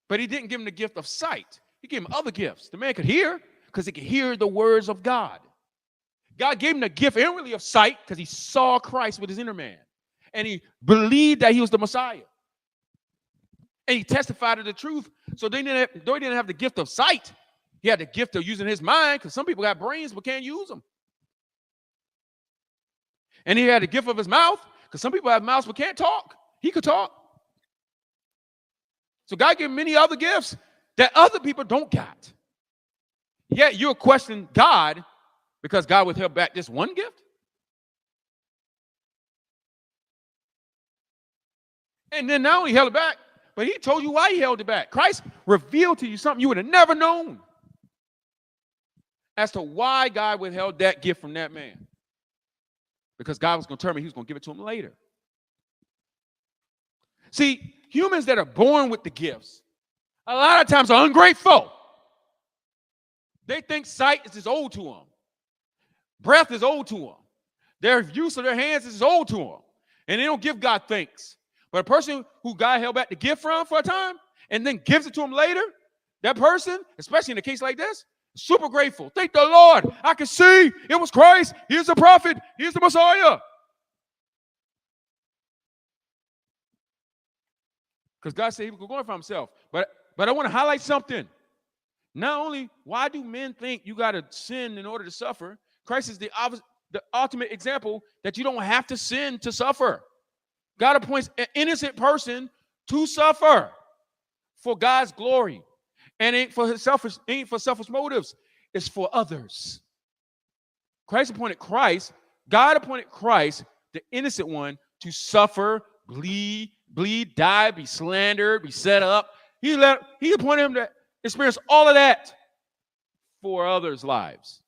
he didn't give him the gift of sight. He gave him other gifts. The man could hear because he could hear the words of God. God gave him the gift inwardly of sight because he saw Christ with his inner man. And he believed that he was the Messiah. And he testified to the truth. So though he didn't have the gift of sight, he had the gift of using his mind, because some people got brains but can't use them. And he had the gift of his mouth, because some people have mouths but can't talk. He could talk. So God gave him many other gifts that other people don't got. Yet you'll question God because God withheld back this one gift. And then not only held it back, but he told you why he held it back. Christ revealed to you something you would have never known as to why God withheld that gift from that man. Because God was going to determine he was going to give it to him later. See, humans that are born with the gifts, a lot of times are ungrateful. They think sight is owed to them. Breath is owed to them. Their use of their hands is owed to them. And they don't give God thanks. But a person who God held back the gift from for a time and then gives it to him later, that person, especially in a case like this, super grateful. Thank the Lord. I can see it was Christ. He's the prophet. He's the Messiah. Because God said he was going for himself. But I want to highlight something. Not only why do men think you got to sin in order to suffer? Christ is the ultimate example that you don't have to sin to suffer. God appoints an innocent person to suffer for God's glory. And ain't for selfish motives. It's for others. God appointed Christ, the innocent one, to suffer, bleed, die, be slandered, be set up. He appointed him to experience all of that for others' lives.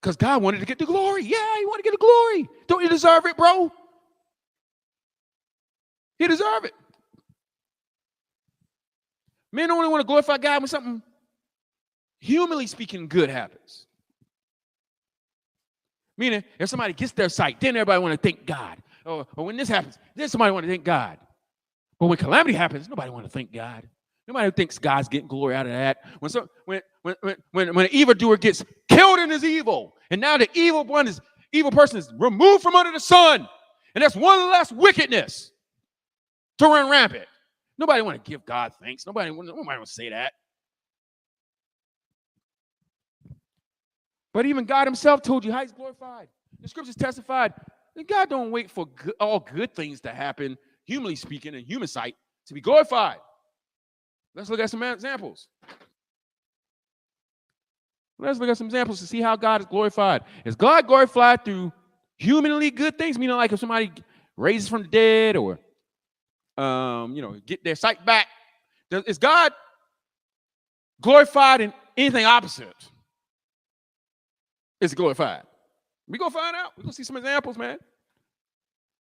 Because God wanted to get the glory. Yeah, he wanted to get the glory. Don't you deserve it, bro? He deserve it. Men only want to glorify God when something, humanly speaking, good happens. Meaning, if somebody gets their sight, then everybody want to thank God. Or when this happens, then somebody want to thank God. But when calamity happens, nobody want to thank God. Nobody thinks God's getting glory out of that. When an evildoer gets killed in his evil, and now the evil person is removed from under the sun, and that's one less wickedness to run rampant. Nobody want to give God thanks. Nobody want to say that. But even God himself told you how he's glorified. The scriptures testified that God don't wait for all good things to happen, humanly speaking, in human sight, to be glorified. Let's look at some examples. Let's look at some examples to see how God is glorified. Is God glorified through humanly good things? Meaning like if somebody raises from the dead or, get their sight back. Is God glorified in anything opposite? Is glorified? We're going to find out. We're going to see some examples, man.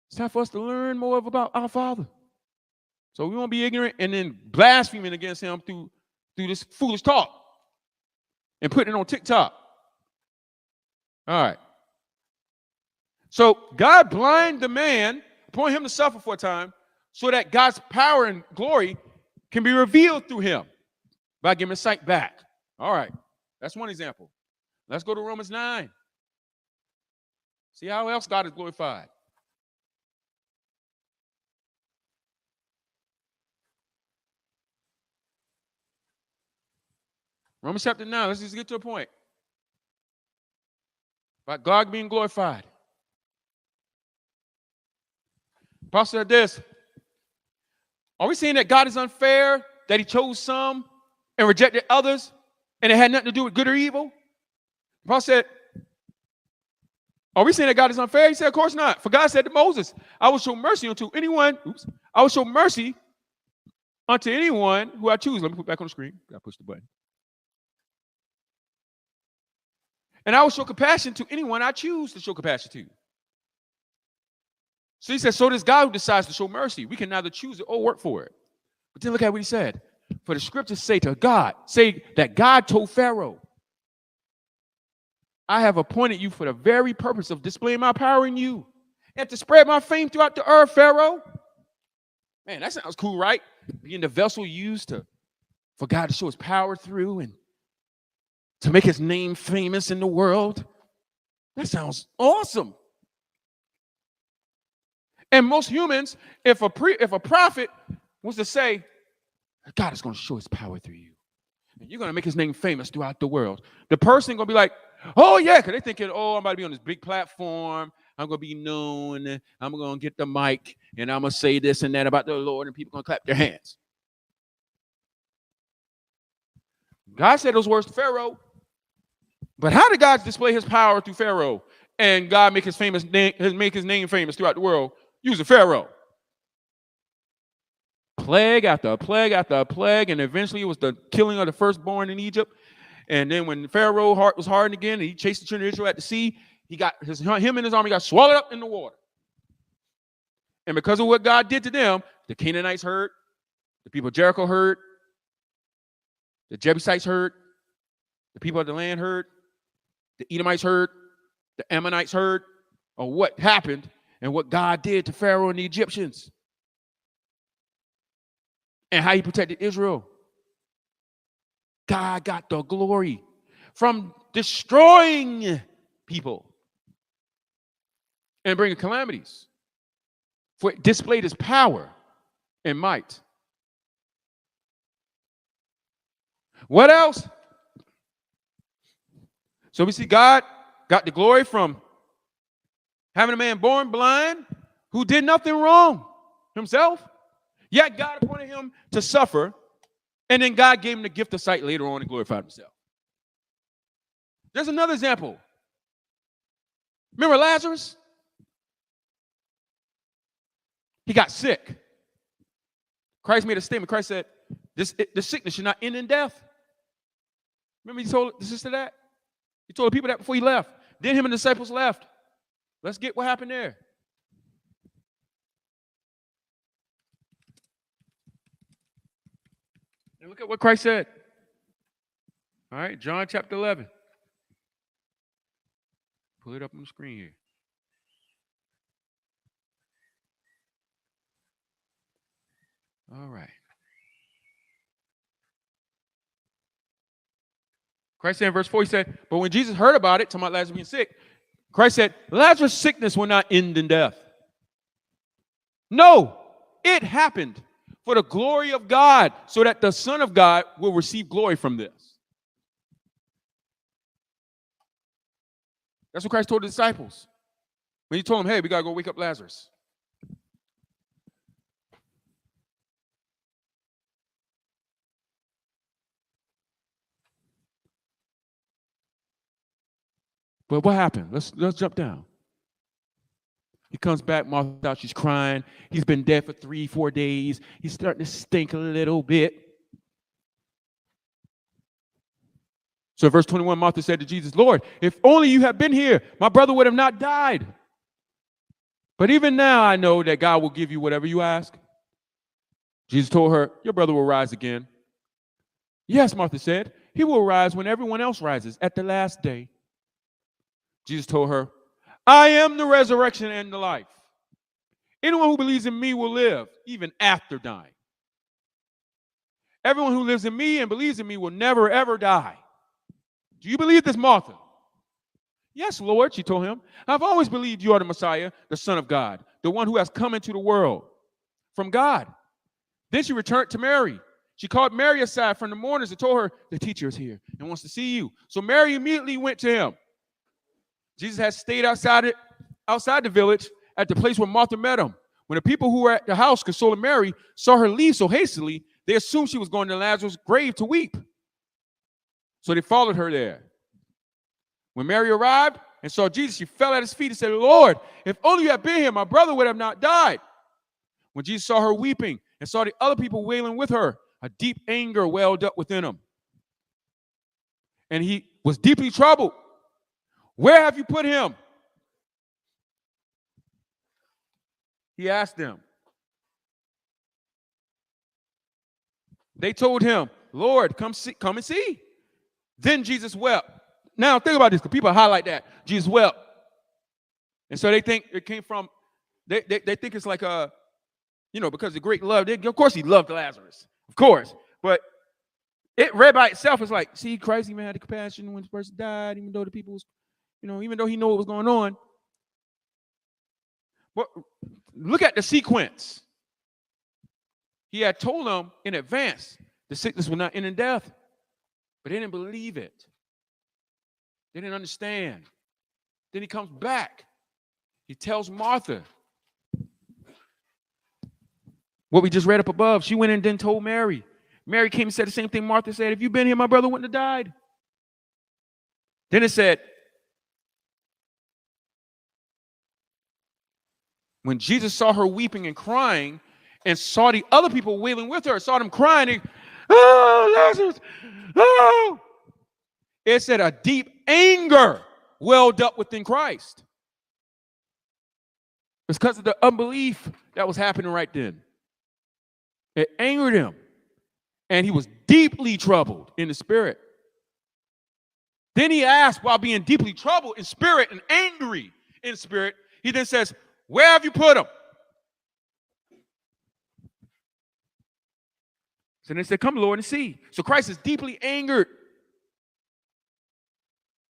It's time for us to learn more about our Father. So we won't be ignorant and then blaspheming against him through this foolish talk and putting it on TikTok. All right. So God blinded the man, appointed him to suffer for a time, so that God's power and glory can be revealed through him by giving his sight back. All right. That's one example. Let's go to Romans 9. See how else God is glorified. Romans chapter 9. Let's just get to a point. About God being glorified. Paul said this. Are we saying that God is unfair, that he chose some and rejected others, and it had nothing to do with good or evil? Paul said, are we saying that God is unfair? He said, of course not. For God said to Moses, I will show mercy unto anyone. I will show mercy unto anyone who I choose. Let me put it back on the screen. I push the button. And I will show compassion to anyone I choose to show compassion to. So he says, so does God who decides to show mercy. We can neither choose it or work for it. But then look at what he said. For the scriptures say that God told Pharaoh, I have appointed you for the very purpose of displaying my power in you and to spread my fame throughout the earth, Pharaoh. Man, that sounds cool, right? Being the vessel used for God to show his power through and to make his name famous in the world. That sounds awesome. And most humans, if a prophet was to say, God is going to show his power through you, and you're going to make his name famous throughout the world, the person going to be like, oh, yeah, because they're thinking, oh, I'm about to be on this big platform. I'm going to be known. I'm going to get the mic, and I'm going to say this and that about the Lord, and people are going to clap their hands. God said those words to Pharaoh. But how did God display his power through Pharaoh and God make his name famous throughout the world using Pharaoh? Plague after plague after plague, and eventually it was the killing of the firstborn in Egypt. And then when Pharaoh's heart was hardened again, and he chased the children of Israel at the sea, him and his army got swallowed up in the water. And because of what God did to them, the Canaanites heard, the people of Jericho heard, the Jebusites heard, the people of the land heard, the Edomites heard, the Ammonites heard of what happened and what God did to Pharaoh and the Egyptians and how he protected Israel. God got the glory from destroying people and bringing calamities, for it displayed his power and might. What else? So we see God got the glory from having a man born blind who did nothing wrong himself, yet God appointed him to suffer, and then God gave him the gift of sight later on and glorified himself. There's another example. Remember Lazarus? He got sick. Christ made a statement. Christ said, the sickness should not end in death. Remember he told the sister that? He told the people that before he left. Then him and the disciples left. Let's get what happened there. And look at what Christ said. All right, John chapter 11. Pull it up on the screen here. All right. Christ said in verse 4, he said, but when Jesus heard about it, talking about Lazarus being sick, Christ said, Lazarus' sickness will not end in death. No, it happened for the glory of God, so that the Son of God will receive glory from this. That's what Christ told the disciples when he told them, hey, we got to go wake up Lazarus. But what happened? Let's jump down. He comes back, Martha's out, she's crying. He's been dead for 3-4 days. He's starting to stink a little bit. So in verse 21, Martha said to Jesus, Lord, if only you had been here, my brother would have not died. But even now I know that God will give you whatever you ask. Jesus told her, your brother will rise again. Yes, Martha said, he will rise when everyone else rises at the last day. Jesus told her, I am the resurrection and the life. Anyone who believes in me will live, even after dying. Everyone who lives in me and believes in me will never, ever die. Do you believe this, Martha? Yes, Lord, she told him. I've always believed you are the Messiah, the Son of God, the one who has come into the world from God. Then she returned to Mary. She called Mary aside from the mourners and told her, the teacher is here and wants to see you. So Mary immediately went to him. Jesus had stayed outside the village at the place where Martha met him. When the people who were at the house consoling Mary saw her leave so hastily, they assumed she was going to Lazarus' grave to weep. So they followed her there. When Mary arrived and saw Jesus, she fell at his feet and said, Lord, if only you had been here, my brother would have not died. When Jesus saw her weeping and saw the other people wailing with her, a deep anger welled up within him. And he was deeply troubled. Where have you put him? He asked them. They told him, Lord, come and see. Then Jesus wept. Now think about this, because people highlight that. Jesus wept. And so they think it came from, they think it's like because of great love. Of course he loved Lazarus. Of course. But it read by itself is like, see, Christ even had the compassion when the person died, even though the people was, even though he knew what was going on. But look at the sequence. He had told them in advance the sickness would not end in death, but they didn't believe it. They didn't understand. Then he comes back. He tells Martha what we just read up above. She went and then told Mary. Mary came and said the same thing Martha said. If you'd been here, my brother wouldn't have died. Then it said, when Jesus saw her weeping and crying and saw the other people wailing with her, saw them crying, oh, Lazarus, oh. It said a deep anger welled up within Christ. It's because of the unbelief that was happening right then. It angered him. And he was deeply troubled in the spirit. Then he asked, while being deeply troubled in spirit and angry in spirit, he then says, where have you put him? So they said, come, Lord, and see. So Christ is deeply angered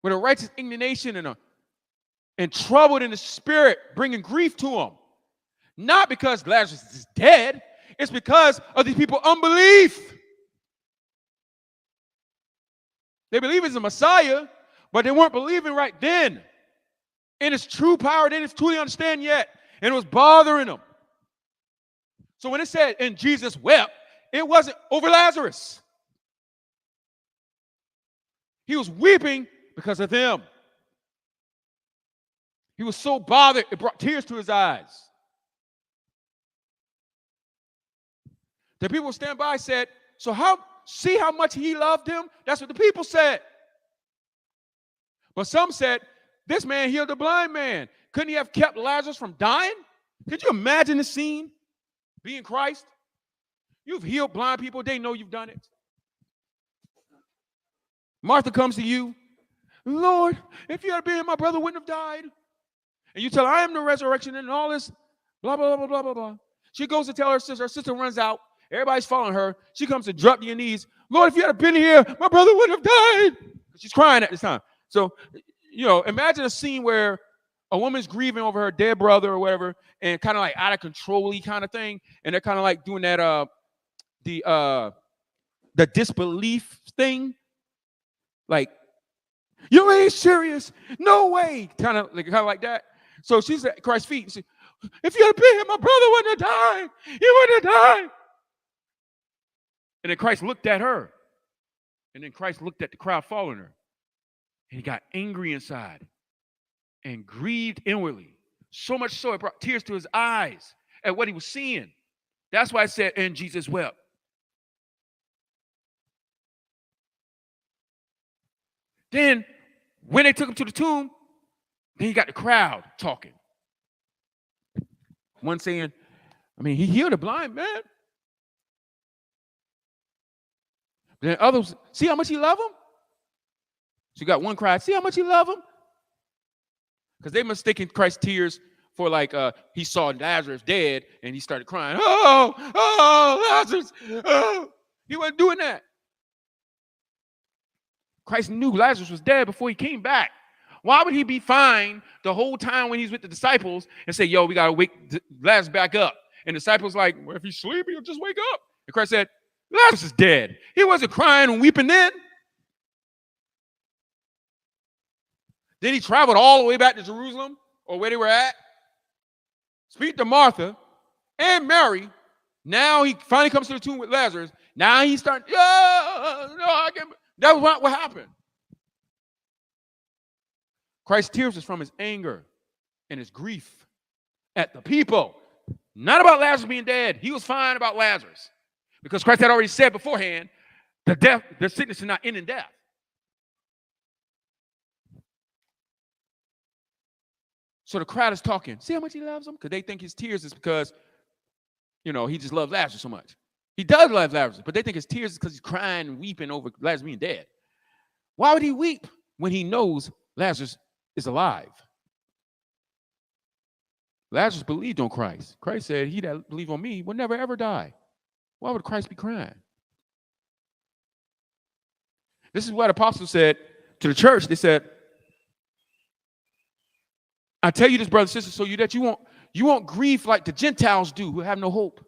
with a righteous indignation and troubled in the spirit, bringing grief to him. Not because Lazarus is dead. It's because of these people's unbelief. They believe he's the Messiah, but they weren't believing right then in his true power. They didn't truly understand yet, and it was bothering them. So when it said, and Jesus wept, it wasn't over Lazarus. He was weeping because of them. He was so bothered, it brought tears to his eyes. The people stand by said, see how much he loved him? That's what the people said. But some said, this man healed a blind man. Couldn't he have kept Lazarus from dying? Could you imagine the scene? Being Christ? You've healed blind people. They know you've done it. Martha comes to you, Lord, if you had been here, my brother wouldn't have died. And you tell her, I am the resurrection and all this, blah, blah, blah, blah, blah, blah. She goes to tell her sister. Her sister runs out. Everybody's following her. She comes to drop to your knees. Lord, if you had been here, my brother wouldn't have died. She's crying at this time. So, imagine a scene where a woman's grieving over her dead brother or whatever, and kind of like out of control-y kind of thing. And they're kind of like doing that, the disbelief thing. Like, you ain't serious. No way. Kind of like that. So she's at Christ's feet. She, if you had been here, my brother wouldn't have died. He wouldn't have died. And then Christ looked at her. And then Christ looked at the crowd following her. And he got angry inside and grieved inwardly. So much so it brought tears to his eyes at what he was seeing. That's why I said, and Jesus wept. Then, when they took him to the tomb, then you got the crowd talking. One saying, he healed a blind man. Then others, see how much he loved him? So you got one cry, see how much he loved him? Because they mistaken Christ's tears for he saw Lazarus dead and he started crying, oh, Lazarus, oh. He wasn't doing that. Christ knew Lazarus was dead before he came back. Why would he be fine the whole time when he's with the disciples and say, yo, we got to wake Lazarus back up? And the disciples like, well, if he's sleeping, he'll just wake up. And Christ said, Lazarus is dead. He wasn't crying and weeping then. Then he traveled all the way back to Jerusalem or where they were at. Speak to Martha and Mary. Now he finally comes to the tomb with Lazarus. Now he's starting, that was what happened. Christ's tears is from his anger and his grief at the people. Not about Lazarus being dead. He was fine about Lazarus. Because Christ had already said beforehand, the sickness is not end in death. So the crowd is talking. See how much he loves him? Because they think his tears is because, he just loves Lazarus so much. He does love Lazarus, but they think his tears is because he's crying and weeping over Lazarus being dead. Why would he weep when he knows Lazarus is alive? Lazarus believed on Christ. Christ said, he that believe on me will never, ever die. Why would Christ be crying? This is what the apostles said to the church. They said, I tell you this, brothers and sisters, so that you won't grieve like the Gentiles do who have no hope.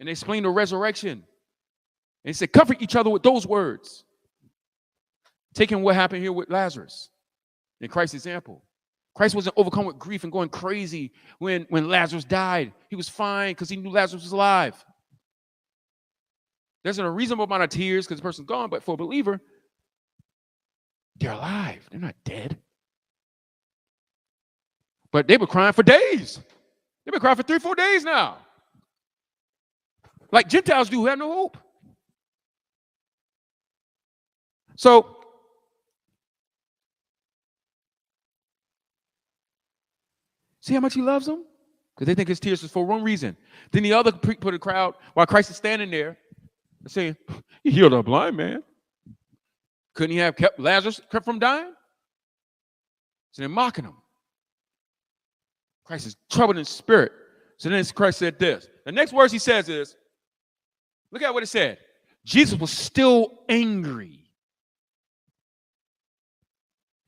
And they explained the resurrection. And they said, comfort each other with those words. Taking what happened here with Lazarus in Christ's example. Christ wasn't overcome with grief and going crazy when Lazarus died. He was fine because he knew Lazarus was alive. There's a reasonable amount of tears because the person's gone, but for a believer, they're alive. They're not dead. But they were crying for days. They've been crying for 3-4 days now. Like Gentiles do who have no hope. So, see how much he loves them? Because they think his tears is for one reason. Then the other put a crowd, while Christ is standing there, saying, he healed a blind man. Couldn't he have kept Lazarus from dying? So they're mocking him. Christ is troubled in spirit. So then Christ said this. The next words he says is, look at what it said. Jesus was still angry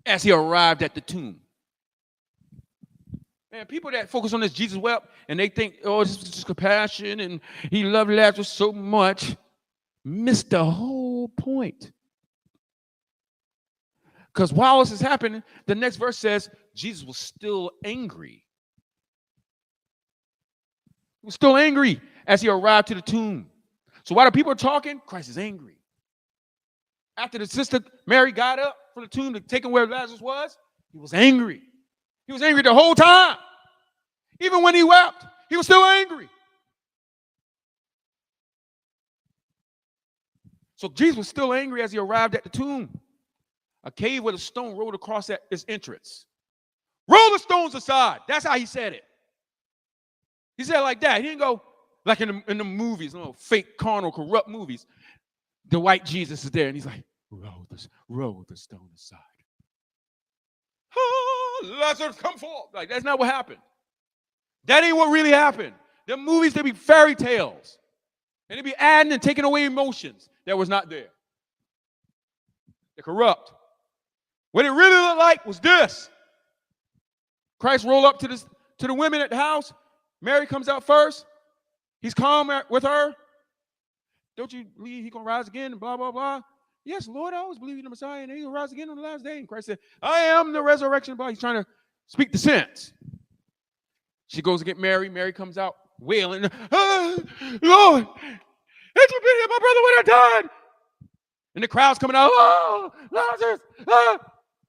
as he arrived at the tomb. Man, people that focus on this Jesus wept and they think, oh, this is just compassion and he loved Lazarus so much, missed the whole point. Because while this is happening, the next verse says Jesus was still angry. He was still angry as he arrived to the tomb. So while the people are talking, Christ is angry. After the sister Mary got up from the tomb to take him where Lazarus was, he was angry. He was angry the whole time. Even when he wept, he was still angry. So Jesus was still angry as he arrived at the tomb. A cave with a stone rolled across its entrance. Roll the stones aside. That's how he said it. He said it like that. He didn't go like in the movies, fake, carnal, corrupt movies. the white Jesus is there, and he's like, roll the stone aside. Oh, Lazarus, come forth. Like, that's not what happened. That ain't what really happened. The movies, they be fairy tales. And they be adding and taking away emotions that was not there. They're corrupt. What it really looked like was this. Christ rolled up to the women at the house. Mary comes out first. He's calm with her. Don't you believe he's going to rise again and blah, blah, blah. Yes, Lord, I always believe in the Messiah and he's going to rise again on the last day. And Christ said, I am the resurrection. He's trying to speak the sense. She goes to get Mary. Mary comes out wailing. Oh, Lord, had you been here, my brother would have died. And the crowd's coming out. Oh, Lazarus. Ah.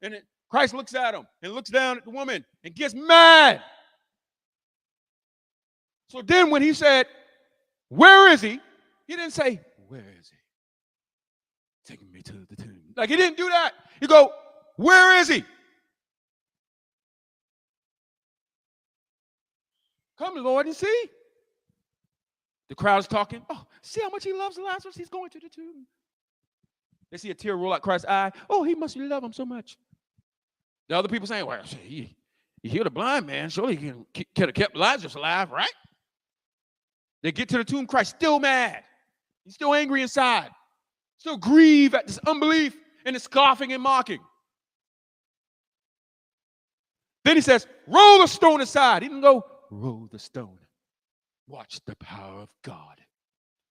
And Christ looks at him and looks down at the woman and gets mad. So then when he said, where is he? He didn't say, where is he? Taking me to the tomb. Like, he didn't do that. He go, where is he? Come, Lord, and see. The crowd's talking. Oh, see how much he loves Lazarus? He's going to the tomb. They see a tear roll out Christ's eye. Oh, he must love him so much. The other people saying, well, he healed a blind man. Surely he could have kept Lazarus alive, right? They get to the tomb. Christ still mad. He's still angry inside. Still grieve at this unbelief and this scoffing and mocking. Then he says, roll the stone aside. He didn't go, roll the stone. Watch the power of God.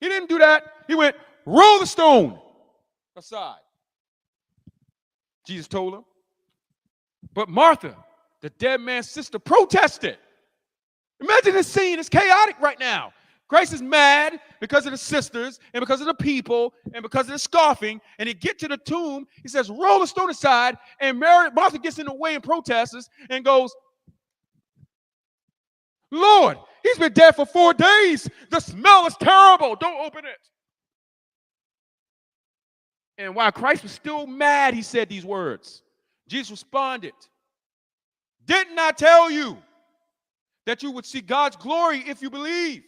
He didn't do that. He went, roll the stone aside. Jesus told him. But Martha, the dead man's sister, protested. Imagine this scene. It's chaotic right now. Christ is mad because of the sisters and because of the people and because of the scoffing. And he get to the tomb. He says, roll the stone aside. And Martha gets in the way and protests and goes, Lord, he's been dead for 4 days. The smell is terrible. Don't open it. And while Christ was still mad, he said these words. Jesus responded, didn't I tell you that you would see God's glory if you believe?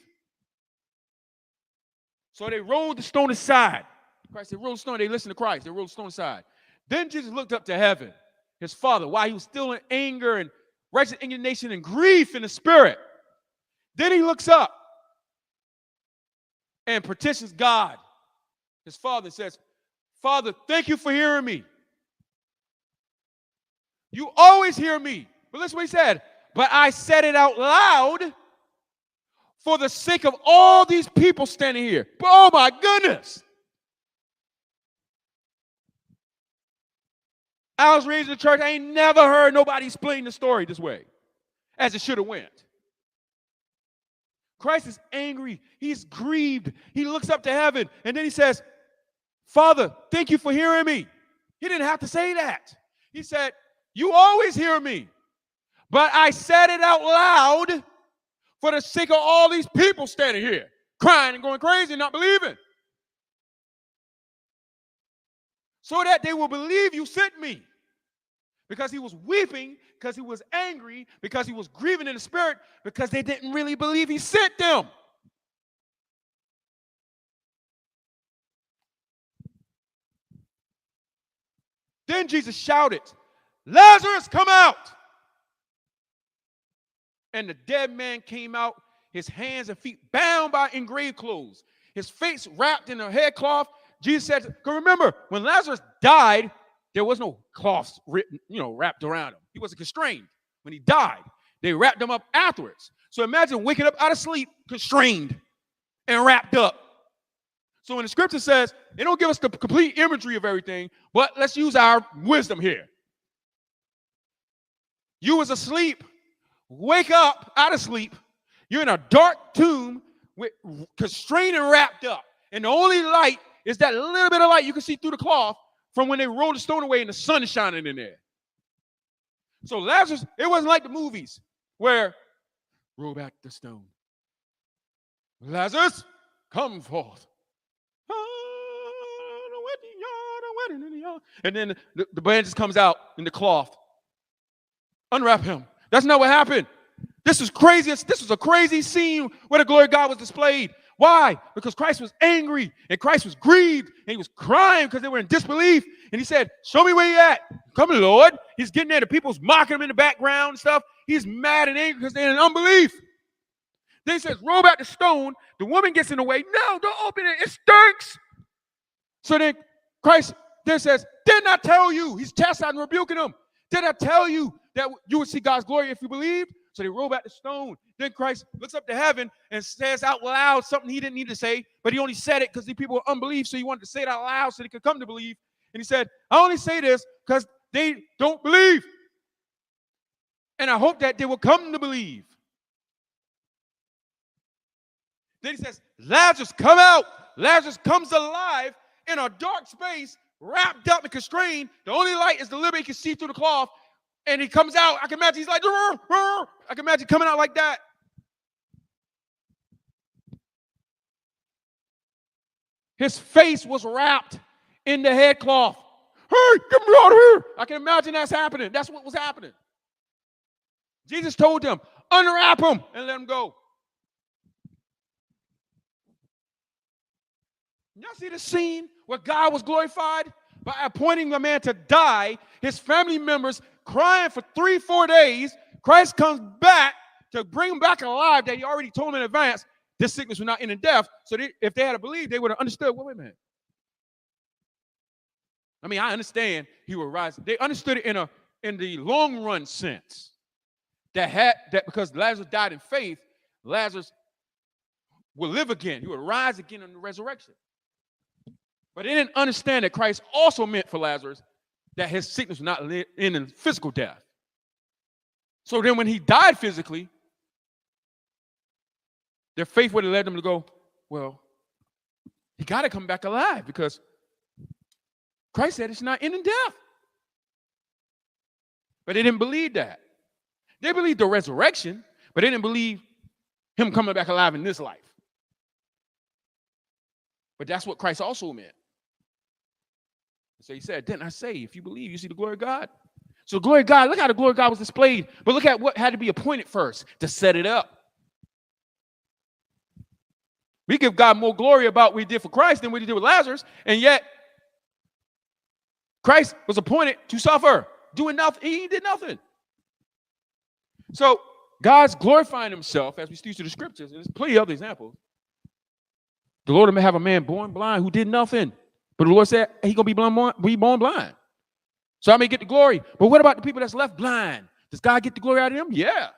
So they rolled the stone aside. Christ said, roll the stone. They listened to Christ. They rolled the stone aside. Then Jesus looked up to heaven, his Father, while he was still in anger and righteous indignation and grief in the spirit. Then he looks up and petitions God, his Father, says, Father, thank you for hearing me. You always hear me. But listen what he said. But I said it out loud for the sake of all these people standing here. But oh my goodness. I was raised in the church. I ain't never heard nobody explain the story this way, as it should have went. Christ is angry. He's grieved. He looks up to heaven, and then he says, Father, thank you for hearing me. He didn't have to say that. He said, you always hear me, but I said it out loud for the sake of all these people standing here, crying and going crazy and not believing. So that they will believe you sent me. Because he was weeping, because he was angry, because he was grieving in the spirit, because they didn't really believe he sent them. Then Jesus shouted, Lazarus, come out. And the dead man came out, his hands and feet bound by engraved clothes, his face wrapped in a headcloth. Jesus said, because remember, when Lazarus died, there was no cloths wrapped around him. He wasn't constrained. When he died, they wrapped him up afterwards. So imagine waking up out of sleep, constrained and wrapped up. So when the scripture says, they don't give us the complete imagery of everything, but let's use our wisdom here. You was asleep, wake up out of sleep. You're in a dark tomb, with constrained and wrapped up. And the only light is that little bit of light you can see through the cloth from when they rolled the stone away and the sun is shining in there. So Lazarus, it wasn't like the movies where, roll back the stone. Lazarus, come forth. And then the band just comes out in the cloth. Unwrap him. That's not what happened. This was crazy. This was a crazy scene where the glory of God was displayed. Why? Because Christ was angry and Christ was grieved and he was crying because they were in disbelief. And he said, show me where you at. Come, Lord. He's getting there. The people's mocking him in the background and stuff. He's mad and angry because they're in unbelief. Then he says, roll back the stone. The woman gets in the way. No, don't open it. It stinks. So then Christ then says, didn't I tell you? He's chastising and rebuking them. Did I tell you that you would see God's glory if you believed? So they roll back the stone. Then Christ looks up to heaven and says out loud something he didn't need to say, but he only said it because the people were unbelief, so he wanted to say it out loud so they could come to believe. And he said, I only say this because they don't believe. And I hope that they will come to believe. Then he says, Lazarus, come out. Lazarus comes alive in a dark space, wrapped up and constrained. The only light is the little bit he can see through the cloth. And he comes out. I can imagine he's like, rrr, rrr. I can imagine coming out like that. His face was wrapped in the headcloth. Hey, get me out of here. I can imagine that's happening. That's what was happening. Jesus told them, unwrap him and let him go. Y'all see the scene where God was glorified by appointing a man to die, his family members crying for 3-4 days. Christ comes back to bring him back alive that he already told them in advance this sickness was not ending death. So if they had believed, they would have understood. Well, wait a minute. I mean, I understand he would rise. They understood it in the long run sense that because Lazarus died in faith, Lazarus will live again. He would rise again in the resurrection. But they didn't understand that Christ also meant for Lazarus that his sickness was not in physical death. So then when he died physically, their faith would have led them to go, well, he got to come back alive because Christ said it's not ending death. But they didn't believe that. They believed the resurrection, but they didn't believe him coming back alive in this life. But that's what Christ also meant. So he said, didn't I say, if you believe, you see the glory of God? So the glory of God, look how the glory of God was displayed. But look at what had to be appointed first to set it up. We give God more glory about what he did for Christ than what he did with Lazarus. And yet, Christ was appointed to suffer, doing nothing. He did nothing. So God's glorifying himself as we see through the scriptures. And there's plenty of other examples. The Lord may have a man born blind who did nothing. But the Lord said he's going to be born blind. So I may get the glory. But what about the people that's left blind? Does God get the glory out of them? Yeah.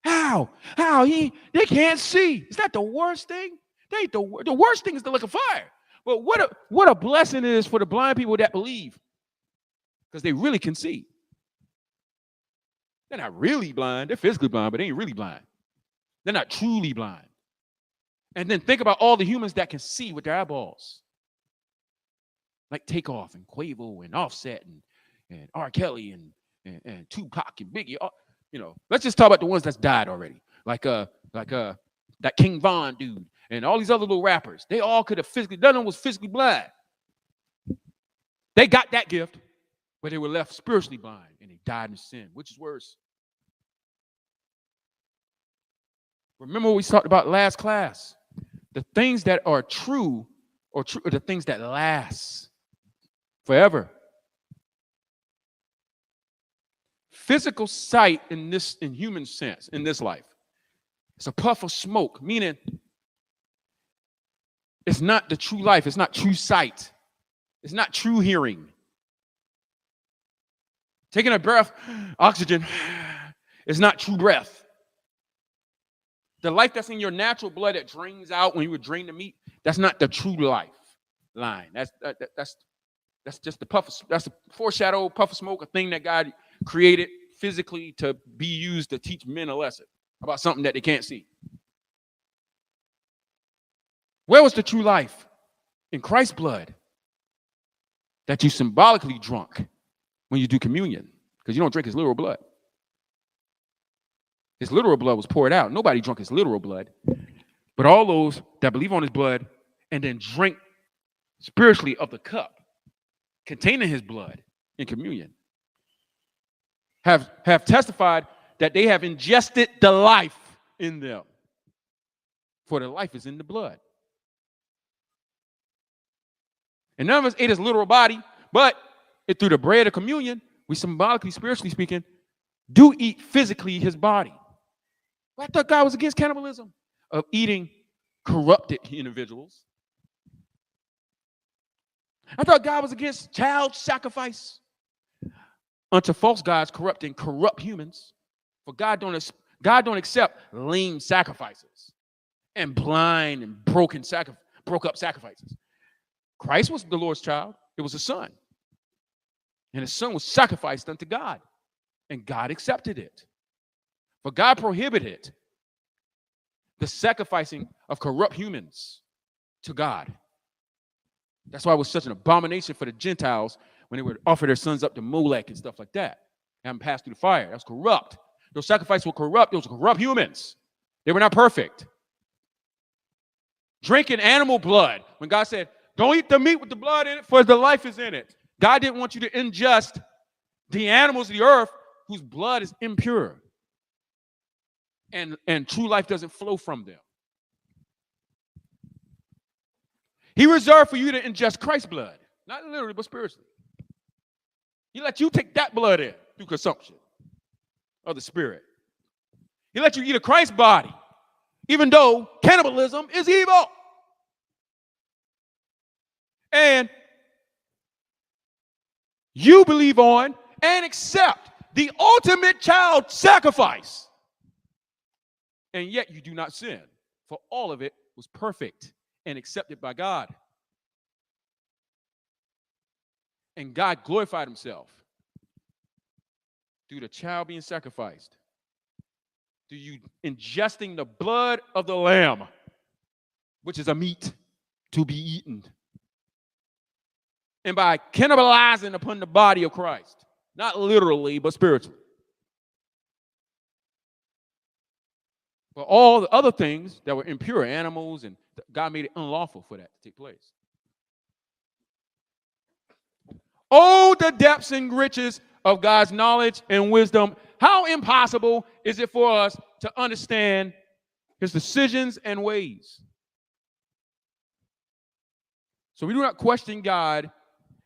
How? They can't see. Is that the worst thing? The worst thing is the lake of fire. But what a blessing it is for the blind people that believe. Because they really can see. They're not really blind. They're physically blind, but they ain't really blind. They're not truly blind. And then think about all the humans that can see with their eyeballs. Like Takeoff and Quavo and Offset and R. Kelly and Tupac and Biggie. Let's just talk about the ones that's died already. Like that King Von dude and all these other little rappers. They all could have none of them was physically blind. They got that gift, but they were left spiritually blind and they died in sin. Which is worse? Remember what we talked about last class. The things that are true are the things that last forever. Physical sight in human sense, in this life, it's a puff of smoke, meaning it's not the true life. It's not true sight. It's not true hearing. Taking a breath, oxygen, is not true breath. The life that's in your natural blood that drains out when you would drain the meat, that's not the true life line. That's just the that's a foreshadow puff of smoke, a thing that God created physically to be used to teach men a lesson about something that they can't see. Where was the true life? In Christ's blood that you symbolically drunk when you do communion, because you don't drink his literal blood. His literal blood was poured out. Nobody drunk his literal blood. But all those that believe on his blood and then drink spiritually of the cup containing his blood in communion have testified that they have ingested the life in them. for the life is in the blood. And none of us ate his literal body, but through the bread of communion, we symbolically, spiritually speaking, do eat physically his body. Well, I thought God was against cannibalism, of eating corrupted individuals. I thought God was against child sacrifice unto false gods, corrupting corrupt humans. For God don't accept lame sacrifices and blind and broke up sacrifices. Christ was the Lord's child. It was a son. And his son was sacrificed unto God. And God accepted it. For God prohibited the sacrificing of corrupt humans to God. That's why it was such an abomination for the Gentiles when they would offer their sons up to Molech and stuff like that. Have them pass through the fire. That's corrupt. Those sacrifices were corrupt. Those were corrupt humans. They were not perfect. Drinking animal blood. When God said, don't eat the meat with the blood in it, for the life is in it. God didn't want you to ingest the animals of the earth whose blood is impure. And true life doesn't flow from them. He reserved for you to ingest Christ's blood. Not literally, but spiritually. He let you take that blood in through consumption of the spirit. He let you eat a Christ body, even though cannibalism is evil. And you believe on and accept the ultimate child sacrifice. And yet you do not sin, for all of it was perfect and accepted by God. And God glorified himself through the child being sacrificed, through you ingesting the blood of the lamb, which is a meat to be eaten, and by cannibalizing upon the body of Christ, not literally, but spiritually. But all the other things that were impure, animals, and God made it unlawful for that to take place. Oh, the depths and riches of God's knowledge and wisdom. How impossible is it for us to understand his decisions and ways? So we do not question God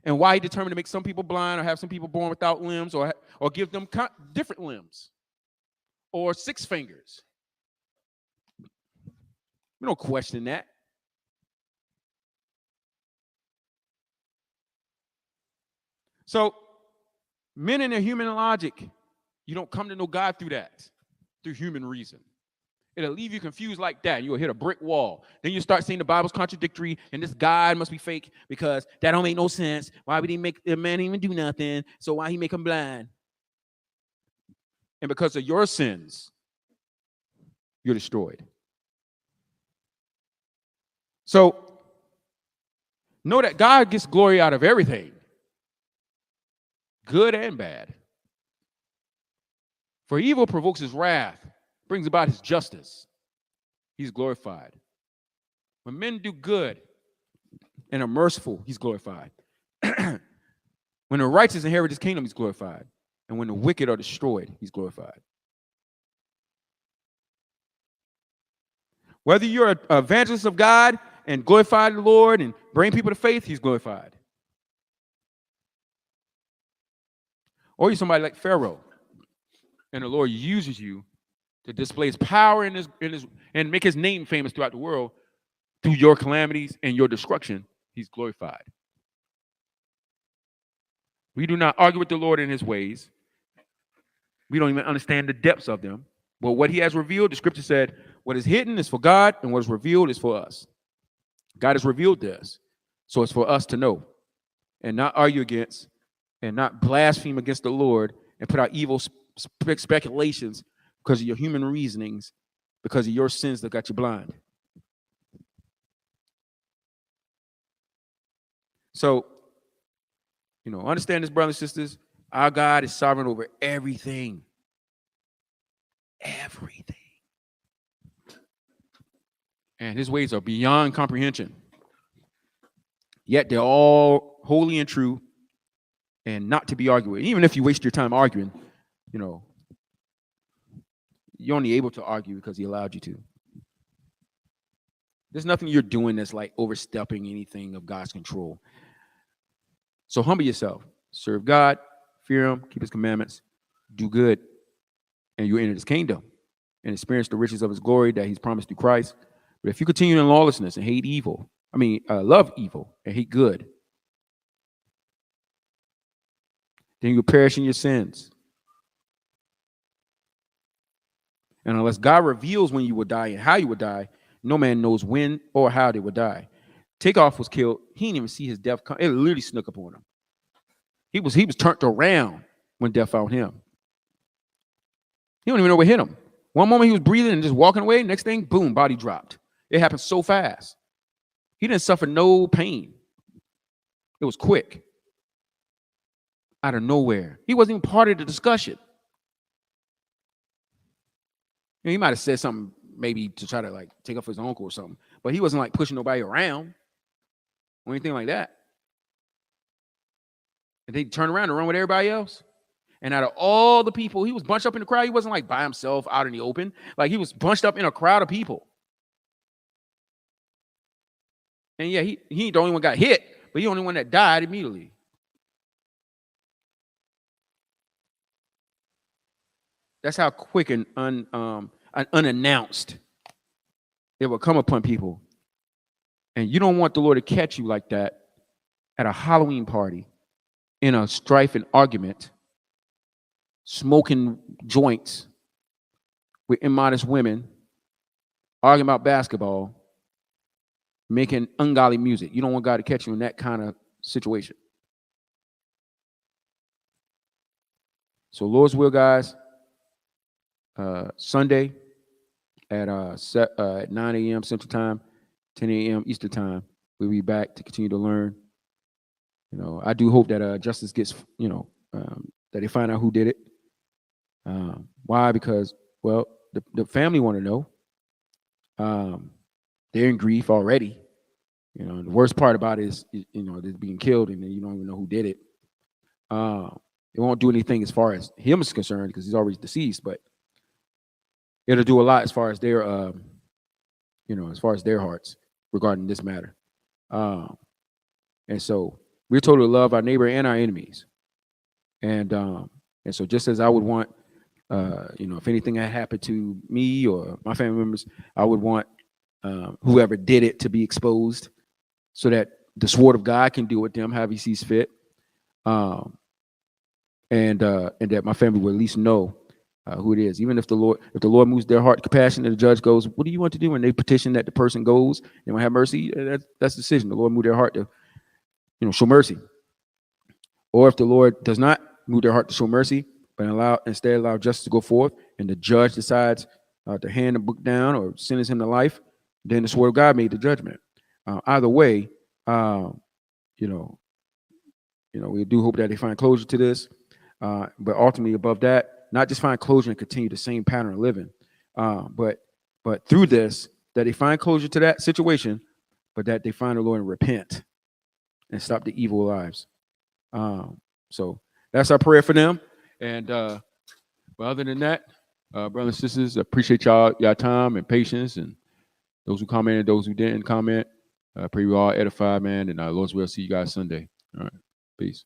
and why he determined to make some people blind or have some people born without limbs or give them different limbs or 6 fingers. We don't question that. So, men in their human logic, you don't come to know God through that, through human reason. It'll leave you confused like that. And you'll hit a brick wall. Then you start saying the Bible's contradictory and this God must be fake because that don't make no sense. Why would he make the man even do nothing? So why he make him blind? And because of your sins, you're destroyed. So, know that God gets glory out of everything, good and bad. For evil provokes his wrath, brings about his justice. He's glorified. When men do good and are merciful, he's glorified. When the righteous inherit his kingdom, he's glorified. And when the wicked are destroyed, he's glorified. Whether you're an evangelist of God and glorify the Lord and bring people to faith, he's glorified. Or you're somebody like Pharaoh, and the Lord uses you to display his power in his and make his name famous throughout the world through your calamities and your destruction, he's glorified. We do not argue with the Lord in his ways. We don't even understand the depths of them. But what he has revealed, the scripture said, what is hidden is for God, and what is revealed is for us. God has revealed this, so it's for us to know and not argue against and not blaspheme against the Lord and put out evil speculations because of your human reasonings, because of your sins that got you blind. So, understand this, brothers and sisters. Our God is sovereign over everything. Everything. And his ways are beyond comprehension. Yet they're all holy and true and not to be argued with. Even if you waste your time arguing, you're only able to argue because he allowed you to. There's nothing you're doing that's like overstepping anything of God's control. So humble yourself, serve God, fear him, keep his commandments, do good, and you enter his kingdom and experience the riches of his glory that he's promised through Christ. But if you continue in lawlessness and hate evil, love evil and hate good, then you will perish in your sins. And unless God reveals when you will die and how you will die, no man knows when or how they will die. Takeoff was killed. He didn't even see his death come. It literally snuck up on him. He was turned around when death found him. He don't even know what hit him. One moment he was breathing and just walking away. Next thing, boom, body dropped. It happened so fast. He didn't suffer no pain. It was quick. Out of nowhere. He wasn't even part of the discussion. You know, he might have said something maybe to try to like take off his uncle or something, but he wasn't like pushing nobody around or anything like that. And they turned around and run with everybody else. And out of all the people, he was bunched up in the crowd. He wasn't like by himself out in the open. Like he was bunched up in a crowd of people. And yeah, he ain't the only one got hit, but he the only one that died immediately. That's how quick and unannounced it will come upon people. And you don't want the Lord to catch you like that at a Halloween party, in a strife and argument, smoking joints with immodest women, arguing about basketball, making ungodly music. You don't want God to catch you in that kind of situation. So Lord's will, guys, Sunday at 9 a.m. Central Time, 10 a.m. Eastern Time, we'll be back to continue to learn. You know, I do hope that justice gets, that they find out who did it. Why? Because, well, the family want to know. They're in grief already. You know, the worst part about it is, they're being killed and then you don't even know who did it. It won't do anything as far as him is concerned because he's already deceased, but it'll do a lot as far as their, as far as their hearts regarding this matter. And so we're told to love our neighbor and our enemies. And so just as I would want, if anything had happened to me or my family members, I would want whoever did it to be exposed so that the sword of God can deal with them however he sees fit. And that my family will at least know who it is. Even if the Lord moves their heart to compassion and the judge goes, what do you want to do? When they petition that the person goes, they want to have mercy. That's the decision. The Lord move their heart to, show mercy. Or if the Lord does not move their heart to show mercy, but instead allow justice to go forth, and the judge decides to hand the book down or sentence him to life, then the sword of God made the judgment. Either way, we do hope that they find closure to this, but ultimately above that, not just find closure and continue the same pattern of living, but through this, that they find closure to that situation, but that they find the Lord and repent and stop the evil lives. So that's our prayer for them. And but other than that, brothers and sisters, appreciate y'all time and patience, and those who commented, those who didn't comment. I pray we all edified, man. And Lord's will, see you guys Sunday. All right, peace.